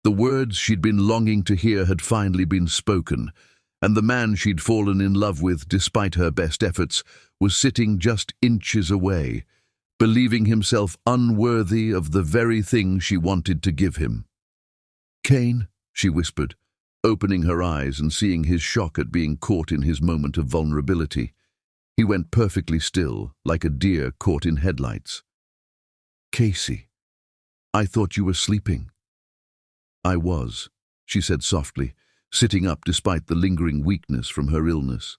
The words she'd been longing to hear had finally been spoken, and the man she'd fallen in love with, despite her best efforts, was sitting just inches away, believing himself unworthy of the very thing she wanted to give him. "Cain," she whispered, opening her eyes and seeing his shock at being caught in his moment of vulnerability. He went perfectly still, like a deer caught in headlights. "Casey, I thought you were sleeping." "I was," she said softly, sitting up despite the lingering weakness from her illness.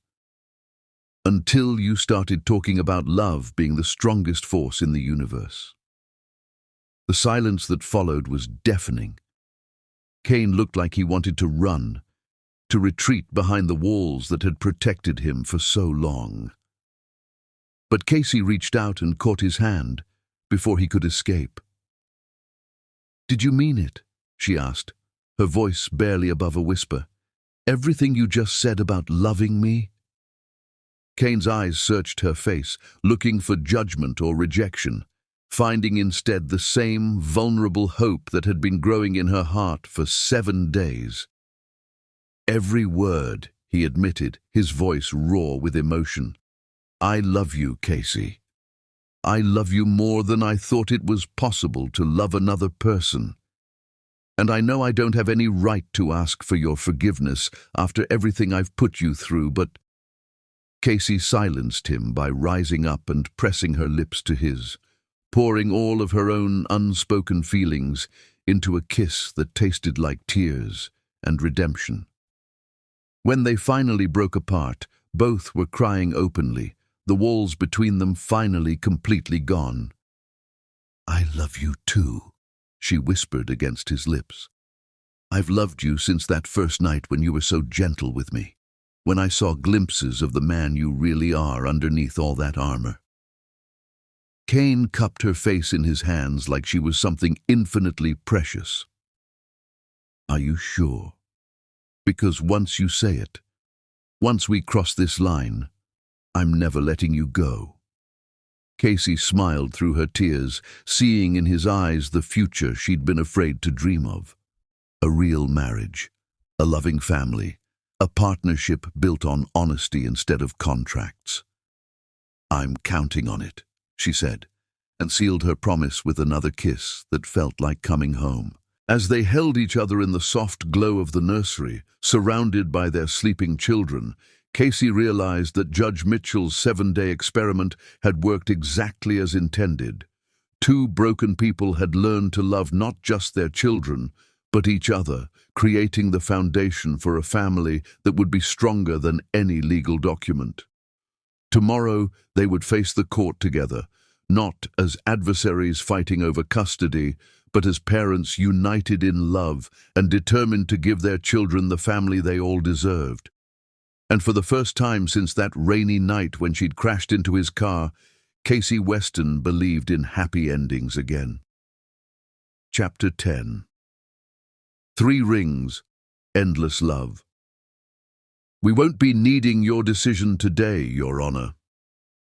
"Until you started talking about love being the strongest force in the universe." The silence that followed was deafening. Cain looked like he wanted to run, to retreat behind the walls that had protected him for so long. But Casey reached out and caught his hand before he could escape. "Did you mean it?" she asked, her voice barely above a whisper. "Everything you just said about loving me?" Cain's eyes searched her face, looking for judgment or rejection, finding instead the same vulnerable hope that had been growing in her heart for 7 days. "Every word," he admitted, his voice raw with emotion. "I love you, Casey. I love you more than I thought it was possible to love another person. And I know I don't have any right to ask for your forgiveness after everything I've put you through, but—" Casey silenced him by rising up and pressing her lips to his, pouring all of her own unspoken feelings into a kiss that tasted like tears and redemption. When they finally broke apart, both were crying openly, the walls between them finally completely gone. "I love you too," she whispered against his lips. "I've loved you since that first night when you were so gentle with me, when I saw glimpses of the man you really are underneath all that armor." Cain cupped her face in his hands like she was something infinitely precious. "Are you sure? Because once you say it, once we cross this line, I'm never letting you go." Casey smiled through her tears, seeing in his eyes the future she'd been afraid to dream of. A real marriage, a loving family, a partnership built on honesty instead of contracts. "I'm counting on it," she said, and sealed her promise with another kiss that felt like coming home. As they held each other in the soft glow of the nursery, surrounded by their sleeping children, Casey realized that Judge Mitchell's 7-day experiment had worked exactly as intended. 2 broken people had learned to love not just their children, but each other, creating the foundation for a family that would be stronger than any legal document. Tomorrow, they would face the court together, not as adversaries fighting over custody, but as parents united in love and determined to give their children the family they all deserved. And for the first time since that rainy night when she'd crashed into his car, Casey Weston believed in happy endings again. Chapter 10. 3 Rings, Endless Love. "We won't be needing your decision today, Your Honor."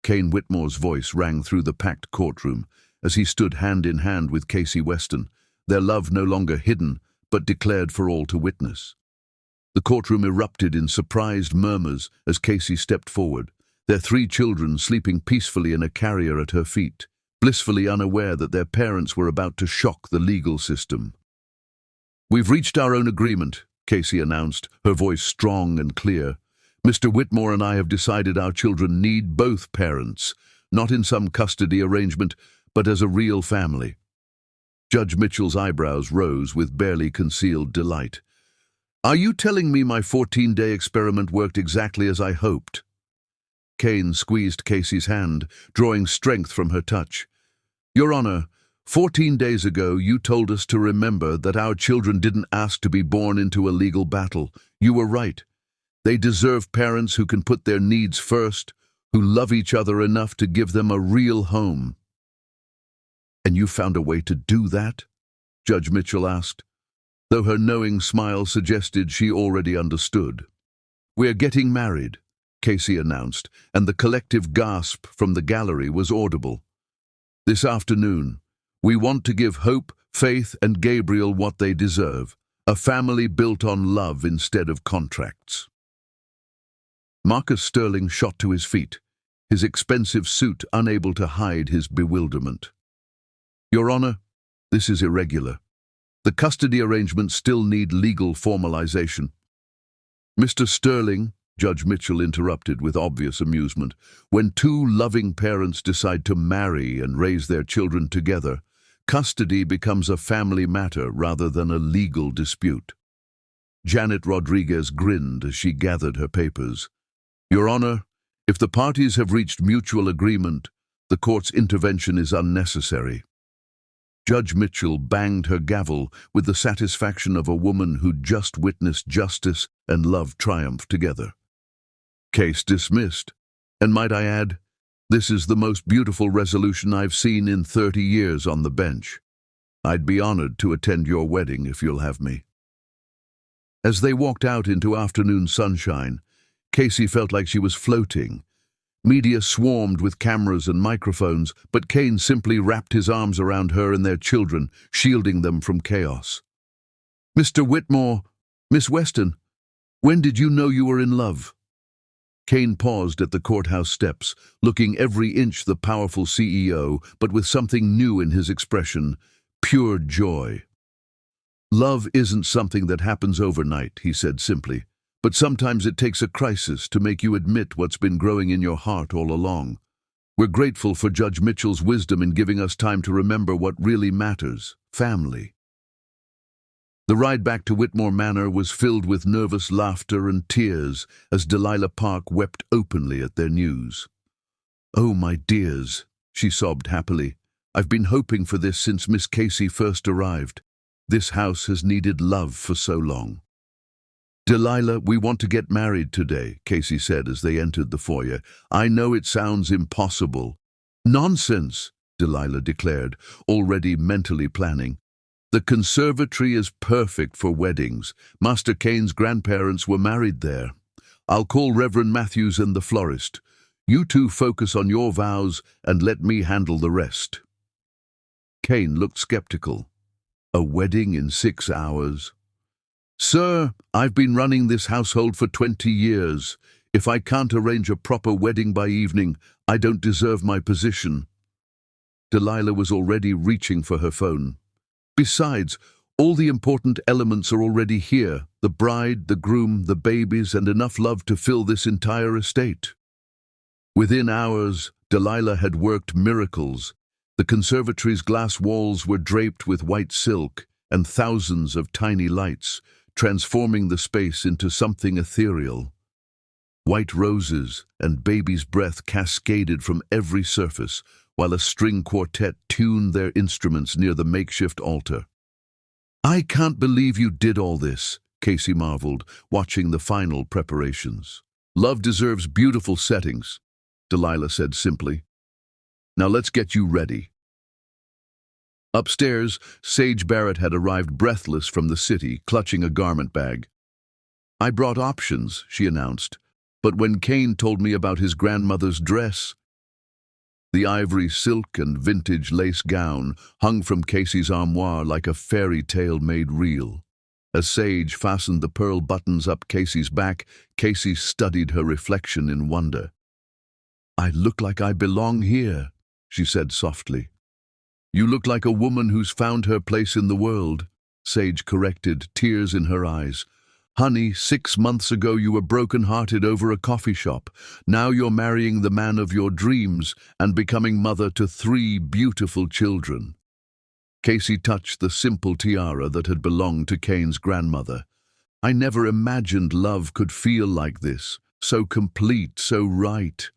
Cain Whitmore's voice rang through the packed courtroom as he stood hand in hand with Casey Weston, their love no longer hidden, but declared for all to witness. The courtroom erupted in surprised murmurs as Casey stepped forward, their 3 children sleeping peacefully in a carrier at her feet, blissfully unaware that their parents were about to shock the legal system. "We've reached our own agreement," Casey announced, her voice strong and clear. "Mr. Whitmore and I have decided our children need both parents, not in some custody arrangement, but as a real family." Judge Mitchell's eyebrows rose with barely concealed delight. "Are you telling me my 14-day experiment worked exactly as I hoped?" Kane squeezed Casey's hand, drawing strength from her touch. "Your Honor, 14 days ago you told us to remember that our children didn't ask to be born into a legal battle. You were right. They deserve parents who can put their needs first, who love each other enough to give them a real home." "And you found a way to do that?" Judge Mitchell asked, though her knowing smile suggested she already understood. "We're getting married," Casey announced, and the collective gasp from the gallery was audible. "This afternoon, we want to give Hope, Faith, and Gabriel what they deserve, a family built on love instead of contracts." Marcus Sterling shot to his feet, his expensive suit unable to hide his bewilderment. "Your Honor, this is irregular. The custody arrangements still need legal formalization." "Mr. Sterling," Judge Mitchell interrupted with obvious amusement, "when two loving parents decide to marry and raise their children together, custody becomes a family matter rather than a legal dispute." Janet Rodriguez grinned as she gathered her papers. "Your Honor, if the parties have reached mutual agreement, the court's intervention is unnecessary." Judge Mitchell banged her gavel with the satisfaction of a woman who'd just witnessed justice and love triumph together. "Case dismissed. And might I add, this is the most beautiful resolution I've seen in 30 years on the bench. I'd be honored to attend your wedding if you'll have me." As they walked out into afternoon sunshine, Casey felt like she was floating. Media swarmed with cameras and microphones, but Kane simply wrapped his arms around her and their children, shielding them from chaos. "Mr. Whitmore, Miss Weston, when did you know you were in love?" Kane paused at the courthouse steps, looking every inch the powerful CEO, but with something new in his expression, pure joy. "Love isn't something that happens overnight," he said simply. "But sometimes it takes a crisis to make you admit what's been growing in your heart all along. We're grateful for Judge Mitchell's wisdom in giving us time to remember what really matters, family." The ride back to Whitmore Manor was filled with nervous laughter and tears as Delilah Park wept openly at their news. "Oh, my dears," she sobbed happily. "I've been hoping for this since Miss Casey first arrived. This house has needed love for so long." "Delilah, we want to get married today," Casey said as they entered the foyer. "I know it sounds impossible." "Nonsense," Delilah declared, already mentally planning. "The conservatory is perfect for weddings. Master Kane's grandparents were married there. I'll call Reverend Matthews and the florist. You two focus on your vows and let me handle the rest." Kane looked skeptical. "A wedding in 6 hours? Sir, I've been running this household for 20 years. If I can't arrange a proper wedding by evening, I don't deserve my position." Delilah was already reaching for her phone. "Besides, all the important elements are already here. The bride, the groom, the babies, and enough love to fill this entire estate." Within hours, Delilah had worked miracles. The conservatory's glass walls were draped with white silk and thousands of tiny lights, transforming the space into something ethereal. White roses and baby's breath cascaded from every surface, while a string quartet tuned their instruments near the makeshift altar. "I can't believe you did all this," Casey marveled, watching the final preparations. "Love deserves beautiful settings," Delilah said simply. "Now let's get you ready." Upstairs, Sage Barrett had arrived breathless from the city, clutching a garment bag. "I brought options," she announced, "but when Kane told me about his grandmother's dress—" The ivory silk and vintage lace gown hung from Casey's armoire like a fairy tale made real. As Sage fastened the pearl buttons up Casey's back, Casey studied her reflection in wonder. "I look like I belong here," she said softly. "You look like a woman who's found her place in the world," Sage corrected, tears in her eyes. "Honey, 6 months ago you were broken-hearted over a coffee shop. Now you're marrying the man of your dreams and becoming mother to 3 beautiful children." Casey touched the simple tiara that had belonged to Kane's grandmother. I never imagined love could feel like this, so complete, so right.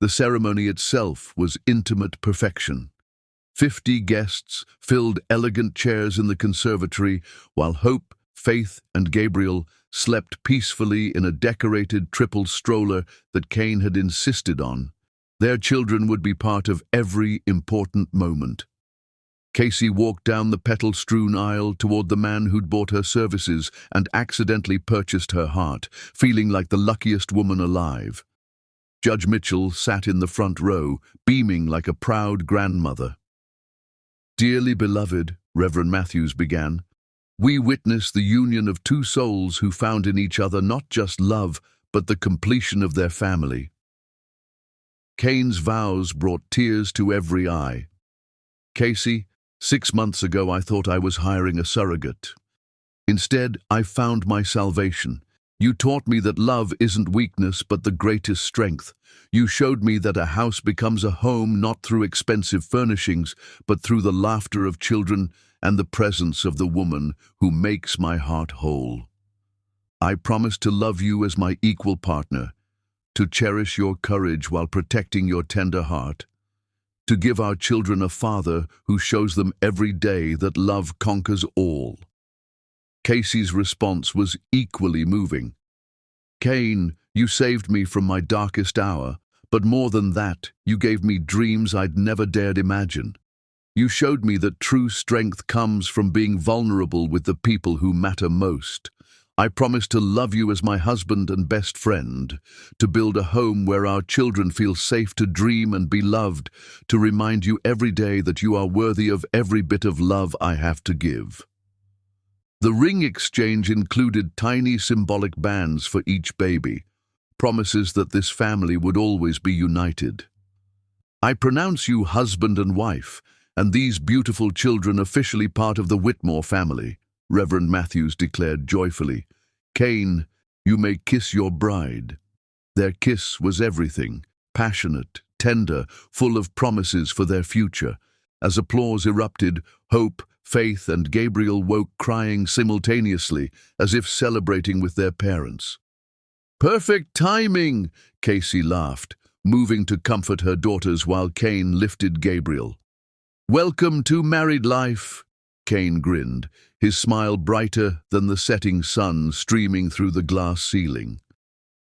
The ceremony itself was intimate perfection. 50 guests filled elegant chairs in the conservatory, while Hope, Faith, and Gabriel slept peacefully in a decorated triple stroller that Kane had insisted on. Their children would be part of every important moment. Casey walked down the petal-strewn aisle toward the man who'd bought her services and accidentally purchased her heart, feeling like the luckiest woman alive. Judge Mitchell sat in the front row, beaming like a proud grandmother. "Dearly beloved," Reverend Matthews began, "we witness the union of two souls who found in each other not just love, but the completion of their family." Kane's vows brought tears to every eye. "Casey, 6 months ago I thought I was hiring a surrogate. Instead, I found my salvation. You taught me that love isn't weakness but the greatest strength. You showed me that a house becomes a home not through expensive furnishings, but through the laughter of children and the presence of the woman who makes my heart whole. I promise to love you as my equal partner, to cherish your courage while protecting your tender heart, to give our children a father who shows them every day that love conquers all." Casey's response was equally moving. "Kane, you saved me from my darkest hour, but more than that, you gave me dreams I'd never dared imagine. You showed me that true strength comes from being vulnerable with the people who matter most. I promise to love you as my husband and best friend, to build a home where our children feel safe to dream and be loved, to remind you every day that you are worthy of every bit of love I have to give." The ring exchange included tiny symbolic bands for each baby, promises that this family would always be united. "I pronounce you husband and wife, and these beautiful children officially part of the Whitmore family," Reverend Matthews declared joyfully. "Kane, you may kiss your bride." Their kiss was everything, passionate, tender, full of promises for their future. As applause erupted, Hope, Faith, and Gabriel woke crying simultaneously, as if celebrating with their parents. "Perfect timing," Casey laughed, moving to comfort her daughters while Kane lifted Gabriel. "Welcome to married life," Kane grinned, his smile brighter than the setting sun streaming through the glass ceiling.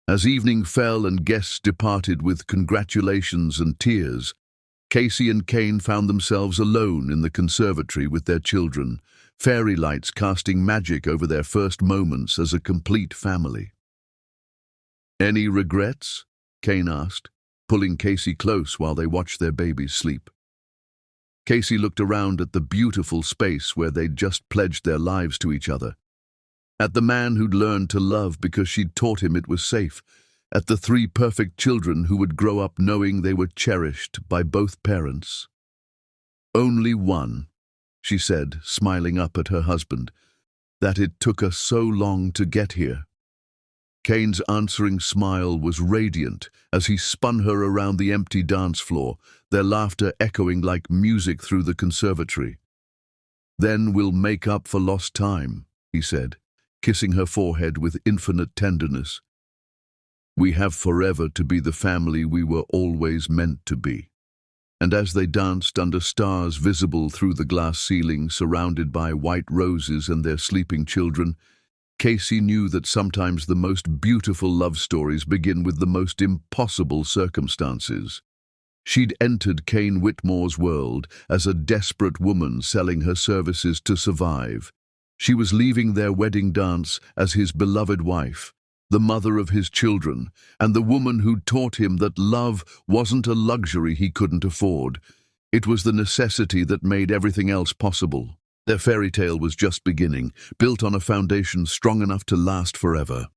As evening fell and guests departed with congratulations and tears, Casey and Kane found themselves alone in the conservatory with their children, fairy lights casting magic over their first moments as a complete family. "Any regrets?" Kane asked, pulling Casey close while they watched their babies sleep. Casey looked around at the beautiful space where they'd just pledged their lives to each other, at the man who'd learned to love because she'd taught him it was safe, at the 3 perfect children who would grow up knowing they were cherished by both parents. "Only one," she said, smiling up at her husband, "that it took us so long to get here." Kane's answering smile was radiant as he spun her around the empty dance floor, their laughter echoing like music through the conservatory. "Then we'll make up for lost time," he said, kissing her forehead with infinite tenderness. "We have forever to be the family we were always meant to be." And as they danced under stars visible through the glass ceiling, surrounded by white roses and their sleeping children, Casey knew that sometimes the most beautiful love stories begin with the most impossible circumstances. She'd entered Kane Whitmore's world as a desperate woman selling her services to survive. She was leaving their wedding dance as his beloved wife, the mother of his children, and the woman who'd taught him that love wasn't a luxury he couldn't afford. It was the necessity that made everything else possible. Their fairy tale was just beginning, built on a foundation strong enough to last forever.